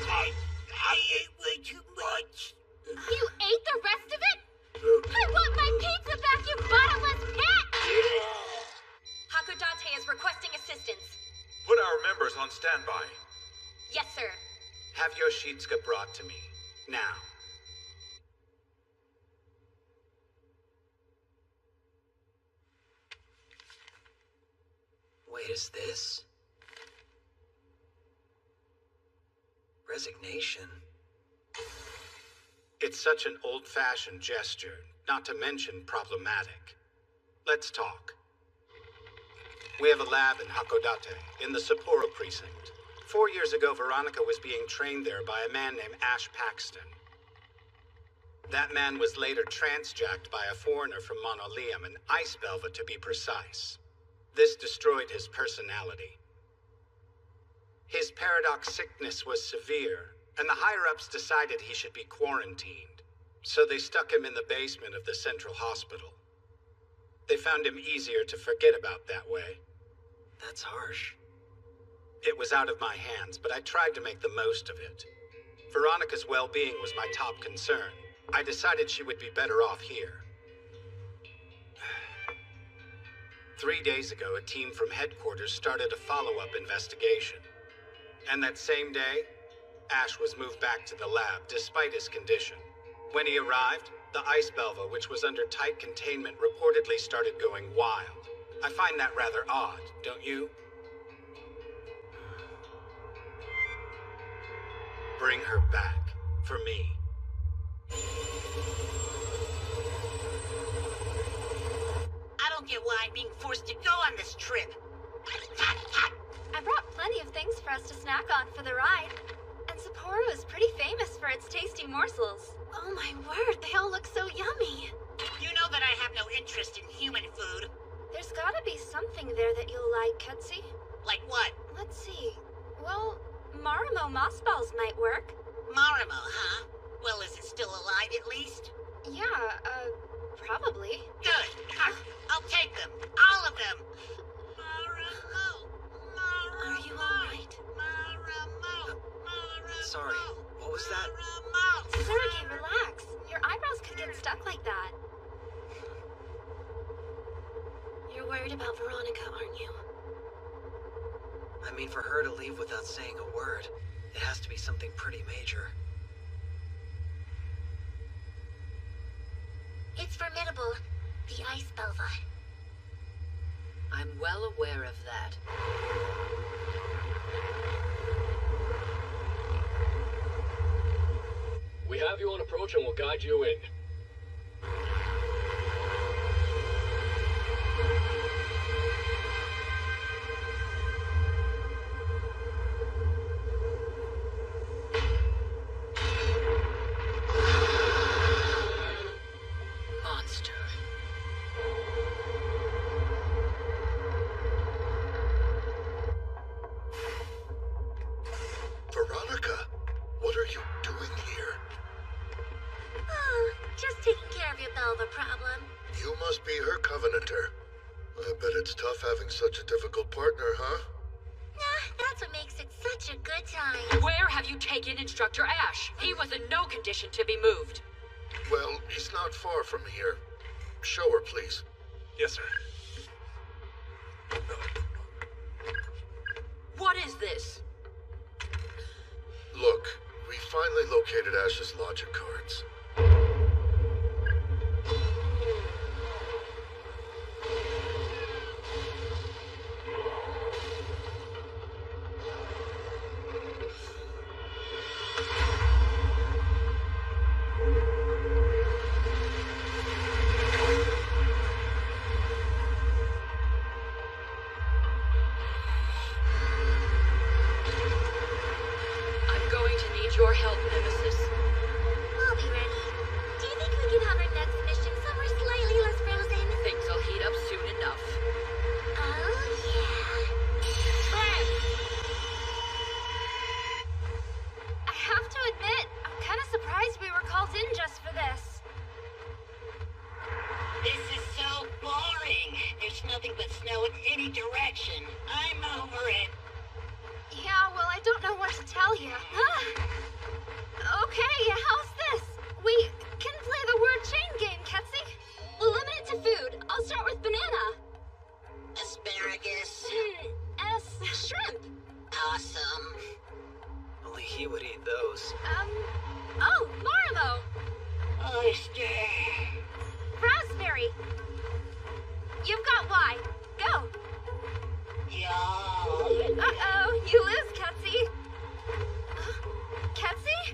I ate way too much. You ate the rest of it? I want my pizza back, you bottomless pit! Hakodate is requesting assistance. Put our members on standby. Yes, sir. Have Yoshitsuka brought to me. Now. Wait, is this? Resignation? It's such an old-fashioned gesture, not to mention problematic. Let's talk. We have a lab in Hakodate, in the Sapporo precinct. 4 years ago, Veronica was being trained there by a man named Ash Paxton. That man was later transjacked by a foreigner from Monolium, an ice belva to be precise. This destroyed his personality. His paradox sickness was severe, and the higher-ups decided he should be quarantined. So they stuck him in the basement of the central hospital. They found him easier to forget about that way. That's harsh. It was out of my hands, but I tried to make the most of it. Veronica's well-being was my top concern. I decided she would be better off here. 3 days ago, a team from headquarters started a follow-up investigation. And that same day, Ash was moved back to the lab, despite his condition. When he arrived, the ice belva, which was under tight containment, reportedly started going wild. I find that rather odd, don't you? Bring her back, for me. I don't get why I'm being forced to go on this trip. I brought plenty of things for us to snack on for the ride. And Sapporo is pretty famous for its tasty morsels. Oh my word, they all look so yummy. You know that I have no interest in human food. There's gotta be something there that you'll like, Ketsi. Like what? Let's see. Well, Marimo moss balls might work. Marimo, huh? Well, is it still alive at least? Yeah, probably. Good. I'll take them. All of them. Marimo. Are you alright? Sorry, what was that? Sergey, relax. Your eyebrows could get stuck like that. worried about Veronica, aren't you? I mean, for her to leave without saying a word, it has to be something pretty major. It's formidable. The Ice Belva. I'm well aware of that. We have you on approach and we'll guide you in. Monster. Veronica, what are you doing here? Oh, just taking care of your Belva problem. You must be her Covenanter. I bet it's tough having such a difficult partner, huh? Nah, that's what makes it such a good time. Where have you taken Instructor Ash? He was in no condition to be moved. Well, he's not far from here. Show her, please. Yes, sir. What is this? Look, we finally located Ash's logic cards. I'm going to need your help, Nemesis. We'll be ready. Do you think we can have our next mission somewhere slightly less frozen? Things will heat up soon enough. Oh, yeah. I have to admit, I'm kind of surprised we were called in just for this. This is so boring. There's nothing but snow in any direction. I'm over it. Yeah, well, I don't know what to tell you. Okay, how's this? We can play the word chain game, Ketsy. We'll limit it to food. I'll start with banana. Asparagus. Shrimp. Awesome. Only he would eat those. Oh, marlow. Oyster. Raspberry. You've got Y. Go. Y'all. Uh-oh, you lose, Ketsy. Ketsy?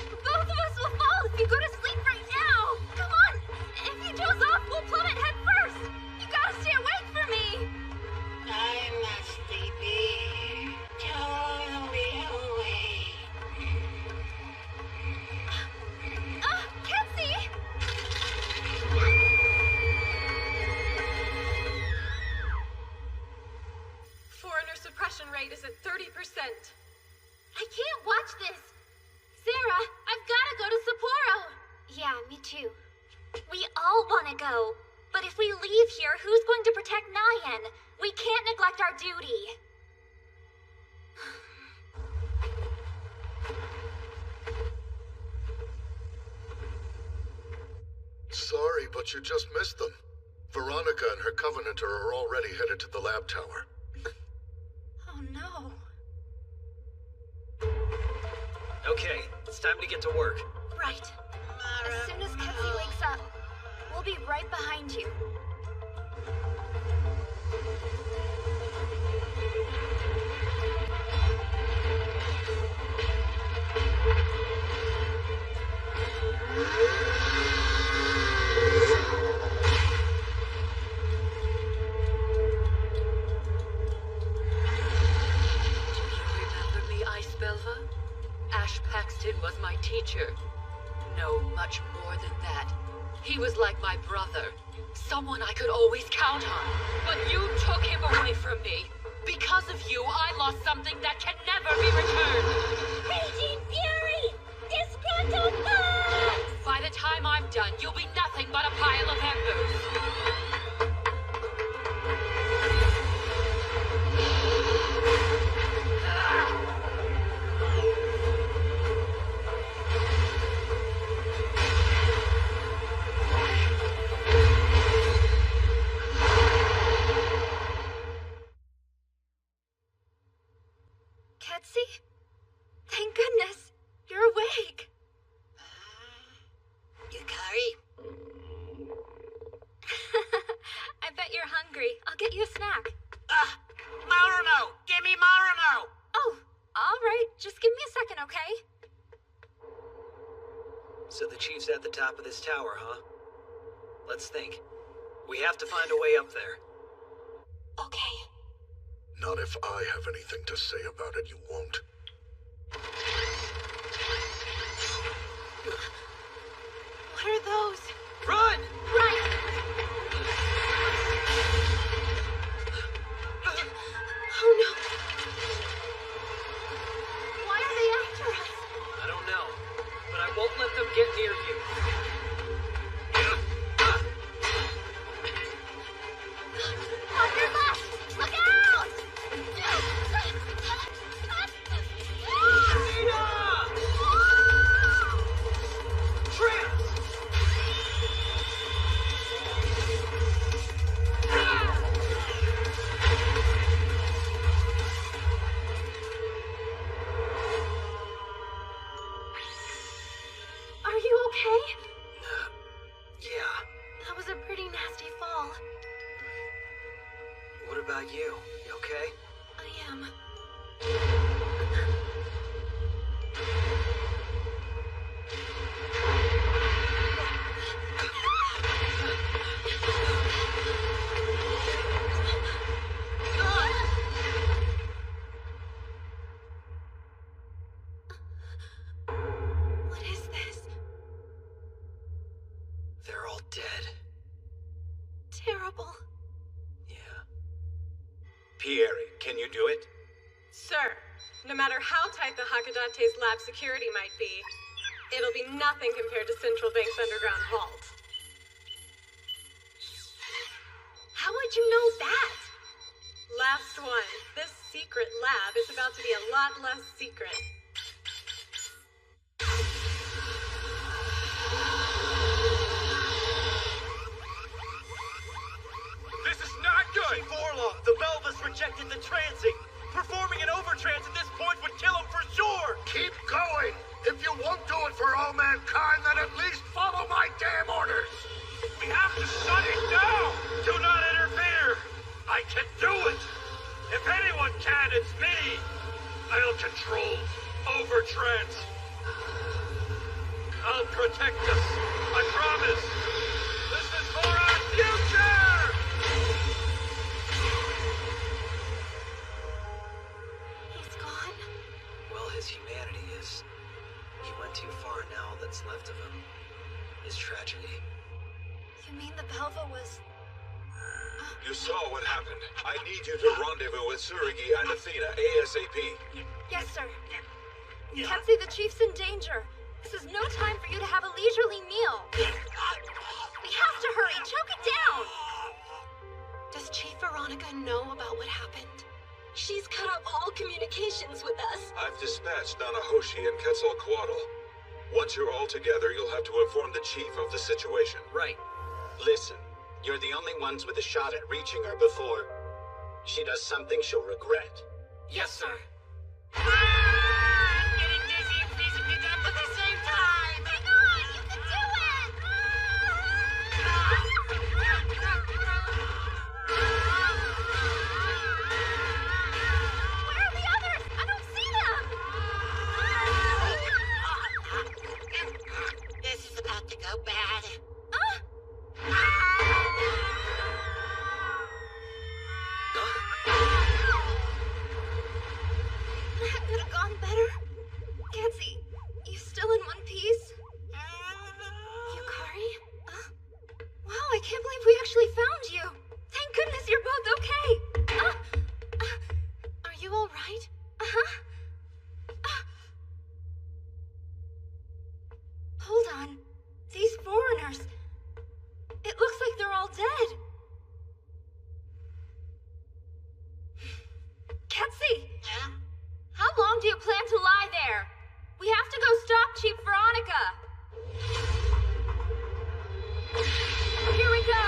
Both of us will fall if you go to sleep right now. Come on. If you doze off, we'll plummet head first. You gotta stay awake for me. I'm not sleepy. Totally awake. Ketsy! Foreigner suppression rate is at 30%. I can't watch this. Sarah, I've gotta go to Sapporo. Yeah, me too. We all want to go. But if we leave here, who's going to protect Nyan? We can't neglect our duty. Sorry, but you just missed them. Veronica and her Covenanter are already headed to the lab tower. Oh no. Okay, it's time to get to work. Right. As soon as Ketsy wakes up, we'll be right behind you. Remember me, Ice Belva? Ash Paxton was my teacher. No, much more than that. He was like my brother. Someone I could always count on. But you took him away from me. Because of you, I lost something that can never be returned. Raging Fury! Disgruntled Fox! By the time I'm done, you'll be nothing but a pile of embers. Ketsi? Thank goodness. You're awake. Yukari? I bet you're hungry. I'll get you a snack. Maruno! Give me Maruno! Oh, all right. Just give me a second, okay? So the chief's at the top of this tower, huh? Let's think. We have to find a way up there. Okay. Not if I have anything to say about it, you won't. What are those? Run! Right! Oh no! Why are they after us? I don't know, but I won't let them get near you. On your left! Look out! Are you okay? Yeah. That was a pretty nasty fall. What about you? You okay? I am. What is this? They're all dead. Terrible. Pierre, can you do it? Sir, no matter how tight the Hakudate's lab security might be, it'll be nothing compared to Central Bank's underground vault. How would you know that? Last one. This secret lab is about to be a lot less secret. This is not good! Chief Orlov, the Belvas rejected the transing. Performing an overtrans at this point would kill him for sure! Keep going! If you won't do it for all mankind, then at least follow my damn orders! We have to shut it down! Do not interfere! I can do it! If anyone can, it's me! I'll control overtrans. I'll protect us. I promise. This is for our future! He's gone? Well, his humanity is. He went too far, and now all that's left of him is tragedy. You mean the Belva was... You saw what happened. I need you to rendezvous with Tsurugi and Athena ASAP. Yes, sir. Ketsi, the chief's in danger. This is no time for you to have a leisurely meal. We have to hurry. Choke it down. Does Chief Veronica know about what happened? She's cut off all communications with us. I've dispatched Nanahoshi and Quetzalcoatl. Once you're all together, you'll have to inform the chief of the situation. Right. Listen, you're the only ones with a shot at reaching her before she does something she'll regret. Yes, sir. I'm getting dizzy and freezing to death at the same time! Hang on! You can do it! Where are the others? I don't see them! This is about to go bad. That could have gone better. Ketsi, you still in one piece? Yukari? Wow, I can't believe we actually found you. Thank goodness you're both okay. Are you all right? Hold on. These foreigners. It looks like they're all dead. Ketsi! How long do you plan to lie there? We have to go stop Chief Veronica. Here we go.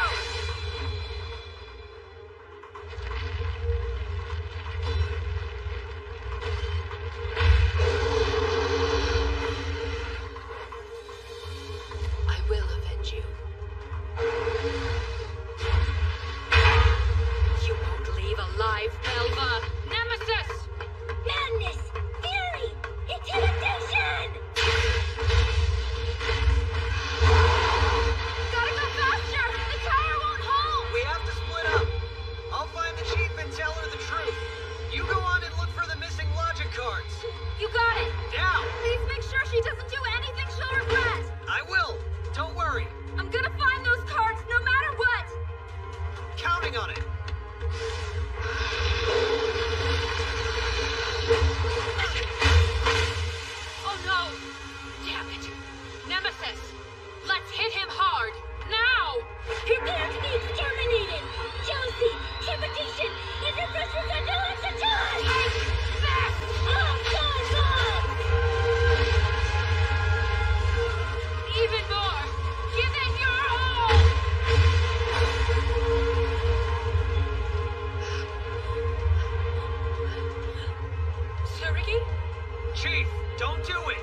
Chief, don't do it.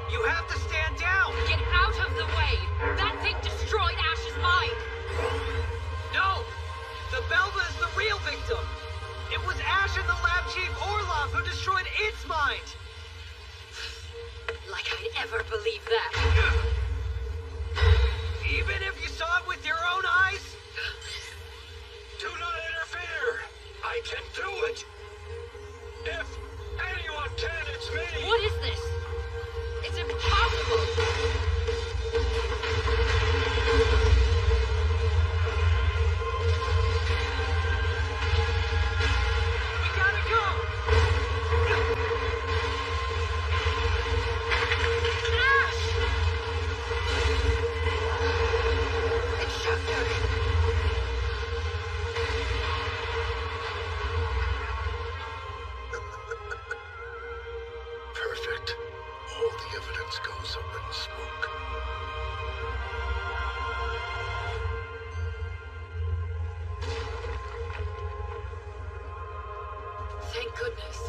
You have to stand down. Get out of the way! That thing destroyed Ash's mind! No! The Belva is the real victim. It was Ash and the lab chief Orlov who destroyed its mind. Like I'd ever believe that. Even if you saw it with your own eyes? Do not interfere! I can do it! If anyone can, it's me! What is this? It's impossible! We gotta go! Ash! Instructor! Perfect. All the evidence goes up in smoke. Thank goodness.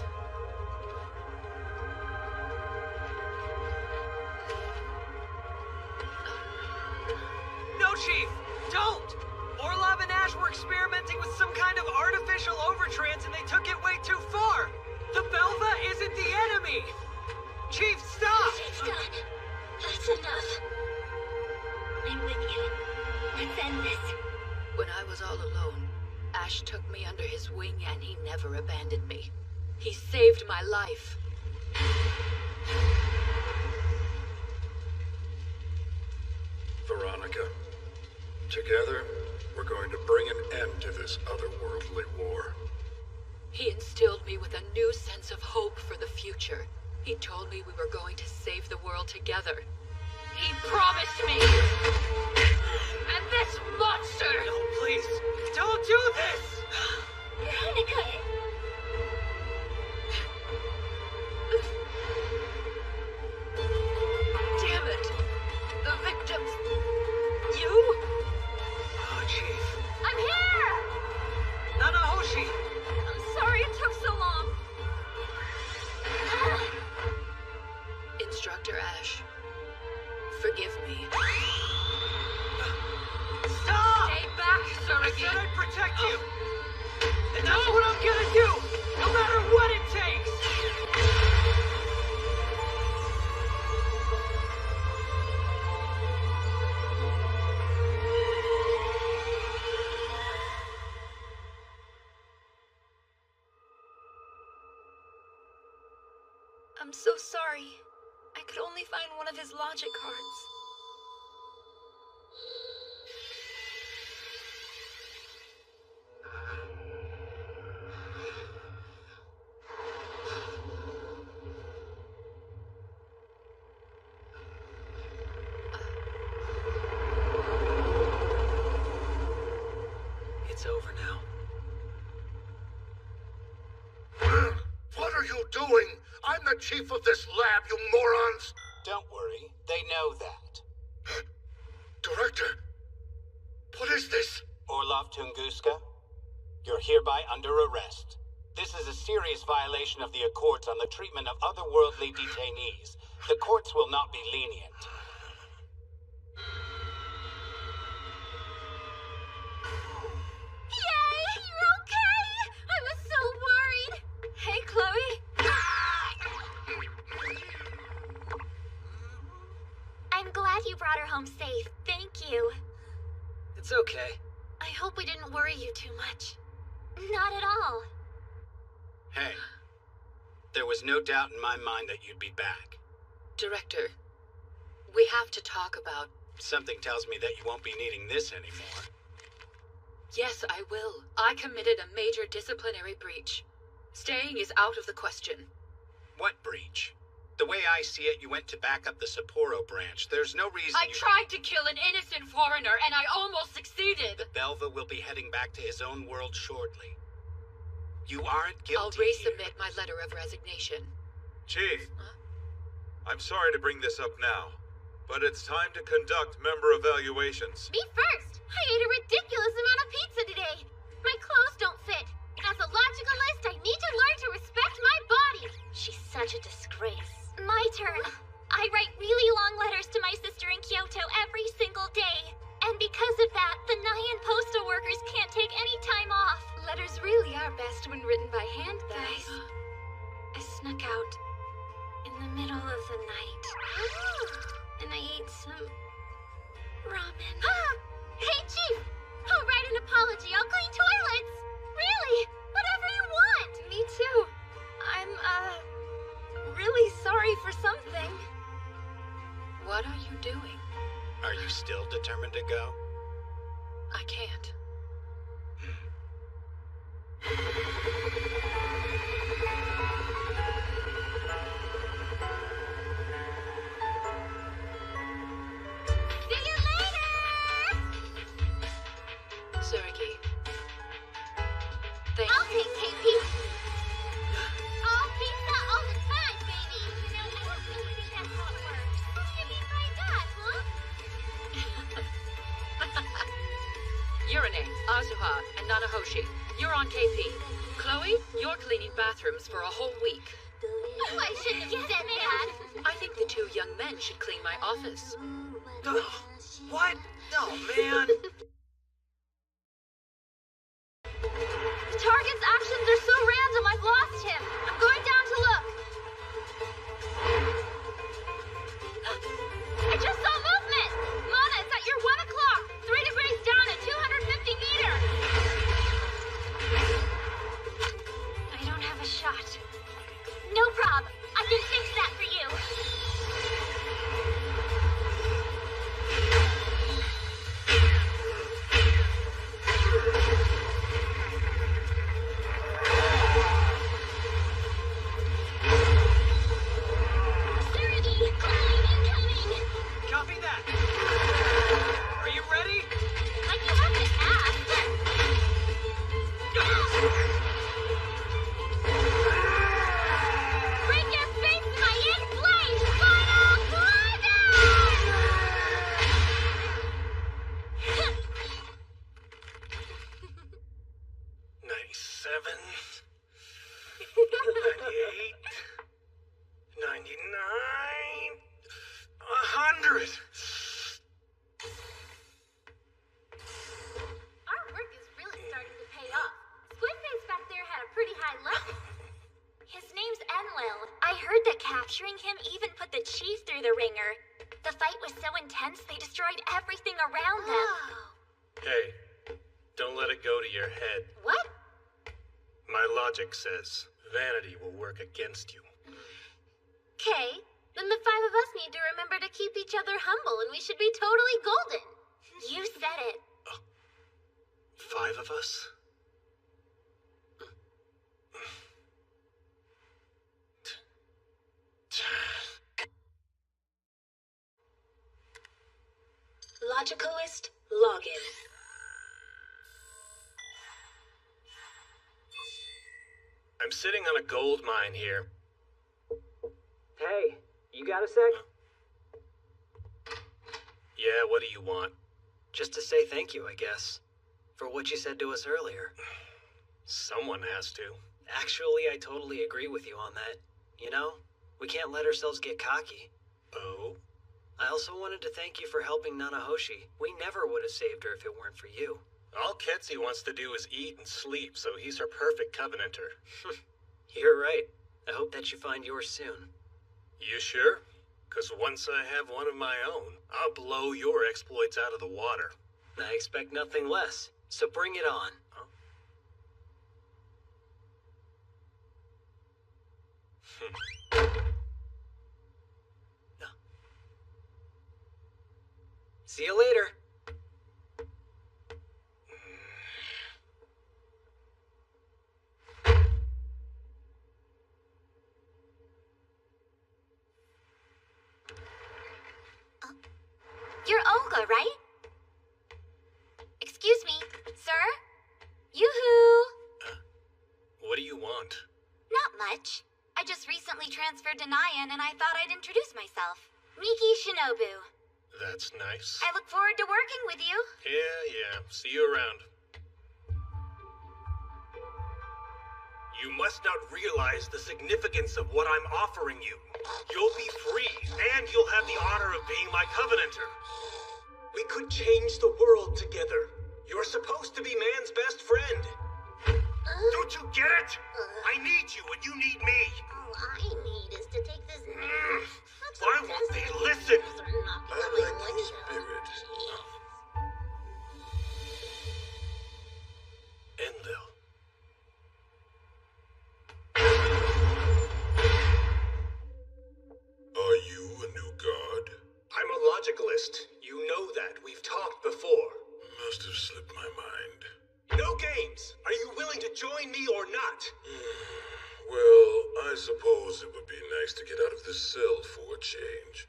No, Chief! Don't! Orlov and Ash were experimenting with some kind of artificial overtrance and they took it way too far! The Belva isn't the enemy! Chief, stop! It's done. That's enough. I'm with you. Let's end this. When I was all alone, Ash took me under his wing and he never abandoned me. He saved my life. Veronica, together, we're going to bring an end to this otherworldly war. He instilled me with a new sense of hope for the future. He told me we were going to save the world together. He promised me! And this monster! No, please, don't do this! Veronica! Damn it! The victims... You? Oh, Chief. I'm here! Nanahoshi! I'm sorry it took so long. Instructor Ash, forgive me. Stop! Stay back, Surrogate! I said I'd protect you! And that's what I'm gonna do! No matter what it takes! I'm so sorry. I could only find one of his logic cards. It's over now. What are you doing? I'm the chief of this lab, you morons! Don't worry, they know that. Director, what is this? Orlov Tunguska, you're hereby under arrest. This is a serious violation of the Accords on the treatment of otherworldly detainees. The courts will not be lenient. Yay! You're okay! I was so worried! Hey, Chloe. I'm glad you brought her home safe. Thank you. It's okay. I hope we didn't worry you too much. Not at all. Hey, there was no doubt in my mind that you'd be back. Director, we have to talk about... Something tells me that you won't be needing this anymore. Yes, I will. I committed a major disciplinary breach. Staying is out of the question. What breach? The way I see it, you went to back up the Sapporo branch. There's no reason I tried to kill an innocent foreigner, and I almost succeeded! The Belva will be heading back to his own world shortly. You aren't guilty. I'll resubmit my letter of resignation. Chief, I'm sorry to bring this up now, but it's time to conduct member evaluations. Me first! I ate a ridiculous amount of pizza today. My clothes don't fit. As a logicalist, I need to learn to respect my body. She's such a disgrace. night. And I ate some ramen. Hey, Chief! I'll write an apology. I'll clean toilets. Really, whatever you want. Me too. I'm, really sorry for something. What are you doing? Are you still determined to go? I can't. See you later! Surgi. Thank I'll you. take KP. All pizza all the time, baby. You know, I don't really think that's how it works. What do you mean by that, huh? You're an Azuha, and Nanahoshi. You're on KP. Chloe, you're cleaning bathrooms for a whole week. Oh, I shouldn't have said that. I think the two young men should clean my office. What? Oh, man. The target's actions are so random, I've lost him. I'm going down to look. I just saw movement. Mana, it's at your 1 o'clock. 3 degrees down at 250 meters. I don't have a shot. No prob. I can fix that for you. Copy that. Are you ready? Like you have to ask. Break your face in my in-flame final climax! 97, 98, 99, 100. Our work is really starting to pay off. Squidface back there had a pretty high level. His name's Enlil. I heard that capturing him even put the chief through the ringer. The fight was so intense they destroyed everything around them. Hey, don't let it go to your head. What? My logic says vanity will work against you. Okay, then the five of us need to remember to keep each other humble, and we should be totally golden. You said it. 5 of us? Logicalist, login. I'm sitting on a gold mine here. Hey, you got a sec? Yeah, what do you want? Just to say thank you, I guess. For what you said to us earlier. Someone has to. Actually, I totally agree with you on that. You know, we can't let ourselves get cocky. Oh? I also wanted to thank you for helping Nanahoshi. We never would have saved her if it weren't for you. All Ketsi wants to do is eat and sleep, so he's her perfect covenanter. You're right. I hope that you find yours soon. You sure? 'Cause once I have one of my own, I'll blow your exploits out of the water. I expect nothing less, so bring it on. See you later. You're Olga, right? Excuse me, sir? Yoo-hoo! What do you want? Not much. I just recently transferred to Nyan and I thought I'd introduce myself. Miki Shinobu. That's nice. I look forward to working with you. Yeah. See you around. You must not realize the significance of what I'm offering you. You'll be free, and you'll have the honor of being my covenanter. We could change the world together. You're supposed to be man's best friend. Don't you get it? I need you, and you need me. All I need is to take this suppose it would be nice to get out of this cell for a change.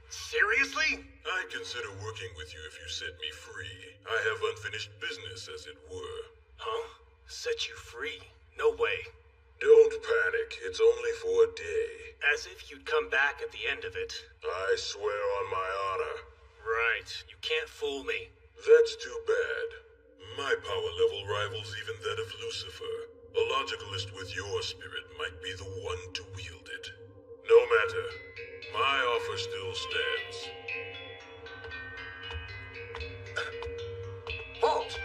Seriously? I'd consider working with you if you set me free. I have unfinished business, as it were. Huh? Set you free? No way. Don't panic. It's only for a day. As if you'd come back at the end of it. I swear on my honor. Right. You can't fool me. That's too bad. My power level rivals even that of Lucifer. A logicalist with your spirit might be the one to wield it. No matter. My offer still stands. Halt!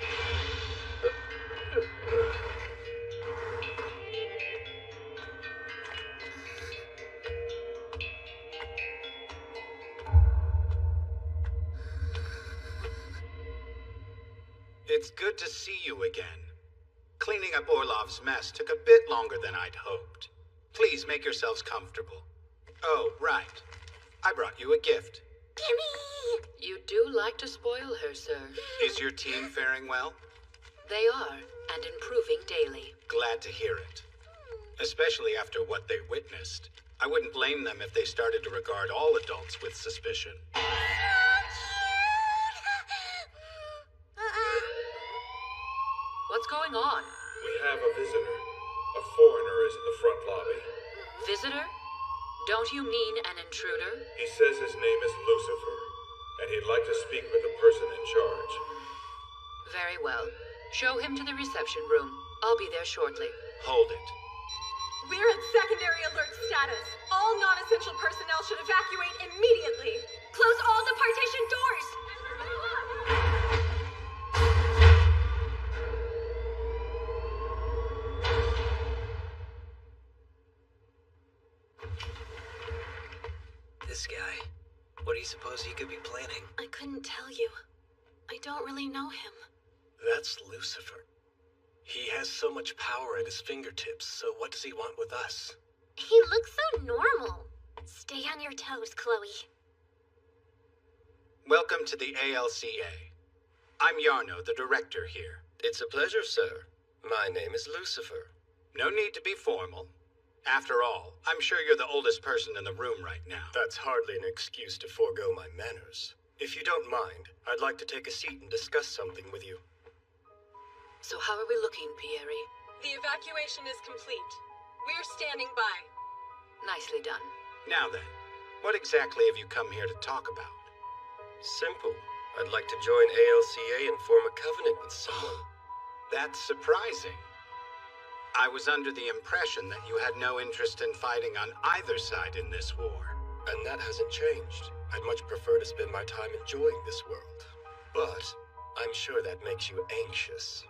It's good to see you again. Cleaning up Orlov's mess took a bit longer than I'd hoped. Please make yourselves comfortable. Oh, right. I brought you a gift. Gimme! You do like to spoil her, sir. Is your team faring well? They are, and improving daily. Glad to hear it. Especially after what they witnessed. I wouldn't blame them if they started to regard all adults with suspicion. What's going on? We have a visitor. A foreigner is in the front lobby. Visitor? Don't you mean an intruder? He says his name is Lucifer, and he'd like to speak with the person in charge. Very well. Show him to the reception room. I'll be there shortly. Hold it. We're at secondary alert status. All non-essential personnel should evacuate immediately. Close all the partition doors! This guy. What do you suppose he could be planning? I couldn't tell you. I don't really know him. That's Lucifer. He has so much power at his fingertips, so what does he want with us? He looks so normal. Stay on your toes, Chloe. Welcome to the ALCA. I'm Yarno, the director here. It's a pleasure, sir. My name is Lucifer. No need to be formal. After all, I'm sure you're the oldest person in the room right now. That's hardly an excuse to forego my manners. If you don't mind, I'd like to take a seat and discuss something with you. So how are we looking, Pieri? The evacuation is complete. We're standing by. Nicely done. Now then, what exactly have you come here to talk about? Simple. I'd like to join ALCA and form a covenant with someone. That's surprising. I was under the impression that you had no interest in fighting on either side in this war. And that hasn't changed. I'd much prefer to spend my time enjoying this world. But I'm sure that makes you anxious.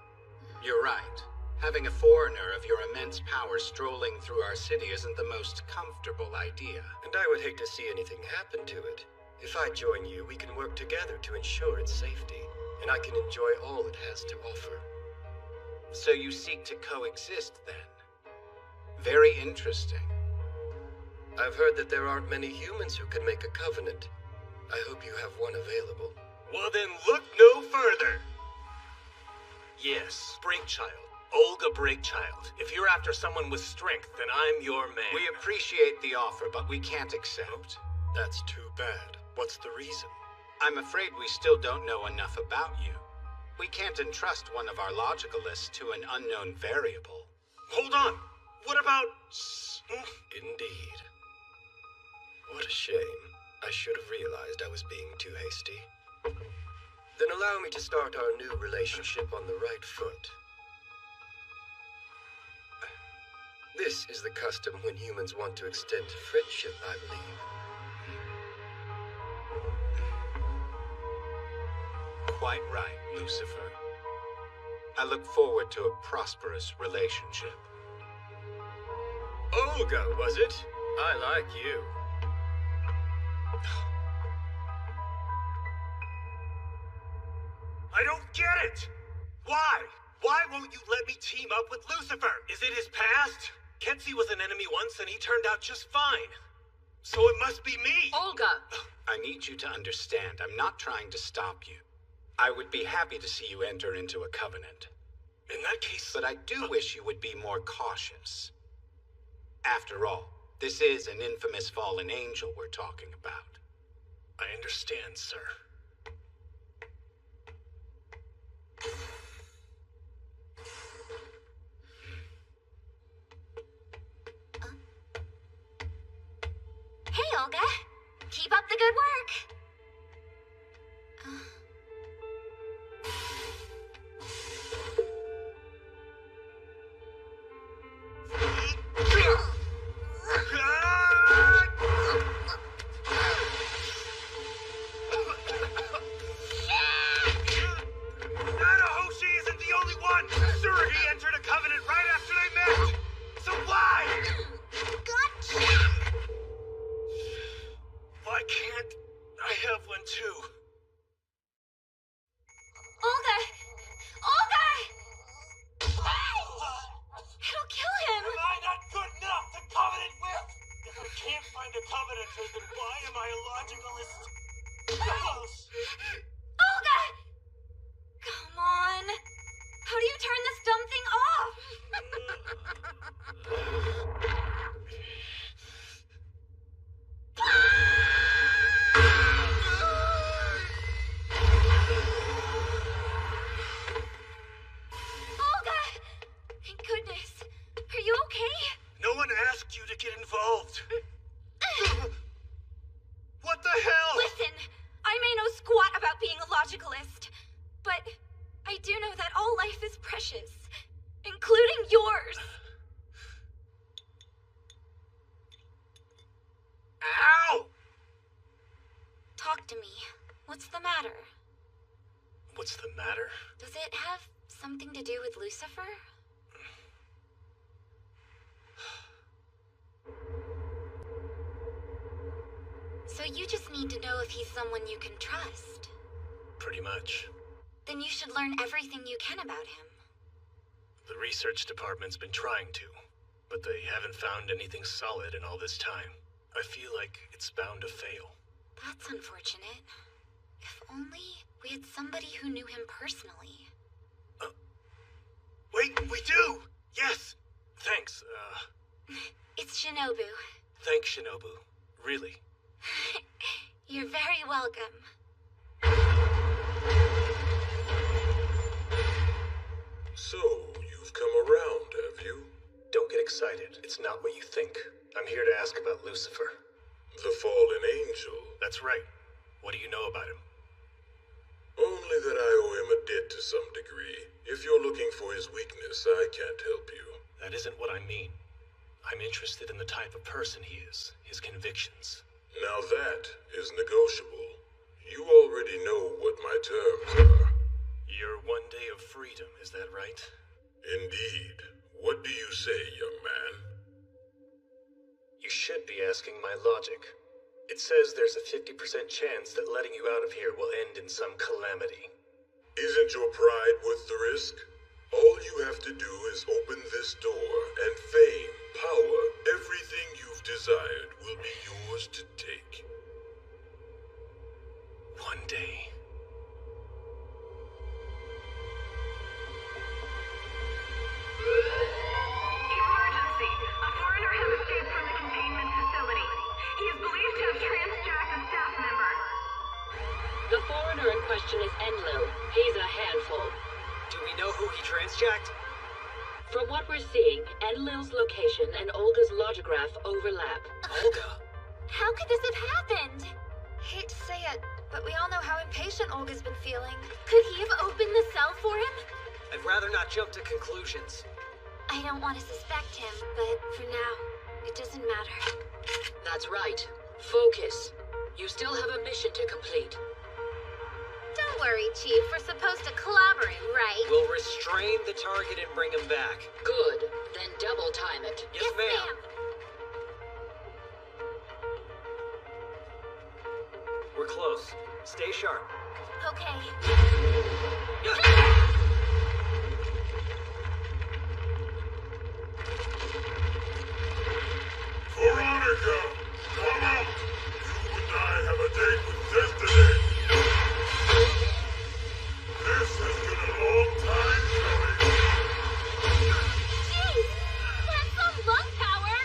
You're right. Having a foreigner of your immense power strolling through our city isn't the most comfortable idea. And I would hate to see anything happen to it. If I join you, we can work together to ensure its safety, and I can enjoy all it has to offer. So you seek to coexist, then? Very interesting. I've heard that there aren't many humans who can make a covenant. I hope you have one available. Well then, look no further! Yes, Breakchild. Olga Breakchild. If you're after someone with strength, then I'm your man. We appreciate the offer, but we can't accept. That's too bad. What's the reason? I'm afraid we still don't know enough about you. We can't entrust one of our logicalists to an unknown variable. Hold on! What about... Indeed. What a shame. I should have realized I was being too hasty. Then allow me to start our new relationship on the right foot. This is the custom when humans want to extend friendship, I believe. Quite right, Lucifer. I look forward to a prosperous relationship. Olga, was it? I like you. I don't get it! Why? Why won't you let me team up with Lucifer? Is it his past? Ketsi was an enemy once and he turned out just fine. So it must be me! Olga! I need you to understand, I'm not trying to stop you. I would be happy to see you enter into a covenant. In that case... But I do wish you would be more cautious. After all, this is an infamous fallen angel we're talking about. I understand, sir. Hey, Olga. Keep up the good work. Lucifer? So you just need to know if he's someone you can trust. Pretty much. Then you should learn everything you can about him. The research department's been trying to, but they haven't found anything solid in all this time. I feel like it's bound to fail. That's unfortunate. If only we had somebody who knew him personally. Wait, we do! Yes! Thanks, It's Shinobu. Thanks, Shinobu. Really. You're very welcome. So, you've come around, have you? Don't get excited. It's not what you think. I'm here to ask about Lucifer. The fallen angel? That's right. What do you know about him? Only that I owe him a debt to some degree. If you're looking for his weakness, I can't help you. That isn't what I mean. I'm interested in the type of person he is, his convictions. Now that is negotiable. You already know what my terms are. Your 1 day of freedom, is that right? Indeed. What do you say, young man? You should be asking my logic. It says there's a 50% chance that letting you out of here will end in some calamity. Isn't your pride worth the risk? All you have to do is open this door, and fame, power, everything you've desired will be yours to take. 1 day. Emergency! A foreigner has escaped from the containment facility. He is believed to have transjacked a staff member. The foreigner in question is Enlil. He's a handful. Do we know who he transjacked? From what we're seeing, Enlil's location and Olga's logograph overlap. Olga? How could this have happened? Hate to say it, but we all know how impatient Olga's been feeling. Could he have opened the cell for him? I'd rather not jump to conclusions. I don't want to suspect him, but for now, it doesn't matter. That's right. Focus. You still have a mission to complete. Don't worry, Chief. We're supposed to collaborate, right? We'll restrain the target and bring him back. Good. Then double time it. Yes, ma'am. We're close. Stay sharp. Okay. Veronica! Come out! You and I have a date with destiny! This has been a long time coming! Jeez! That's some lung power!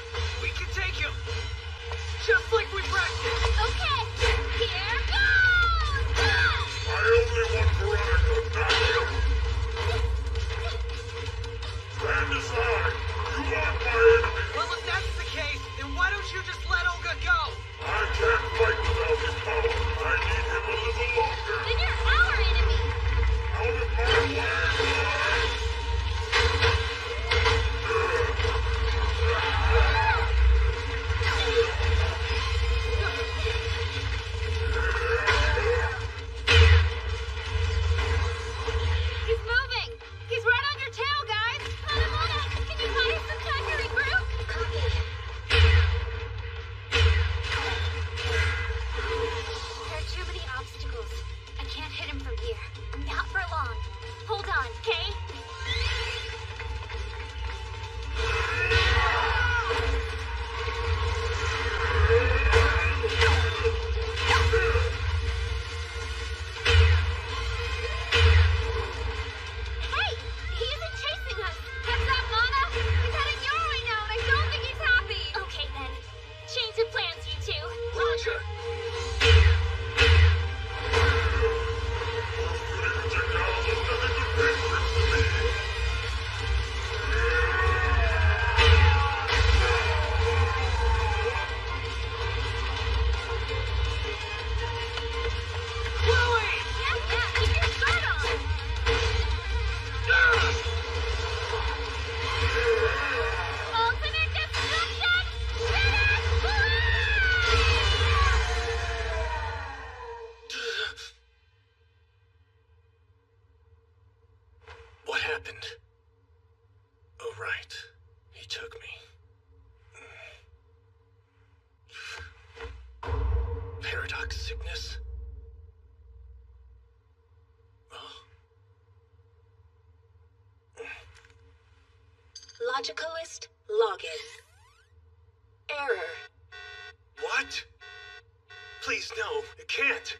dark sickness? Logicalist login. Error. What? Please, no, it can't.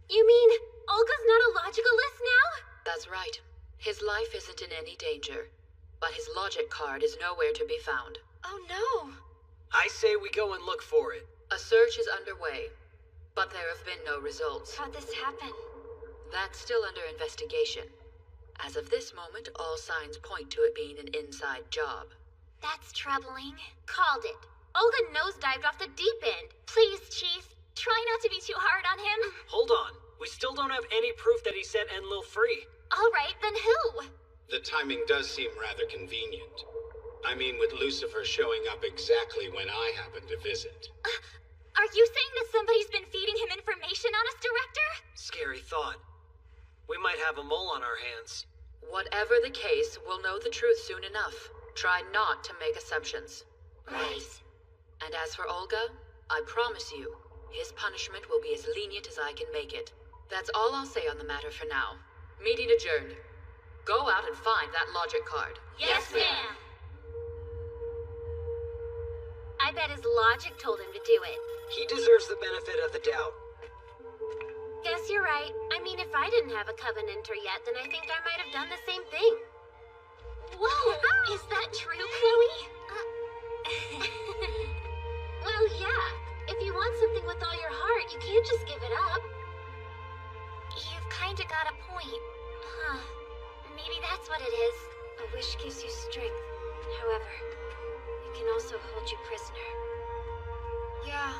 You mean Olga's not a logicalist now? That's right. His life isn't in any danger, but his logic card is nowhere to be found. Oh no. I say we go and look for it. A search is underway, but there have been no results. How'd this happen? That's still under investigation. As of this moment, all signs point to it being an inside job. That's troubling. Called it. Olga nosedived off the deep end. Please, Chief, try not to be too hard on him. Hold on. We still don't have any proof that he set Enlil free. All right, then who? The timing does seem rather convenient. I mean, with Lucifer showing up exactly when I happen to visit. Are you saying that somebody's been feeding him information on us, Director? Scary thought. We might have a mole on our hands. Whatever the case, we'll know the truth soon enough. Try not to make assumptions. Right. And as for Olga, I promise you, his punishment will be as lenient as I can make it. That's all I'll say on the matter for now. Meeting adjourned. Go out and find that logic card. Yes, ma'am. I bet his logic told him to do it. He deserves the benefit of the doubt. Guess you're right. I mean, if I didn't have a Covenanter yet, then I think I might have done the same thing. Whoa! Is that true, Chloe? Well, yeah. If you want something with all your heart, you can't just give it up. You've kinda got a point. Huh. Maybe that's what it is. A wish gives you strength. However, it can also hold you prisoner. Yeah.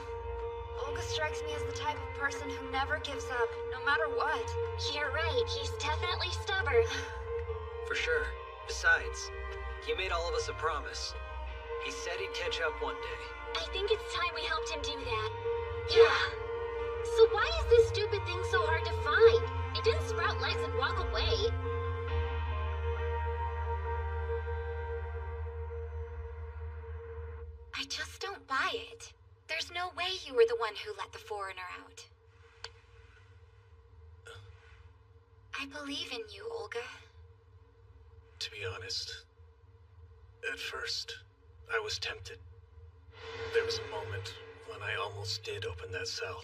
Olga strikes me as the type of person who never gives up, no matter what. You're right, he's definitely stubborn. For sure. Besides, he made all of us a promise. He said he'd catch up one day. I think it's time we helped him do that. Yeah. So why is this stupid thing so hard to find? It didn't sprout legs and walk away. I just don't buy it. There's no way you were the one who let the foreigner out. I believe in you, Olga. To be honest, at first, I was tempted. There was a moment when I almost did open that cell.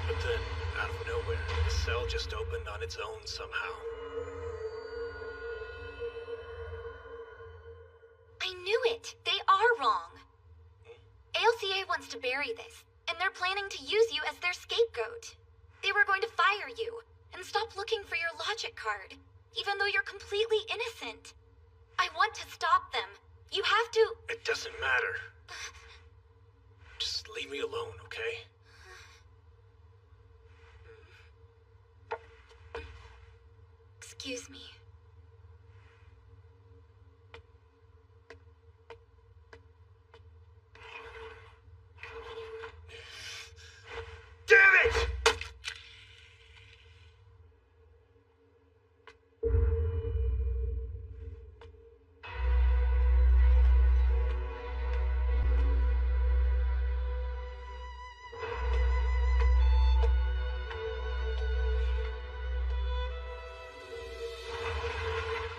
But then, out of nowhere, the cell just opened on its own somehow. I knew it! They are wrong! ALCA wants to bury this, and they're planning to use you as their scapegoat. They were going to fire you, and stop looking for your logic card, even though you're completely innocent. I want to stop them. You have to... It doesn't matter. Just leave me alone, okay? Excuse me. Damn it!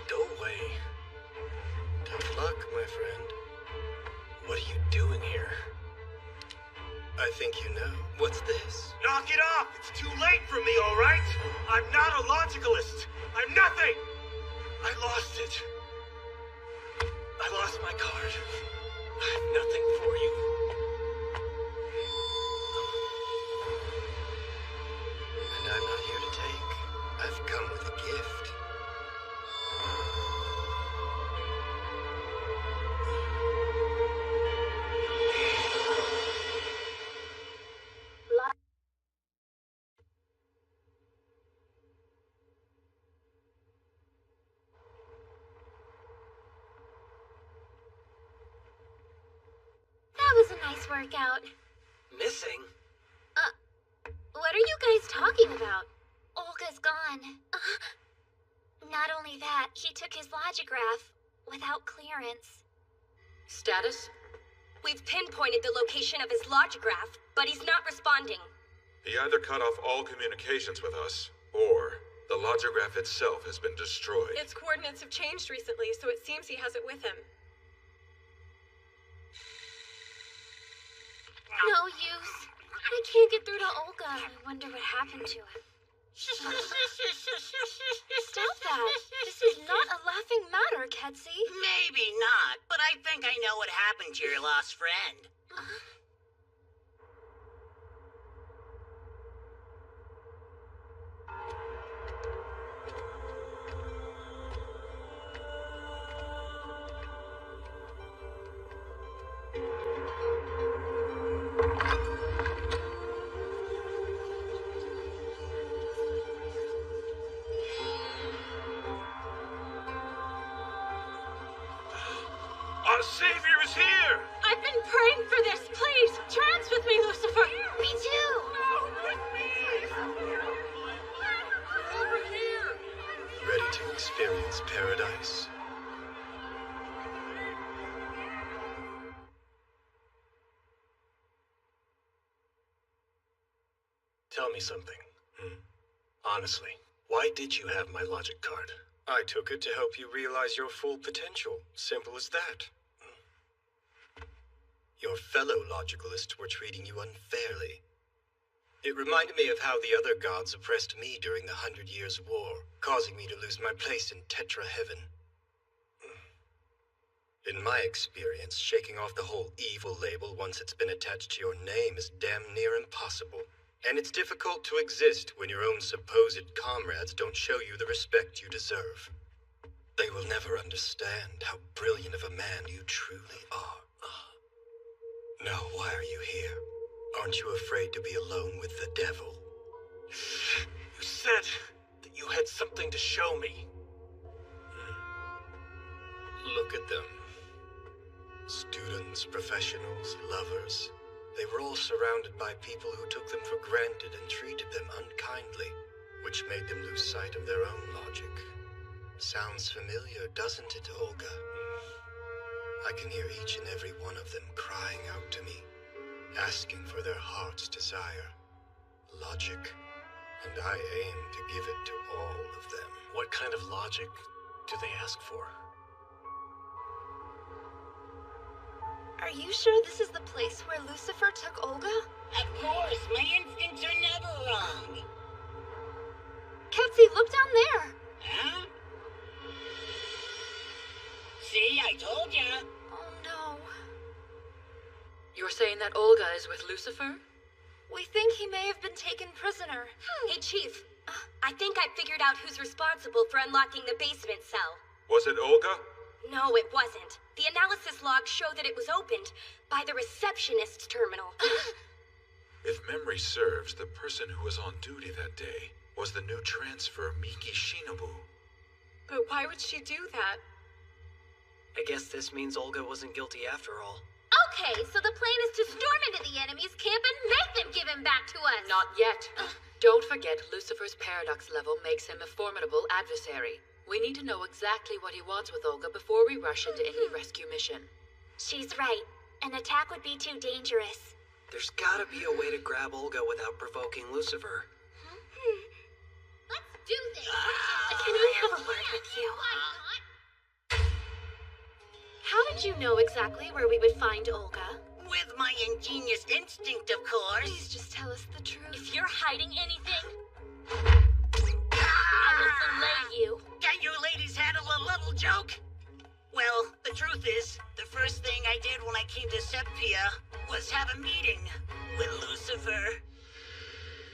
Go away. Tough luck, my friend. What are you doing here? I think you know. What's this? Knock it off! It's too late for me, alright? I'm not a logicalist! I'm nothing! I lost it. I lost my card. I have nothing for you. And I'm not here to take. I've come with a gift. That was a nice workout. Missing? What are you guys talking about? Olga's gone. Not only that, he took his logograph without clearance. Status? We've pinpointed the location of his logograph, but he's not responding. He either cut off all communications with us, or the logograph itself has been destroyed. Its coordinates have changed recently, so it seems he has it with him. No use. I can't get through to Olga. I wonder what happened to him. Stop that. This is not a laughing matter, Ketsi. Maybe not, but I think I know what happened to your lost friend. Our savior is here! I've been praying for this. Please, trance with me, Lucifer. Me too. Ready to experience paradise. Tell me something. Honestly, why did you have my logic card? I took it to help you realize your full potential. Simple as that. Your fellow logicalists were treating you unfairly. It reminded me of how the other gods oppressed me during the 100 Years' War, causing me to lose my place in Tetra Heaven. In my experience, shaking off the whole evil label once it's been attached to your name is damn near impossible. And it's difficult to exist when your own supposed comrades don't show you the respect you deserve. They will never understand how brilliant of a man you truly are. Now, why are you here? Aren't you afraid to be alone with the devil? You said that you had something to show me. Look at them. Students, professionals, lovers. They were all surrounded by people who took them for granted and treated them unkindly, which made them lose sight of their own logic. Sounds familiar, doesn't it, Olga? I can hear each and every one of them crying out to me, asking for their heart's desire. Logic. And I aim to give it to all of them. What kind of logic do they ask for? Are you sure this is the place where Lucifer took Olga? Of course, my instincts are never wrong. Ketsi, look down there. Huh? See, I told ya. Oh no. You're saying that Olga is with Lucifer? We think he may have been taken prisoner. Hey, Chief. I think I figured out who's responsible for unlocking the basement cell. Was it Olga? No, it wasn't. The analysis logs show that it was opened by the receptionist's terminal. If memory serves, the person who was on duty that day was the new transfer Miki Shinobu. But why would she do that? I guess this means Olga wasn't guilty after all. Okay, so the plan is to storm into the enemy's camp and make them give him back to us. Not yet. Don't forget, Lucifer's paradox level makes him a formidable adversary. We need to know exactly what he wants with Olga before we rush into any rescue mission. She's right. An attack would be too dangerous. There's gotta be a way to grab Olga without provoking Lucifer. Let's do this! Can I have a word with you? How did you know exactly where we would find Olga? With my ingenious instinct, of course. Please just tell us the truth. If you're hiding anything, I will fillet you. Can you ladies handle a little joke? Well, the truth is, the first thing I did when I came to Septia was have a meeting with Lucifer.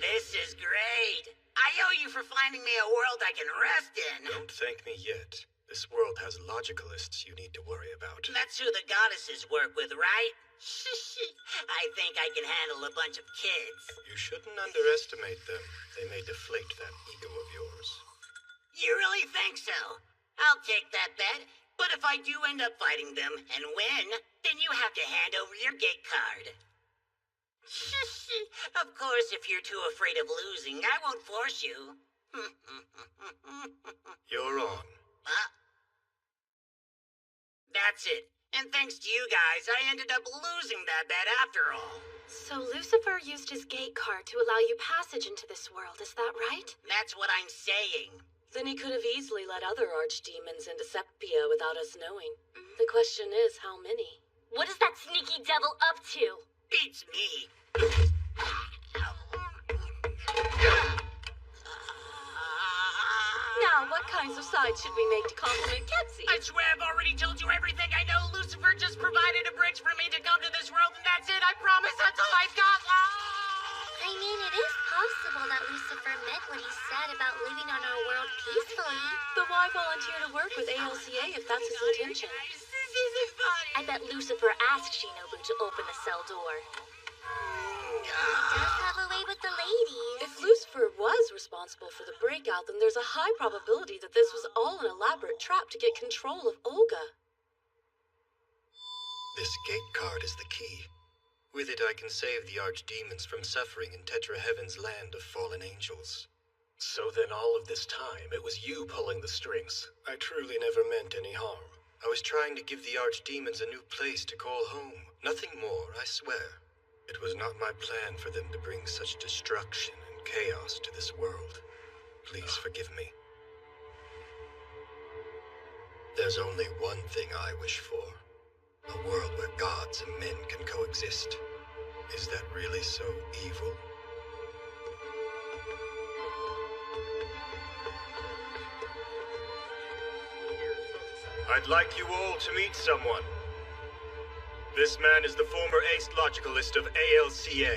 This is great. I owe you for finding me a world I can rest in. Don't thank me yet. This world has logicalists you need to worry about. That's who the goddesses work with, right? I think I can handle a bunch of kids. You shouldn't underestimate them. They may deflate that ego of yours. You really think so? I'll take that bet. But if I do end up fighting them and win, then you have to hand over your gate card. Of course, if you're too afraid of losing, I won't force you. You're on. Huh? That's it. And thanks to you guys, I ended up losing that bet after all. So Lucifer used his gate card to allow you passage into this world, is that right? That's what I'm saying. Then he could have easily let other archdemons into Sepia without us knowing. The question is, how many? What is that sneaky devil up to? Beats me. Now, what kinds of sides should we make to compliment Ketsy? I swear I've already told you everything I know. Lucifer just provided a bridge for me to come to this world, and that's it. I promise that's all I've got. I mean, it is possible that Lucifer meant what he said about living on our world peacefully. But why volunteer to work with ALCA if that's his intention? I bet Lucifer asked Shinobu to open the cell door. He does have a way with the ladies. If Lucifer was responsible for the breakout, then there's a high probability that this was all an elaborate trap to get control of Olga. This gate card is the key. With it, I can save the archdemons from suffering in Tetra Heaven's land of fallen angels. So then all of this time, it was you pulling the strings. I truly never meant any harm. I was trying to give the archdemons a new place to call home. Nothing more, I swear. It was not my plan for them to bring such destruction and chaos to this world. Please forgive me. There's only one thing I wish for. A world where gods and men can coexist. Is that really so evil? I'd like you all to meet someone. This man is the former ace logicalist of ALCA.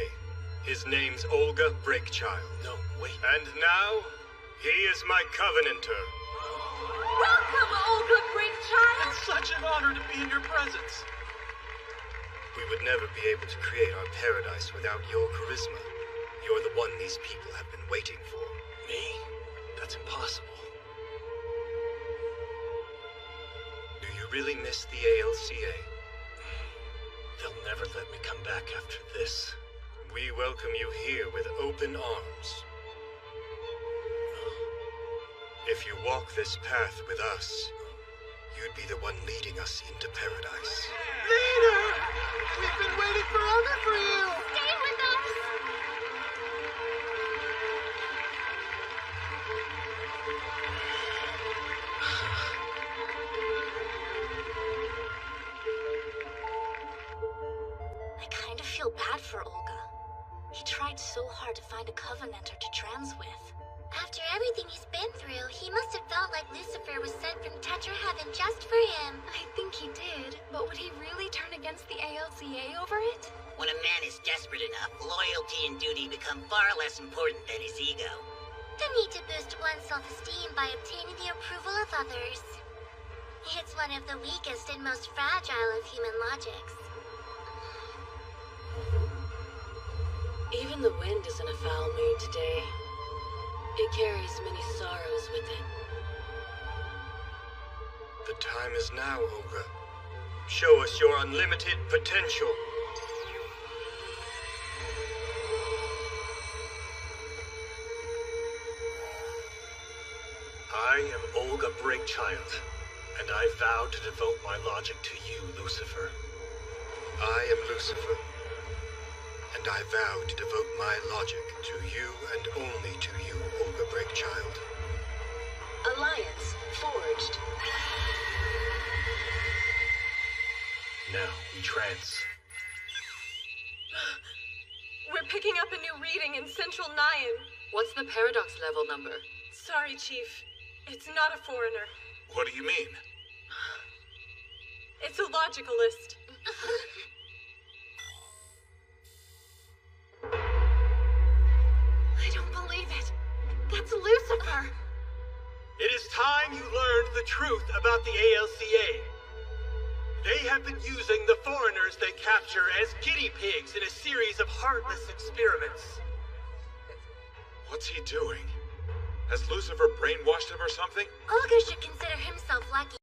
His name's Olga Breakchild. No, wait. And now, he is my covenanter. Welcome, Olga Breakchild! It's such an honor to be in your presence. We would never be able to create our paradise without your charisma. You're the one these people have been waiting for. Me? That's impossible. Do you really miss the ALCA? They'll never let me come back after this. We welcome you here with open arms. If you walk this path with us, you'd be the one leading us into paradise. Leader! We've been waiting forever for you! Stay with us! I kind of feel bad for Olga. He tried so hard to find a covenanter to trans with. After everything he's been through, he must have felt like Lucifer was sent from Tetra Heaven just for him. I think he did, but would he really turn against the ALCA over it? When a man is desperate enough, loyalty and duty become far less important than his ego. The need to boost one's self-esteem by obtaining the approval of others. It's one of the weakest and most fragile of human logics. Even the wind is in a foul mood today. It carries many sorrows with it. The time is now, Olga. Show us your unlimited potential. I am Olga Breakchild, and I vow to devote my logic to you, Lucifer. I am Lucifer, and I vow to devote my logic to you and only to you, Olga Breakchild. Alliance forged. Now we trance. We're picking up a new reading in Central Nyan. What's the paradox level number? Sorry, Chief. It's not a foreigner. What do you mean? It's a logicalist. I don't believe it. That's Lucifer. It is time you learned the truth about the ALCA. They have been using the foreigners they capture as guinea pigs in a series of heartless experiments. What's he doing? Has Lucifer brainwashed him or something? Olga should consider himself lucky.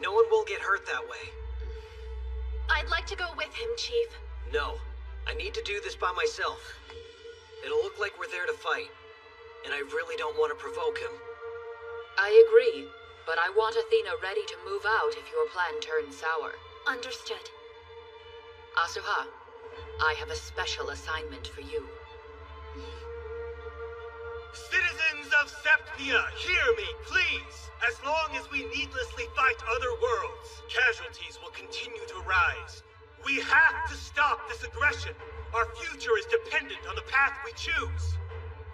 No one will get hurt that way. I'd like to go with him, Chief. No, I need to do this by myself. It'll look like we're there to fight, and I really don't want to provoke him. I agree, but I want Athena ready to move out if your plan turns sour. Understood. Asuha, I have a special assignment for you. Citizens of Septia, hear me, please! As long as we needlessly fight other worlds, casualties will continue to rise. We have to stop this aggression. Our future is dependent on the path we choose.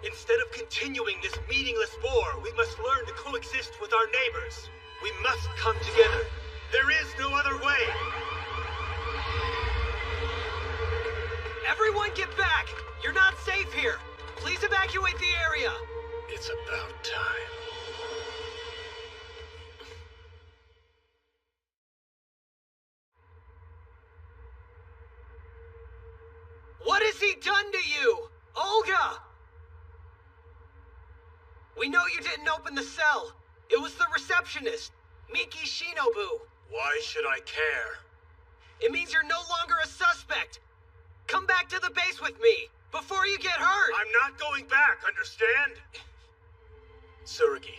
Instead of continuing this meaningless war, we must learn to coexist with our neighbors. We must come together. There is no other way. Everyone get back! You're not safe here! Please evacuate the area! It's about time. What has he done to you? Olga! We know you didn't open the cell. It was the receptionist, Miki Shinobu. Why should I care? It means you're no longer a suspect. Come back to the base with me, before you get hurt! I'm not going back, understand? Tsurugi,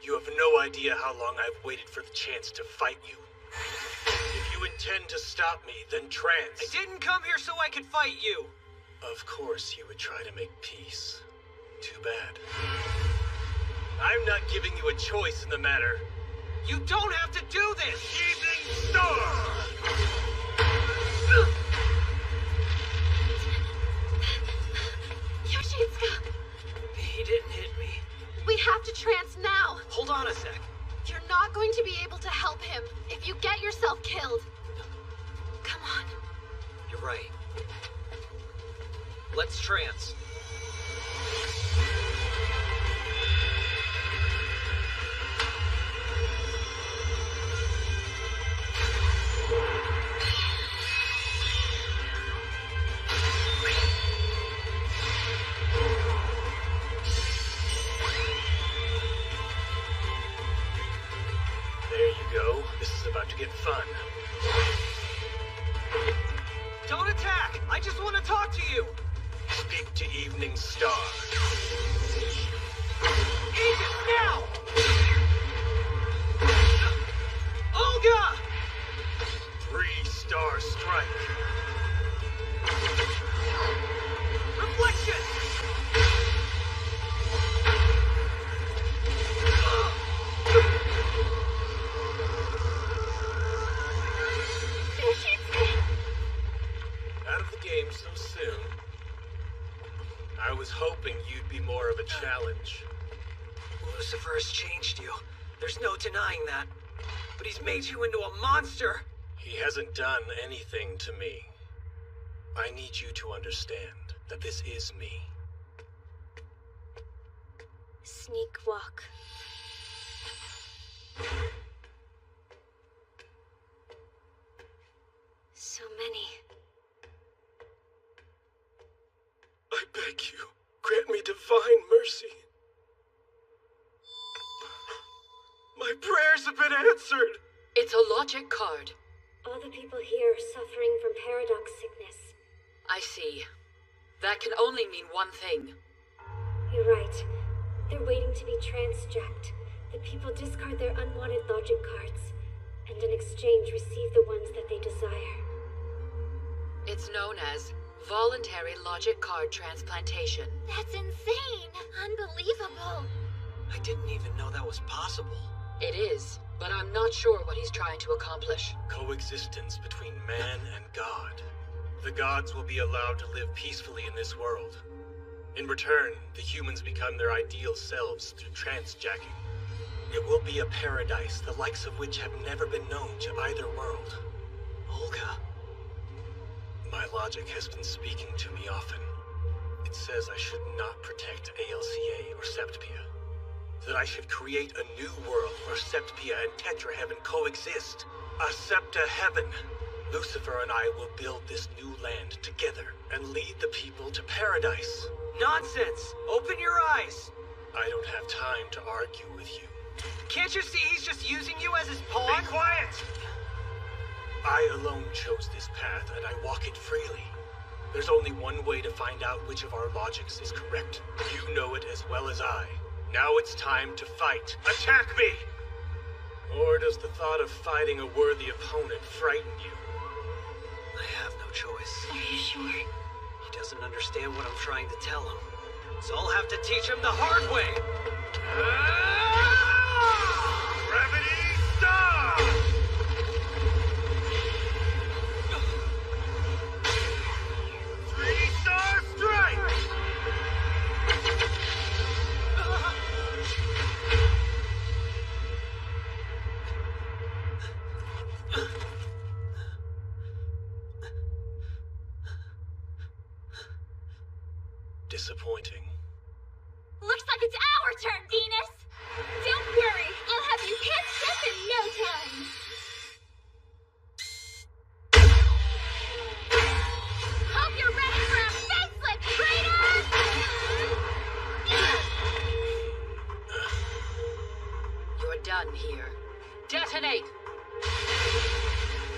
you have no idea how long I've waited for the chance to fight you. If you intend to stop me, then trance. I didn't come here so I could fight you. Of course you would try to make peace. Too bad. I'm not giving you a choice in the matter. You don't have to do this! Evening Star! Yoshitsuka! He didn't hit me. We have to trance now! Hold on a sec. You're not going to be able to help him if you get yourself killed. Come on. You're right. Let's trance. There you go. This is about to get fun. Don't attack! I just want to talk to you! Speak to Evening Star. Aegis, now! Olga! 3-star strike. Reflection! Out of the game so soon. I was hoping you'd be more of a challenge. Lucifer has changed you. There's no denying that. But he's made you into a monster! He hasn't done anything to me. I need you to understand that this is me. Sneak walk. So many. I beg you, grant me divine mercy. My prayers have been answered! It's a logic card. All the people here are suffering from paradox sickness. I see. That can only mean one thing. You're right. They're waiting to be transjacked. The people discard their unwanted logic cards, and in exchange receive the ones that they desire. It's known as voluntary logic card transplantation. That's insane! Unbelievable! I didn't even know that was possible. It is, but I'm not sure what he's trying to accomplish. Coexistence between man and God. The gods will be allowed to live peacefully in this world. In return, the humans become their ideal selves through transjacking. It will be a paradise the likes of which have never been known to either world. Olga. My logic has been speaking to me often. It says I should not protect ALCA or Septia. That I should create a new world where Septia and Tetraheaven coexist. A Septa Heaven. Lucifer and I will build this new land together and lead the people to paradise. Nonsense! Open your eyes! I don't have time to argue with you. Can't you see he's just using you as his pawn? Be quiet! I alone chose this path, and I walk it freely. There's only one way to find out which of our logics is correct. You know it as well as I. Now it's time to fight. Attack me! Or does the thought of fighting a worthy opponent frighten you? I have no choice. Are you sure? He doesn't understand what I'm trying to tell him. So I'll have to teach him the hard way. Gravity Star! 3-star strike! Disappointing. Looks like it's our turn, Venus! Don't worry, I'll have you pitched up in no time! Hope you're ready for a facelift, traitor! You're done here. Detonate!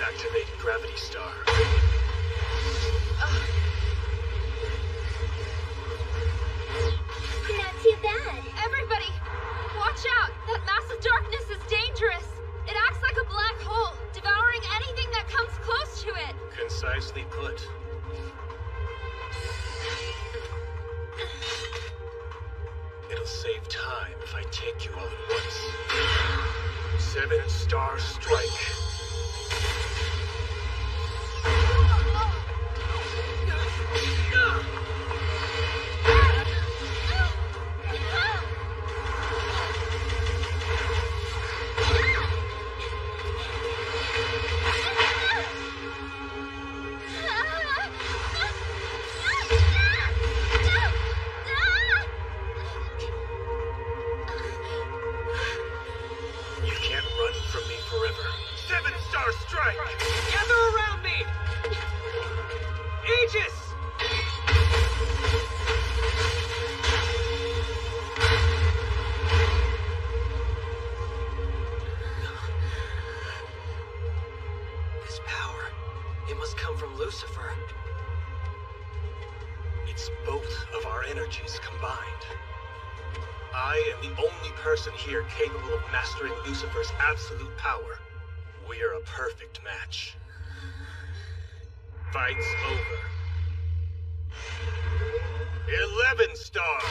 Activate Gravity Star. Not too bad. Everybody, watch out! That mass of darkness is dangerous. It acts like a black hole, devouring anything that comes close to it. Concisely put. It'll save time if I take you all at once. 7-star strike. You can't run from me forever. 7-star strike! Gather around me! Aegis! This power, it must come from Lucifer. It's both of our energies combined. I am the only person here capable of mastering Lucifer's absolute power. We're a perfect match. Fight's over. 11 stars!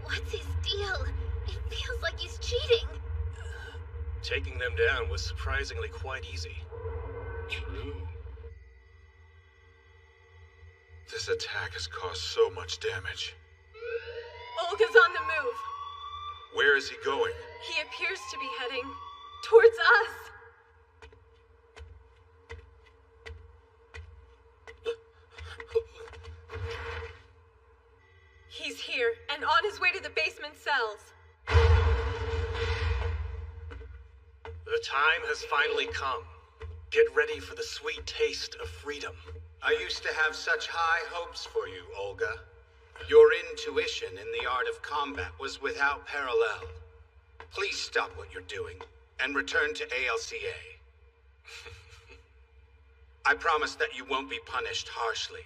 What's his deal? It feels like he's cheating. Taking them down was surprisingly quite easy. True. This attack has caused so much damage. Olga's on the move. Where is he going? He appears to be heading towards us. He's here and on his way to the basement cells. The time has finally come. Get ready for the sweet taste of freedom. I used to have such high hopes for you, Olga. Your intuition in the art of combat was without parallel. Please stop what you're doing and return to ALCA. I promise that you won't be punished harshly,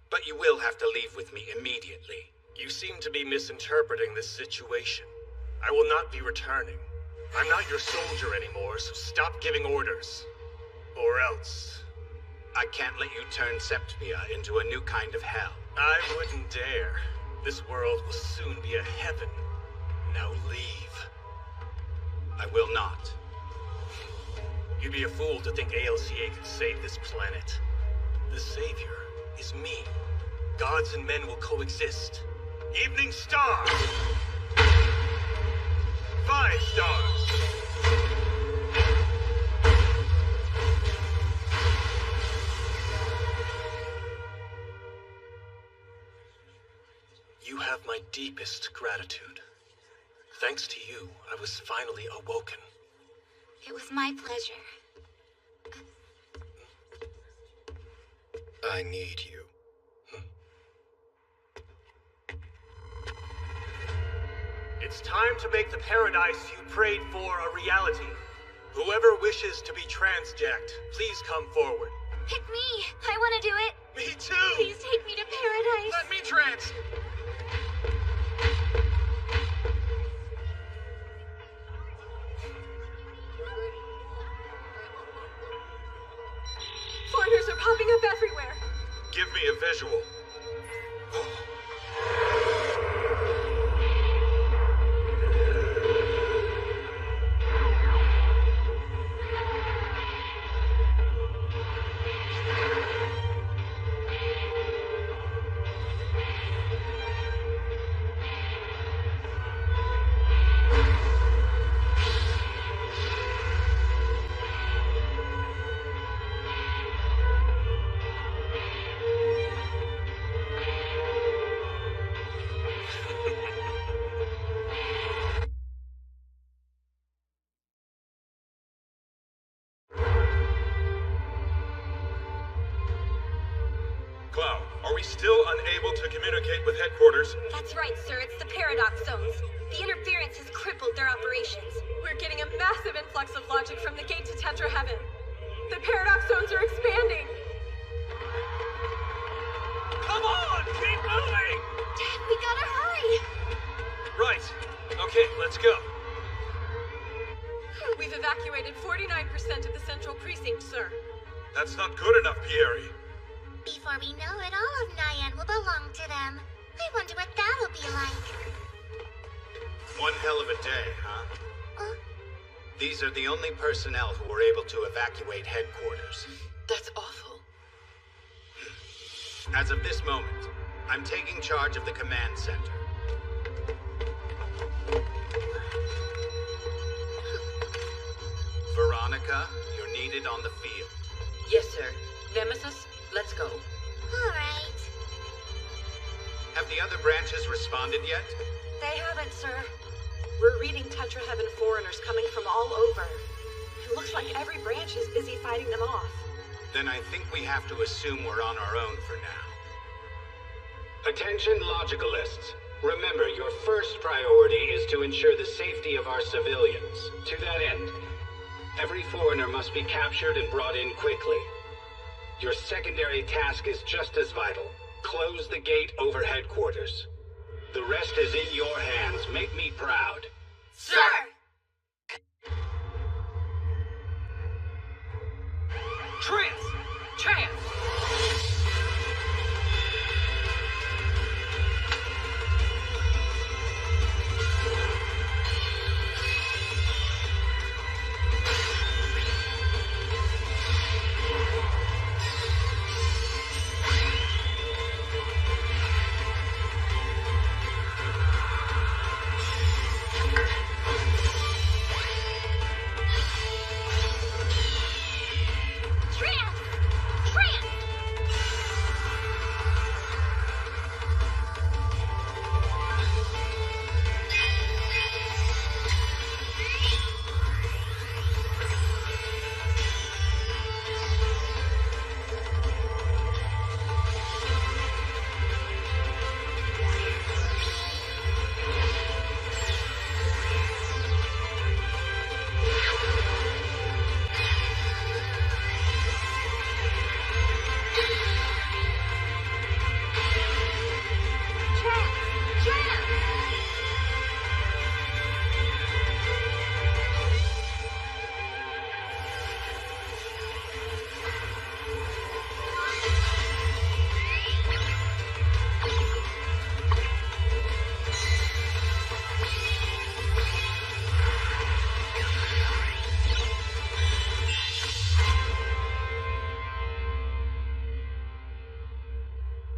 but you will have to leave with me immediately. You seem to be misinterpreting this situation. I will not be returning. I'm not your soldier anymore, so stop giving orders. Or else... I can't let you turn Septpia into a new kind of hell. I wouldn't dare. This world will soon be a heaven. Now leave. I will not. You'd be a fool to think ALCA could save this planet. The savior is me. Gods and men will coexist. Evening Star! 5 stars! You have my deepest gratitude. Thanks to you, I was finally awoken. It was my pleasure. I need you. It's time to make the paradise you prayed for a reality. Whoever wishes to be transjacked, please come forward. Pick me. I want to do it. Me too. Please take me to paradise. Let me trans. Foreigners are popping up everywhere. Give me a visual. Cloud, are we still unable to communicate with headquarters? That's right, sir. It's the paradox zones. The interference has crippled their operations. We're getting a massive influx of logic from the gate to Tetra Heaven. The paradox zones are expanding. Come on! Keep moving! Dad, we gotta hurry. Right. Okay, let's go. We've evacuated 49% of the central precinct, sir. That's not good enough, Pierre. Before we know it, all of Nyan will belong to them. I wonder what that'll be like. One hell of a day, huh? These are the only personnel who were able to evacuate headquarters. That's awful. As of this moment, I'm taking charge of the command center. Veronica, you're needed on the field. Yes, sir. Nemesis, let's go. All right. Have the other branches responded yet? They haven't, sir. We're reading Tetra Heaven foreigners coming from all over. It looks like every branch is busy fighting them off. Then I think we have to assume we're on our own for now. Attention, logicalists. Remember, your first priority is to ensure the safety of our civilians. To that end, every foreigner must be captured and brought in quickly. Your secondary task is just as vital. Close the gate over headquarters. The rest is in your hands. Make me proud. Sir! Trans!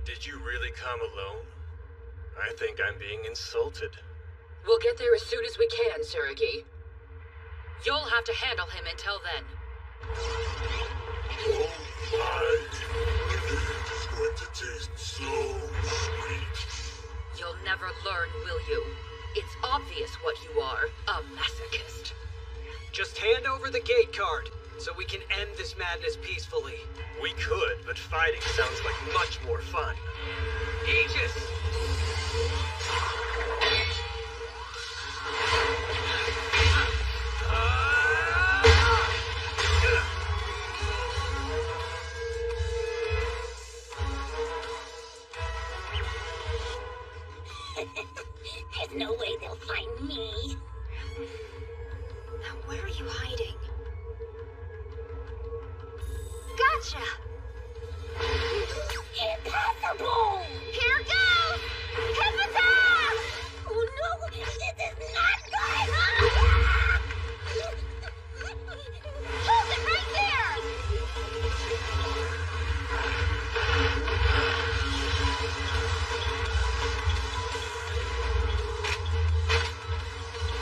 Did you really come alone? I think I'm being insulted. We'll get there as soon as we can, Suragi. You'll have to handle him until then. Oh my! The meat is going to taste so sweet. You'll never learn, will you? It's obvious what you are, a masochist. Just hand over the gate card. so we can end this madness peacefully. We could, but fighting sounds like much more fun. Aegis! There's no way they'll find me. Now, where are you hiding? Gotcha! Impossible! Here goes! Hypnotize! Oh no! This is not good! Hold it right there!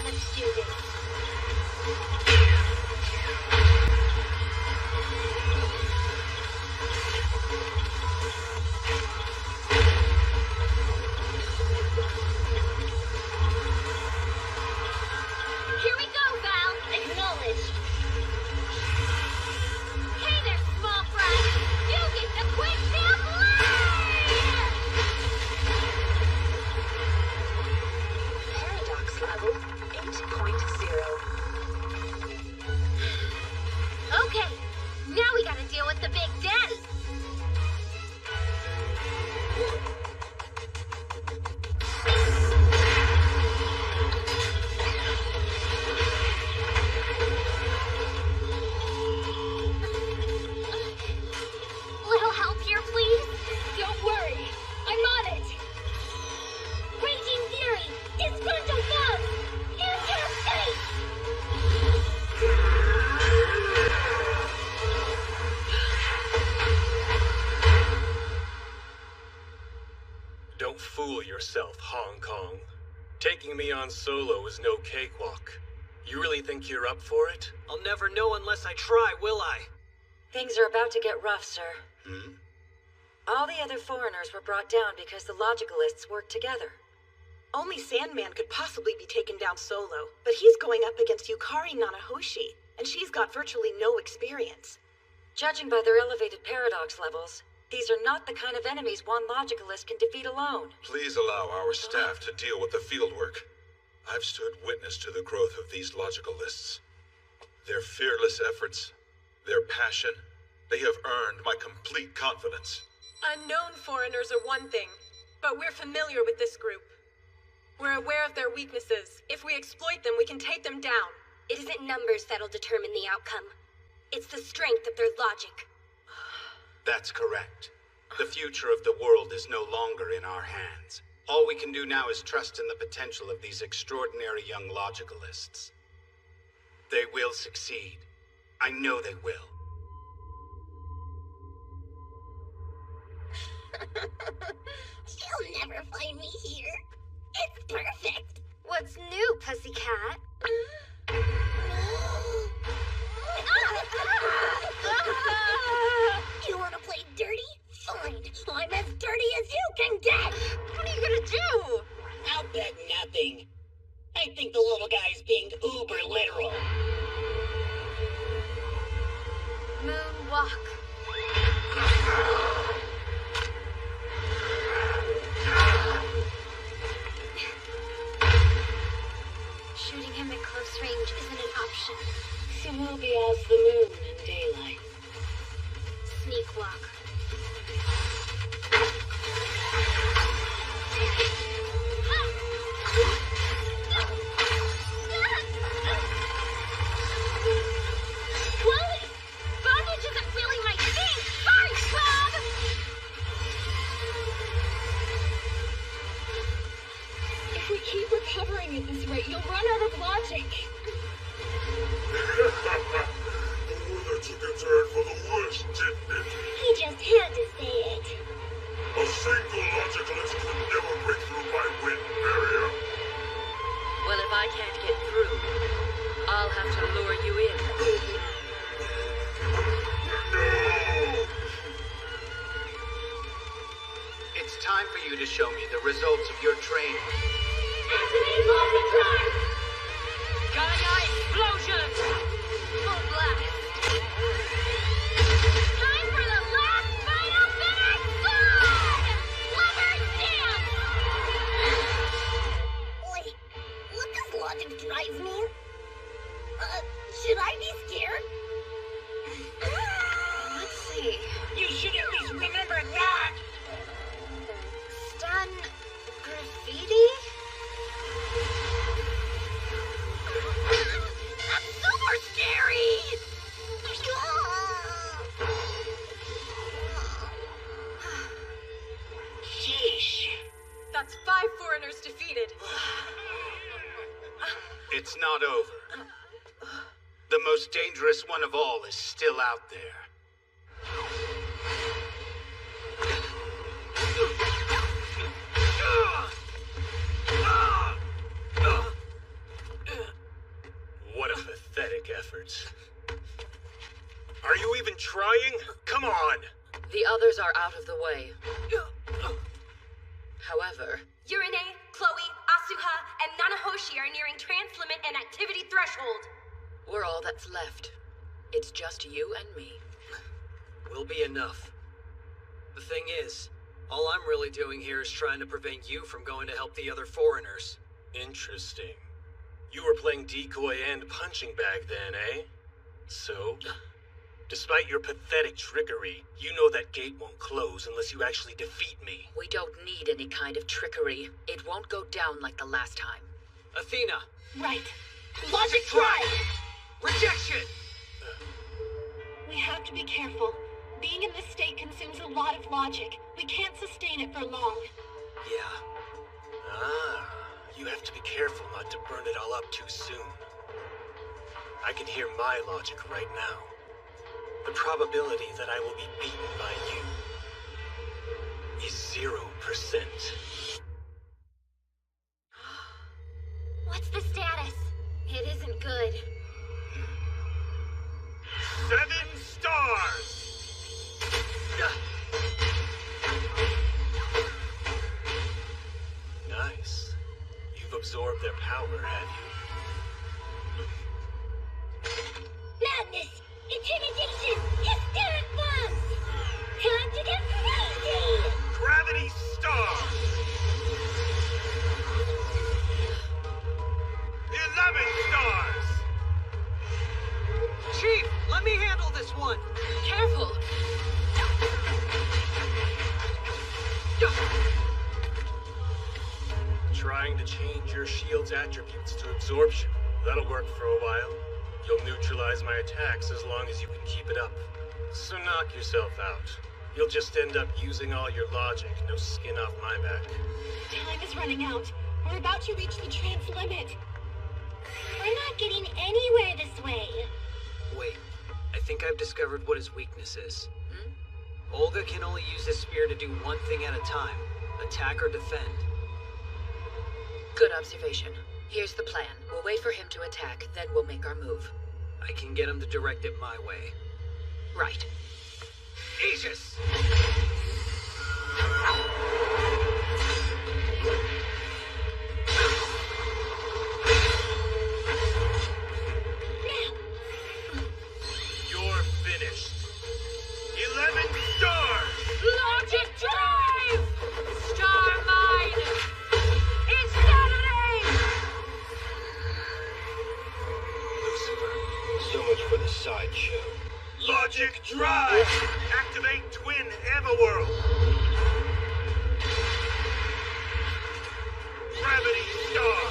Let's do this. Here we go, Val. Acknowledged. Hey there, small fry. You get the quick-tail blade! Paradox level 8.0. Okay, now we gotta deal with the Big Daddy. Little help here, please? Don't worry. I'm on it. Raging Fury is Frontal Buzz! Interstate! Don't fool yourself, Hong Kong. Taking me on solo is no cakewalk. You really think you're up for it? I'll never know unless I try, will I? Things are about to get rough, sir. Hmm? All the other foreigners were brought down because the Logicalists worked together. Only Sandman could possibly be taken down solo, but he's going up against Yukari Nanahoshi, and she's got virtually no experience. Judging by their elevated paradox levels, these are not the kind of enemies one Logicalist can defeat alone. Please allow our staff to deal with the fieldwork. I've stood witness to the growth of these Logicalists. Their fearless efforts, their passion, they have earned my complete confidence. Unknown foreigners are one thing, but we're familiar with this group. We're aware of their weaknesses. If we exploit them, we can take them down. It isn't numbers that'll determine the outcome. It's the strength of their logic. That's correct. The future of the world is no longer in our hands. All we can do now is trust in the potential of these extraordinary young Logicalists. They will succeed. I know they will. She'll never find me here. It's perfect. What's new, pussycat? You want to play dirty? Fine. I'm as dirty as you can get. What are you gonna do? I'll bet nothing. I think the little guy's being uber literal. Moonwalk. Shooting him at close range isn't an option. So we'll be off the moon in daylight. Sneak walk. Chloe! Bondage isn't really my thing! Sorry, Bob! If we keep recovering at this rate, you'll run out of logic. The weather took a turn for the worse, didn't it? He just had to say it. A single Logicalist could never break through my wind barrier. Well, if I can't get through, I'll have to lure you in. No! It's time for you to show me the results of your training. Activate multi-drive! Gaia explosion! Full blast. foreigners defeated. It's not over. The most dangerous one of all is still out there. What a pathetic effort. Are you even trying? Come on! The others are out of the way. However... Urine, Chloe, Asuha, and Nanahoshi are nearing trance limit and activity threshold. We're all that's left. It's just you and me. Will be enough. The thing is, all I'm really doing here is trying to prevent you from going to help the other foreigners. Interesting. You were playing decoy and punching bag then, eh? So? Despite your pathetic trickery, you know that gate won't close unless you actually defeat me. We don't need any kind of trickery. It won't go down like the last time. Athena! Right. Logic drive! Rejection! We have to be careful. Being in this state consumes a lot of logic. We can't sustain it for long. Yeah. Ah, you have to be careful not to burn it all up too soon. I can hear my logic right now. The probability that I will be beaten by you is 0%. What's the status? It isn't good. 7 stars! Nice. You've absorbed their power, have you? Madness! Intimidation! Hysteric bombs! Time to get crazy! Gravity star! 11 stars! Chief, let me handle this one! Careful! Trying to change your shield's attributes to absorption. That'll work for a while. You'll neutralize my attacks as long as you can keep it up. So knock yourself out. You'll just end up using all your logic, no skin off my back. Time is running out. We're about to reach the trance limit. We're not getting anywhere this way. Wait, I think I've discovered what his weakness is. Olga can only use his spear to do one thing at a time. Attack or defend. Good observation. Here's the plan. We'll wait for him to attack, then we'll make our move. I can get him to direct it my way. Right. Aegis! You're finished. 11 stars! Logic drive! Star mine! Insanity! Lucifer, so much for the sideshow. Logic drive! Activate Twin Everworld! Gravity star!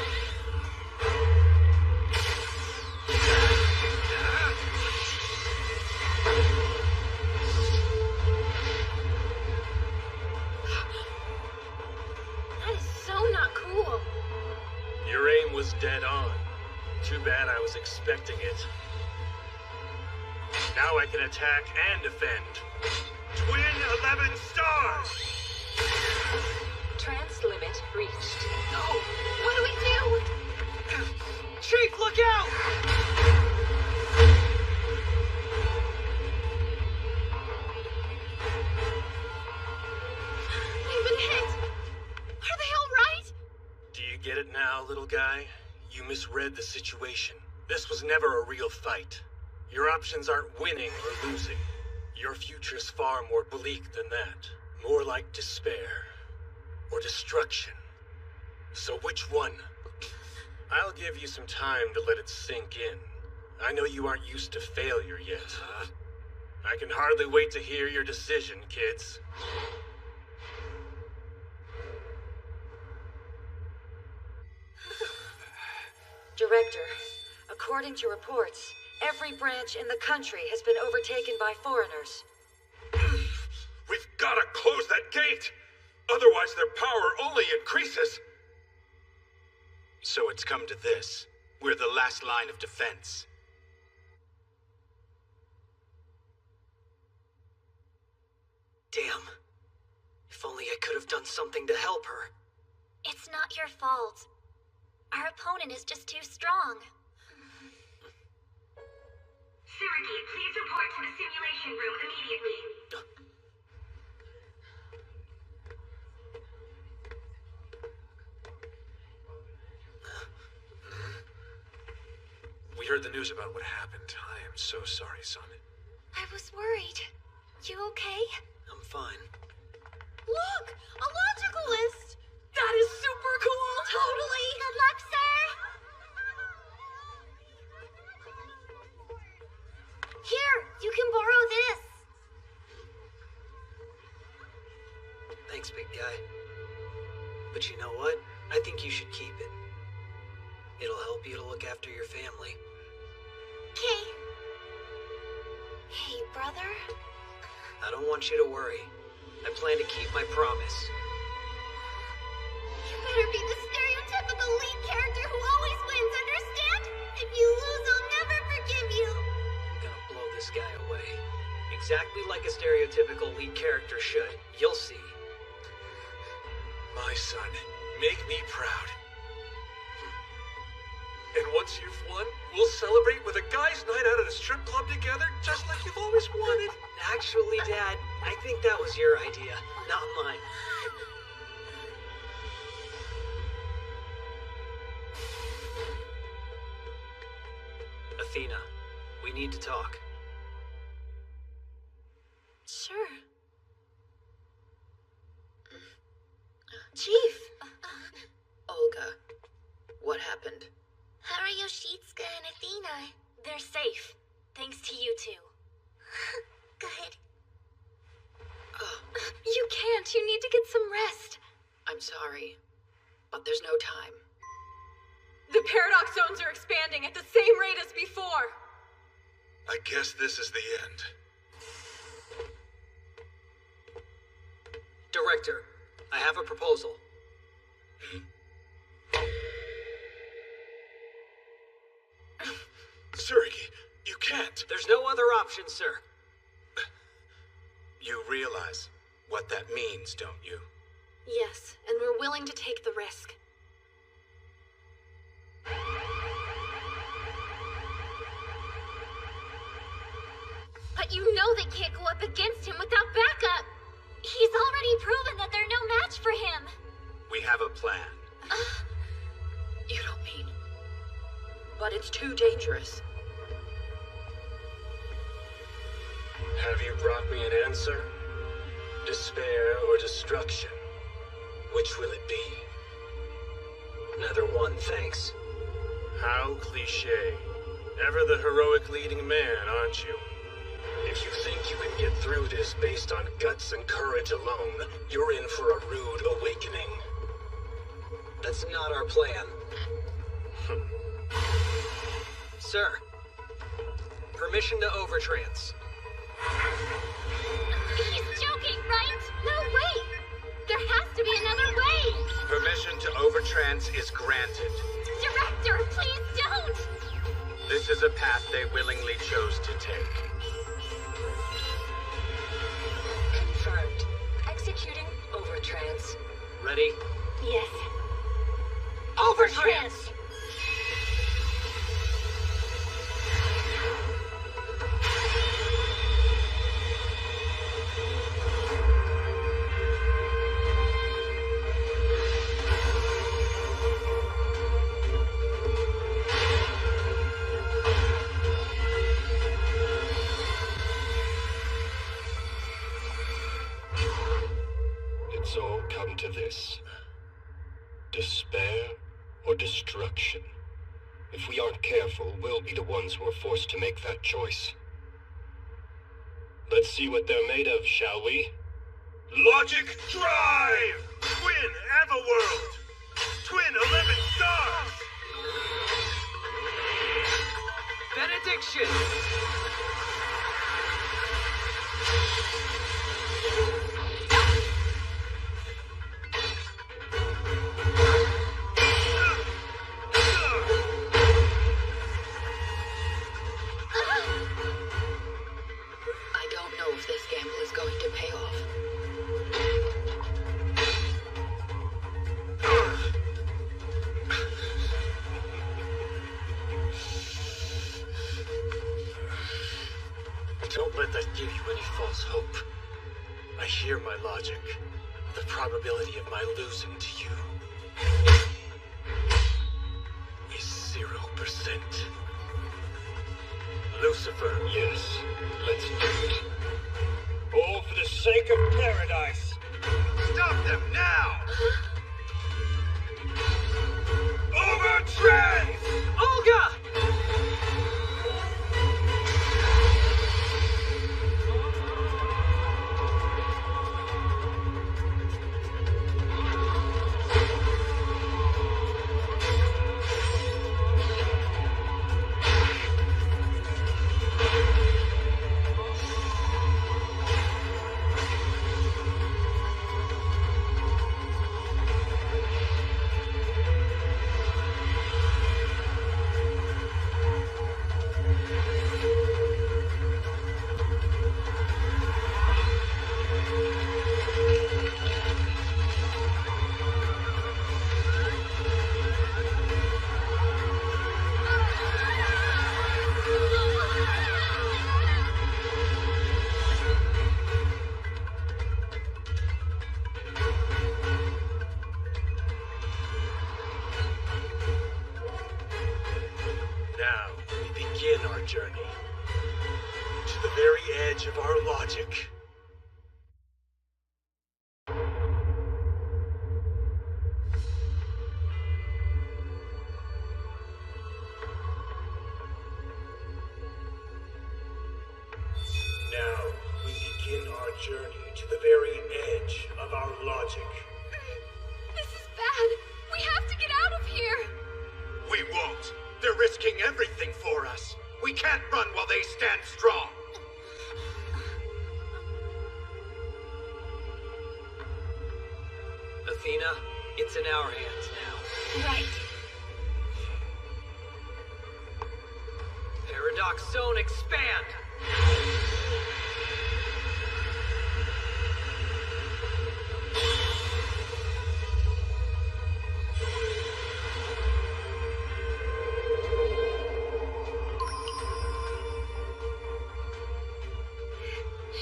That is so not cool. Your aim was dead on. Too bad I was expecting it. Now I can attack and defend. Twin 11 stars! Trance limit reached. No! What do we do? Chief, look out! We've been hit! Are they all right? Do you get it now, little guy? You misread the situation. This was never a real fight. Your options aren't winning or losing. Your future's far more bleak than that. More like despair. Or destruction. So which one? I'll give you some time to let it sink in. I know you aren't used to failure yet. I can hardly wait to hear your decision, kids. Director, according to reports, every branch in the country has been overtaken by foreigners. We've gotta close that gate! Otherwise their power only increases! So it's come to this. We're the last line of defense. Damn. If only I could have done something to help her. It's not your fault. Our opponent is just too strong. Surrogate, please report to the simulation room immediately. We heard the news about what happened. I am so sorry, son. I was worried. You okay? I'm fine. Look! A logical list! That is super cool! Totally! Good luck, sir! Here, you can borrow this. Thanks, big guy. But you know what? I think you should keep it. It'll help you to look after your family. Okay. Hey, brother. I don't want you to worry. I plan to keep my promise. You better be the stereotypical lead character who always wins, understand? If you lose, I'll never forgive you. I'm gonna blow this guy away. Exactly like a stereotypical lead character should. You'll see. My son, make me proud. And once you've won, we'll celebrate with a guys' night out at a strip club together, just like you've always wanted. Actually, Dad, I think that was your idea, not mine. Athena, we need to talk. Sure. Chief! Olga, what happened? How are Yoshitsuka and Athena? They're safe, thanks to you two. Good. You can't. You need to get some rest. I'm sorry, but there's no time. The paradox zones are expanding at the same rate as before. I guess this is the end. Director, I have a proposal. Tsuriki, you can't. There's no other option, sir. You realize what that means, don't you? Yes, and we're willing to take the risk. But you know they can't go up against him without backup. He's already proven that they're no match for him. We have a plan. You don't mean... But it's too dangerous. Have you brought me an answer? Despair or destruction? Which will it be? Neither one, thanks. How cliché. Ever the heroic leading man, aren't you? If you think you can get through this based on guts and courage alone, you're in for a rude awakening. That's not our plan. Sir, permission to overtrance. He's joking, right? No, wait! There has to be another way! Permission to overtrance is granted. Director, please don't! This is a path they willingly chose to take. Confirmed. Executing overtrance. Ready? Yes. Overtrance! It's all come to this. Despair or destruction. If we aren't careful, we'll be the ones who are forced to make that choice. Let's see what they're made of, shall we? Logic Drive! Twin Everworld! Twin 11 stars! Benediction! let that give you any false hope. I hear my logic. The probability of my losing to you is 0%. Lucifer. Yes, let's do it. All for the sake of paradise. Stop them now! Over trends! Olga! Journey to the very edge of our logic. Now we begin our journey to the very edge of our logic. This is bad. We have to get out of here. We won't. They're risking everything for us. We can't run while they stand strong. Athena, it's in our hands now. Right. Paradox Zone, expand!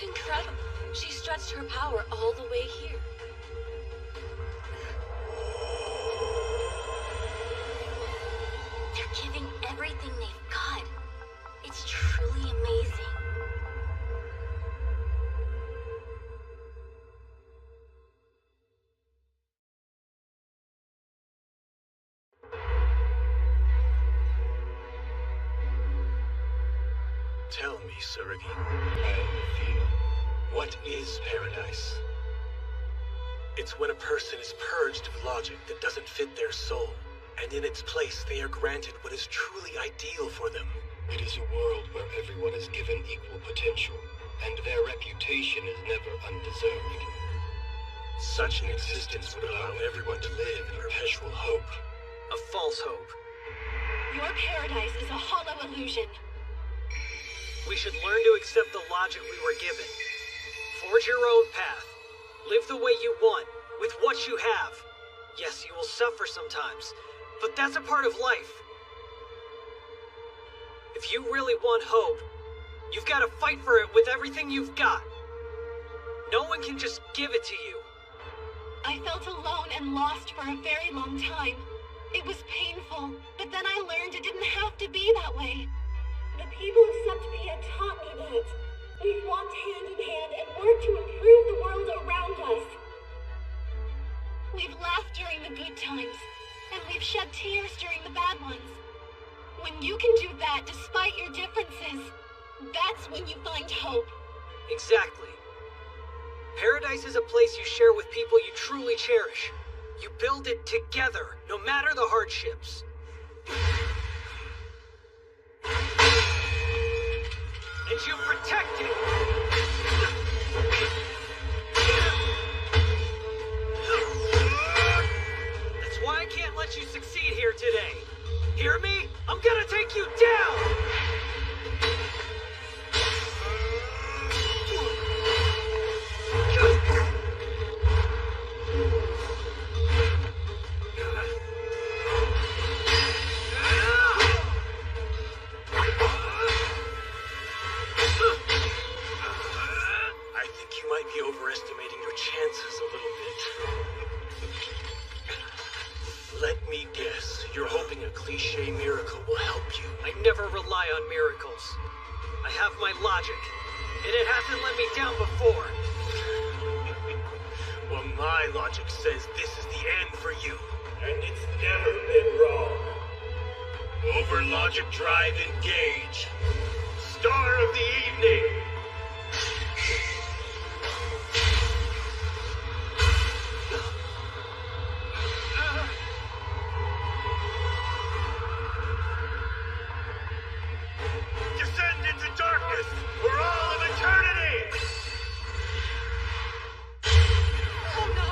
Incredible. She stretched her power all the way here. They're giving everything they've got. It's truly amazing. Tell me, Surrogate. I am Athena. What is paradise? It's when a person is purged of logic that doesn't fit their soul, and in its place they are granted what is truly ideal for them. It is a world where everyone is given equal potential, and their reputation is never undeserved. Such an existence would allow everyone to live in perpetual hope. A false hope. Your paradise is a hollow illusion. We should learn to accept the logic we were given. Forge your own path. Live the way you want, with what you have. Yes, you will suffer sometimes, but that's a part of life. If you really want hope, you've got to fight for it with everything you've got. No one can just give it to you. I felt alone and lost for a very long time. It was painful, but then I learned it didn't have to be that way. The people of Septopia taught me that. We've walked hand in hand and worked to improve the world around us. We've laughed during the good times, and we've shed tears during the bad ones. When you can do that despite your differences, that's when you find hope. Exactly. Paradise is a place you share with people you truly cherish. You build it together, no matter the hardships. And you protect it! That's why I can't let you succeed here today. Hear me? I'm gonna take you down! Let me guess, you're hoping a cliché miracle will help you. I never rely on miracles. I have my logic, and it hasn't let me down before. Well, my logic says this is the end for you, and it's never been wrong. Over logic drive, engage. Star of the evening. Descend into darkness for all of eternity! Oh no!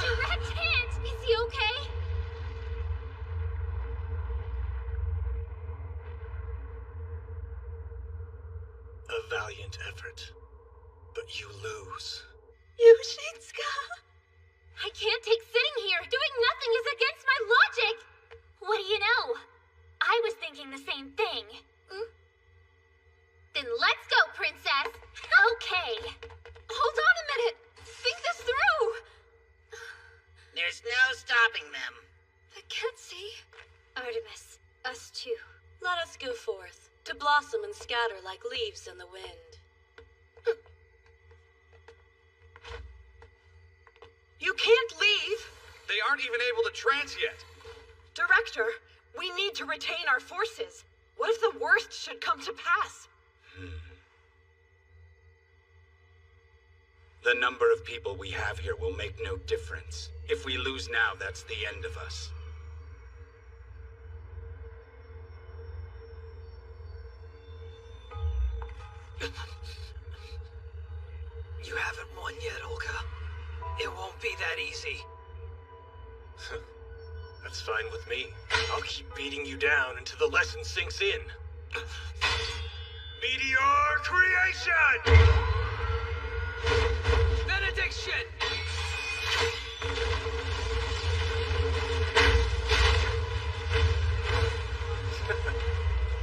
Direct hit! Is he okay? A valiant effort, but you lose. Yushinska! I can't take sitting here. Doing nothing is against my logic. What do you know? I was thinking the same thing. Then let's go, princess. Okay. Hold on a minute. Think this through. There's no stopping them. I can't see. Artemis, us too. Let us go forth, to blossom and scatter like leaves in the wind. You can't leave! They aren't even able to trance yet. Director, we need to retain our forces. What if the worst should come to pass? The number of people we have here will make no difference. If we lose now, that's the end of us. You haven't won yet, Olga. It won't be that easy. That's fine with me. I'll keep beating you down until the lesson sinks in. Meteor creation! Benediction!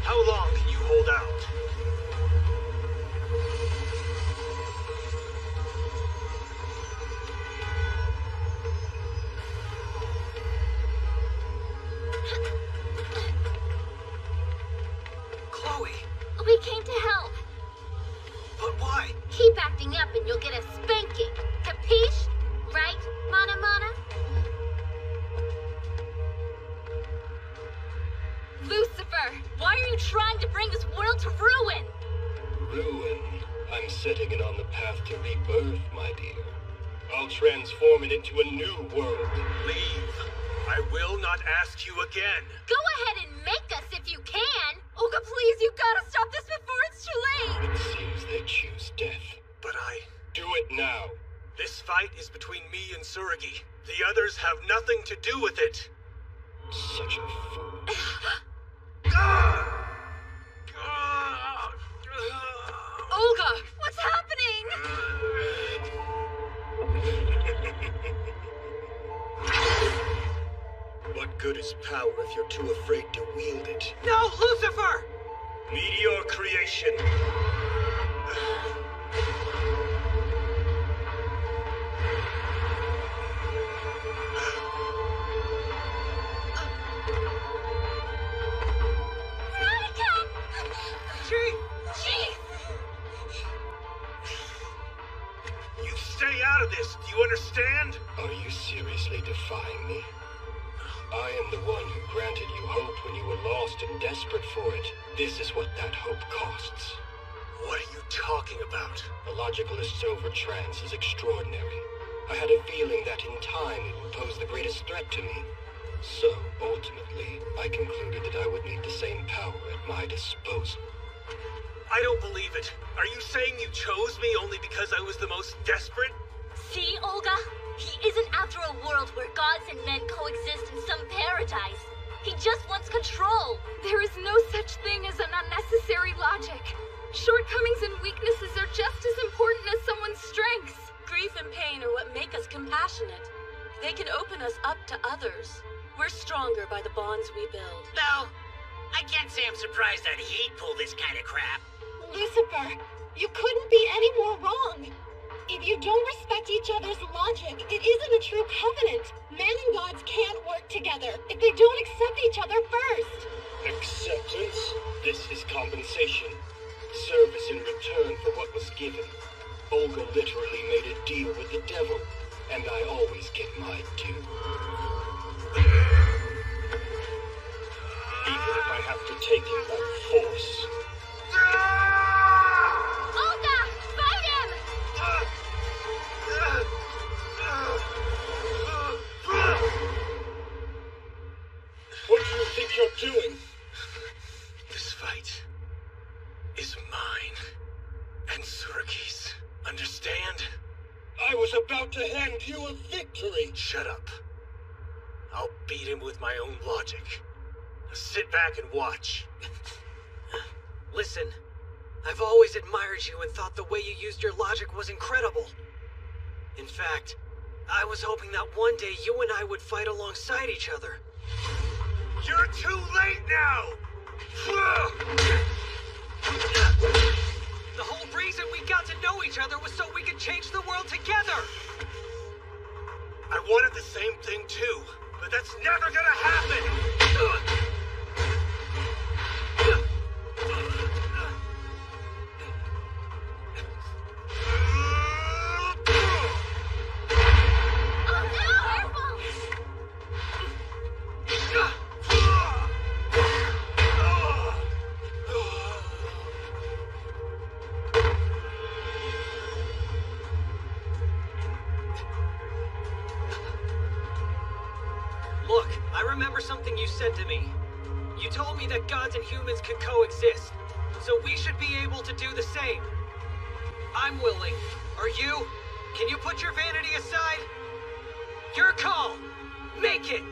How long can you hold out? Chloe! We came to help. But why? Keep acting up and you'll get a spanking. Capiche? Right, Mana Mana? Lucifer, why are you trying to bring this world to ruin? Ruin? I'm setting it on the path to rebirth, my dear. I'll transform it into a new world. Leave. I will not ask you again. Go ahead and make us if you can. Olga, please, you gotta stop this before it's too late. It seems they choose death. But Do it now. This fight is between me and Tsurugi. The others have nothing to do with it. Such a fool. Olga, what's happening? What good is power if you're too afraid to wield it? No, Lucifer! Meteor creation. You stay out of this, do you understand? Are you seriously defying me? I am the one who granted you hope when you were lost and desperate for it. This is what that hope costs. What are you talking about? A logicalist's overtrance is extraordinary. I had a feeling that in time it would pose the greatest threat to me. So, ultimately, I concluded that I would need the same power at my disposal. I don't believe it. Are you saying you chose me only because I was the most desperate? See, Olga? He isn't after a world where gods and men coexist in some paradise. He just wants control. There is no such thing as an unnecessary logic. Shortcomings and weaknesses are just as important as someone's strengths. Grief and pain are what make us compassionate. They can open us up to others. We're stronger by the bonds we build. No, I can't say I'm surprised that he'd pull this kind of crap. Lucifer, you couldn't be any more wrong. If you don't respect each other's logic, it isn't a true covenant. Man and gods can't work together if they don't accept each other first. Acceptance? This is compensation. Service in return for what was given. Olga literally made a deal with the devil, and I always get my due. Even if I have to take it by force. Olga! Fight him! What do you think you're doing? This fight is mine and Suraki's. Understand? I was about to hand you a victory. Shut up. I'll beat him with my own logic. Now sit back and watch. Listen, I've always admired you and thought the way you used your logic was incredible. In fact, I was hoping that one day you and I would fight alongside each other. You're too late now! The whole reason we got to know each other was so we could change the world together! I wanted the same thing too, but that's never gonna happen! Look, I remember something you said to me. You told me that gods and humans could coexist, so we should be able to do the same. I'm willing. Are you? Can you put your vanity aside? Your call! Make it!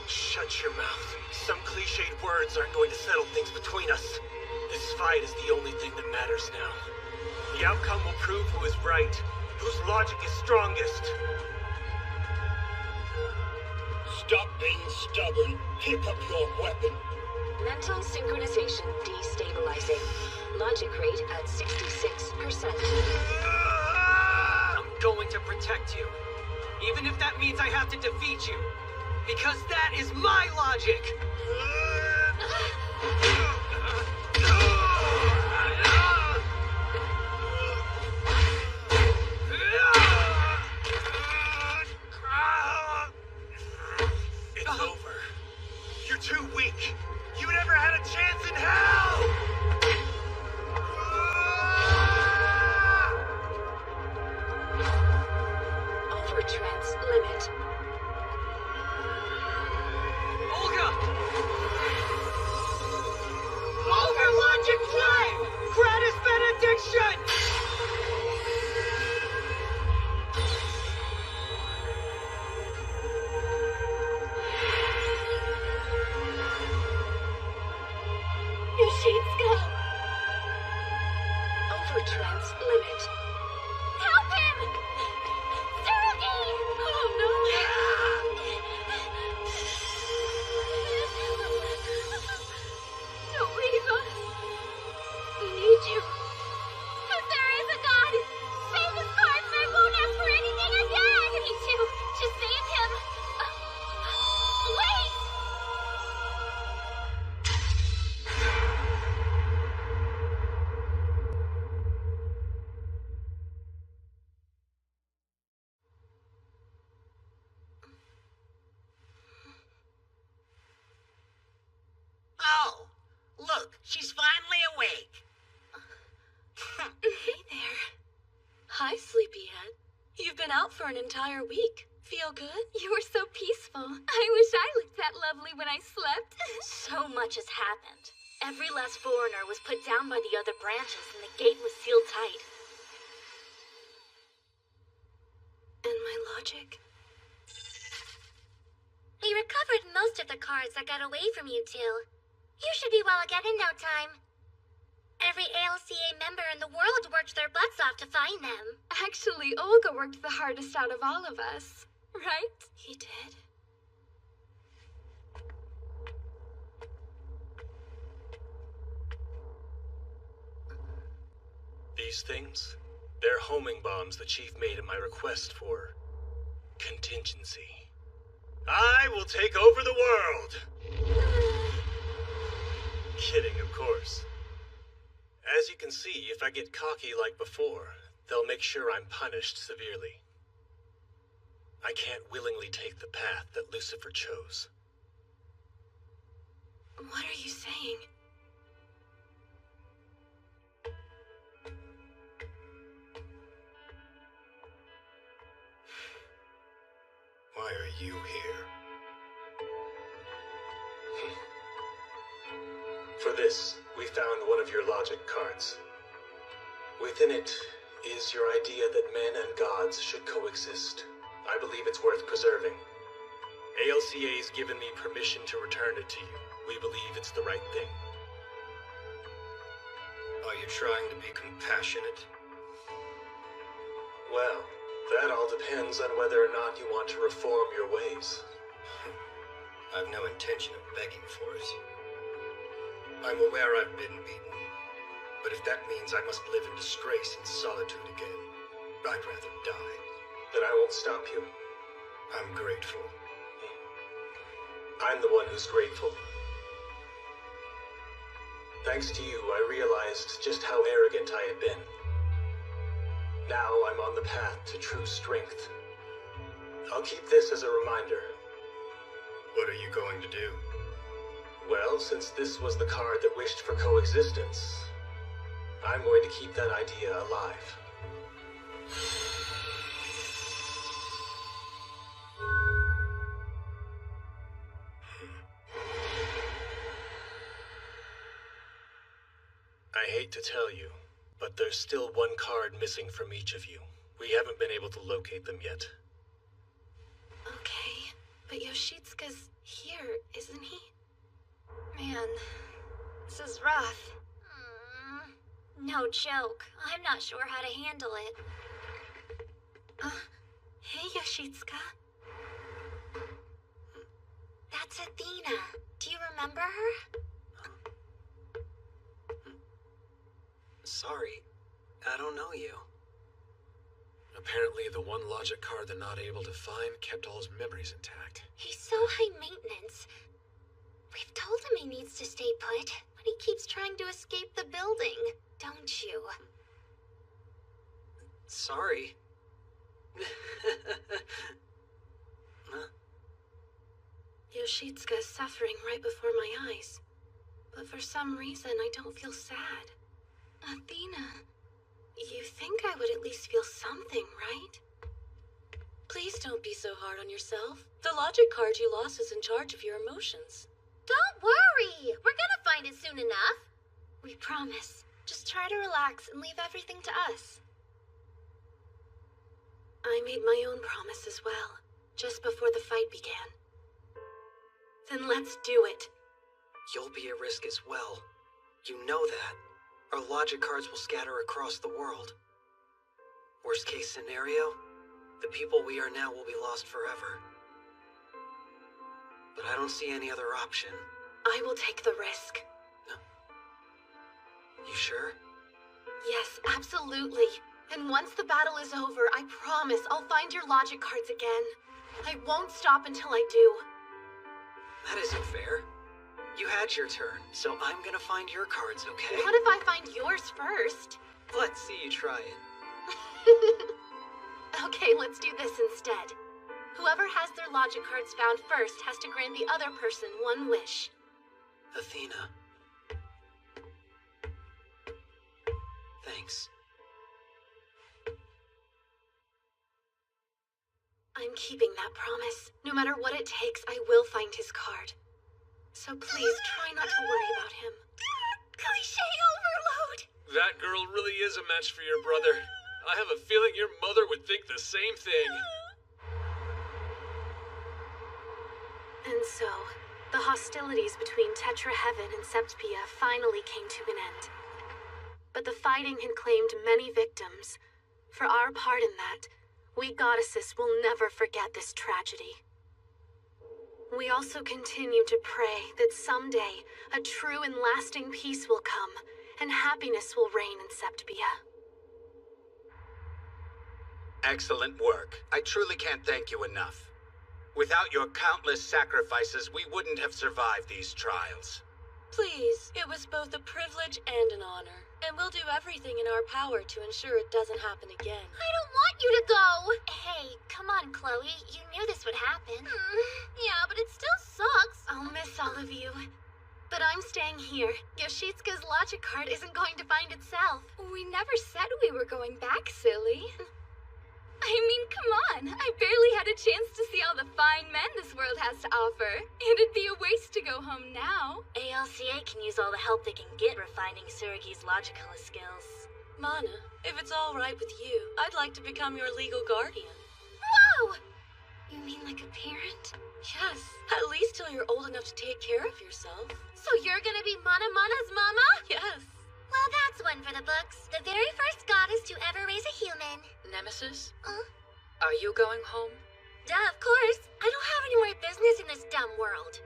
Shut your mouth. Some cliched words aren't going to settle things between us. This fight is the only thing that matters now. The outcome will prove who is right, whose logic is strongest. Stop being stubborn. Pick up your weapon. Mental synchronization destabilizing. Logic rate at 66%. I'm going to protect you. Even if that means I have to defeat you. Because that is my logic! It's over. You're too weak. You never had a chance in hell! Overtrance limit. Olga! Overlogic Flame! Gratis benediction! Your shades go. Overtrance limit. Help him! Tsurugi! Oh no! Don't leave us. We need you. If there is a god, save this card so I won't ask for anything again! Me too. Just save him. Wait! Oh, look, she's finally awake. Hey there. Hi, sleepyhead. You've been out for an entire week. Feel good? You were so peaceful. I wish I looked that lovely when I slept. So much has happened. Every last foreigner was put down by the other branches and the gate was sealed tight. And my logic? We recovered most of the cards that got away from you two. You should be well again in no time. Every ALCA member in the world worked their butts off to find them. Actually, Olga worked the hardest out of all of us, right? He did? These things, They're homing bombs the Chief made at my request for contingency. I will take over the world! Kidding, of course. As you can see, if I get cocky like before, they'll make sure I'm punished severely. I can't willingly take the path that Lucifer chose. What are you saying? Why are you here? For this, we found one of your logic cards. Within it is your idea that men and gods should coexist. I believe it's worth preserving. ALCA's given me permission to return it to you. We believe it's the right thing. Are you trying to be compassionate? Well, that all depends on whether or not you want to reform your ways. I've no intention of begging for it. I'm aware I've been beaten, but if that means I must live in disgrace and solitude again, I'd rather die. Then I won't stop you. I'm grateful. I'm the one who's grateful. Thanks to you, I realized just how arrogant I had been. Now I'm on the path to true strength. I'll keep this as a reminder. What are you going to do? Well, since this was the card that wished for coexistence, I'm going to keep that idea alive. I hate to tell you, but there's still one card missing from each of you. We haven't been able to locate them yet. Okay, but Yoshitsuka's here, isn't he? Man, this is rough. No joke. I'm not sure how to handle it. Hey, Yoshitsuka. That's Athena. Do you remember her? Sorry, I don't know you. Apparently, the one logic card they're not able to find kept all his memories intact. He's so high maintenance. We've told him he needs to stay put, but he keeps trying to escape the building, don't you? Sorry. Yoshitsuka's suffering right before my eyes. But for some reason, I don't feel sad. Athena, you think I would at least feel something, right? Please don't be so hard on yourself. The logic card you lost is in charge of your emotions. Don't worry! We're gonna find it soon enough. We promise. Just try to relax and leave everything to us. I made my own promise as well, just before the fight began. Then let's do it. You'll be at risk as well. You know that. Our logic cards will scatter across the world. Worst case scenario, the people we are now will be lost forever. But I don't see any other option. I will take the risk. You sure? Yes, absolutely. And once the battle is over, I promise I'll find your logic cards again. I won't stop until I do. That isn't fair. You had your turn, so I'm gonna find your cards, okay? What if I find yours first? Let's see you try it. Okay, let's do this instead. Whoever has their logic cards found first has to grant the other person one wish. Athena. Thanks. I'm keeping that promise. No matter what it takes, I will find his card. So please try not to worry about him. Cliché overload! That girl really is a match for your brother. I have a feeling your mother would think the same thing. And so, the hostilities between Tetra Heaven and Septpia finally came to an end. But the fighting had claimed many victims. For our part in that, we goddesses will never forget this tragedy. We also continue to pray that someday a true and lasting peace will come, and happiness will reign in Septpia. Excellent work. I truly can't thank you enough. Without your countless sacrifices, we wouldn't have survived these trials. Please, it was both a privilege and an honor. And we'll do everything in our power to ensure it doesn't happen again. I don't want you to go! Hey, come on, Chloe. You knew this would happen. Yeah, but it still sucks. I'll miss all of you. But I'm staying here. Yoshitsuka's logic card isn't going to find itself. We never said we were going back, silly. I mean, come on. I barely had a chance to see all the fine men this world has to offer. It'd be a waste to go home now. ALCA can use all the help they can get refining Tsurugi's logical skills. Mana, if it's all right with you, I'd like to become your legal guardian. Whoa! You mean like a parent? Yes, at least till you're old enough to take care of yourself. So you're gonna be Mana's mama? Yes. Well, that's one for the books. The very first goddess to ever raise a human. Nemesis? Huh? Are you going home? Duh, of course. I don't have any more business in this dumb world.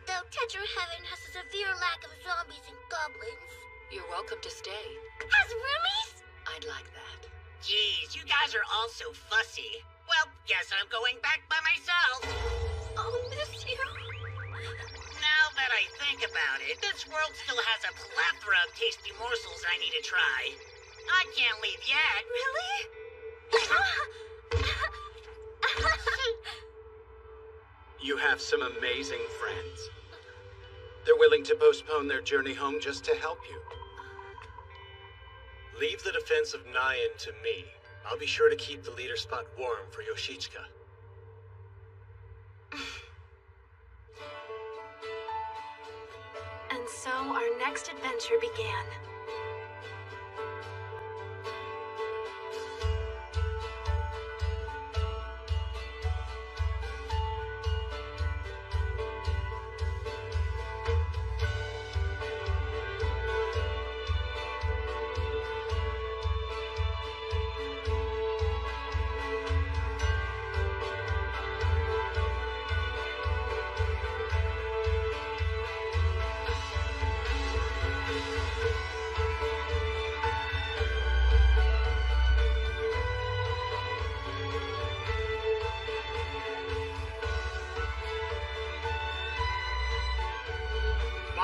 Though Tetra Heaven has a severe lack of zombies and goblins. You're welcome to stay. As roomies? I'd like that. Geez, you guys are all so fussy. Well, guess I'm going back by myself. I'll miss you. Now that I think about it, this world still has a plethora of tasty morsels I need to try. I can't leave yet. Really? You have some amazing friends. They're willing to postpone their journey home just to help you. Leave the defense of Nyan to me. I'll be sure to keep the leader spot warm for Yoshitsuka. And so our next adventure began.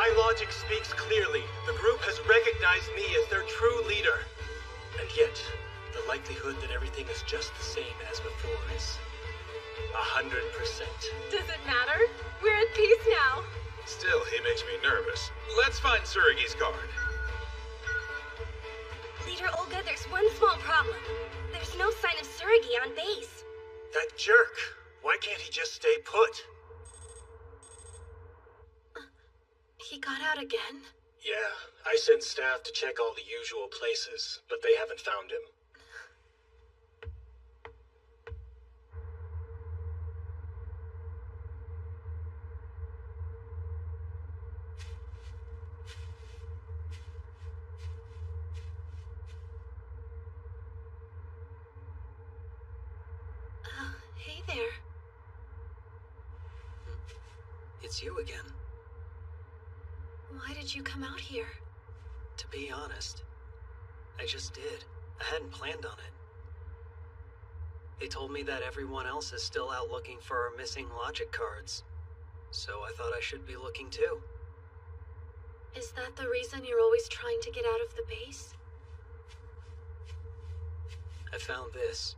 My logic speaks clearly. The group has recognized me as their true leader. And yet, the likelihood that everything is just the same as before is 100%. Does it matter? We're at peace now. Still, he makes me nervous. Let's find Tsurugi's card. Leader Olga, there's one small problem. There's no sign of Tsurugi on base. That jerk! Why can't he just stay put? He got out again? Yeah, I sent staff to check all the usual places, but they haven't found him. Hey there. It's you again. Why did you come out here? To be honest, I just did. I hadn't planned on it. They told me that everyone else is still out looking for our missing logic cards, so I thought I should be looking too. Is that the reason you're always trying to get out of the base? I found this.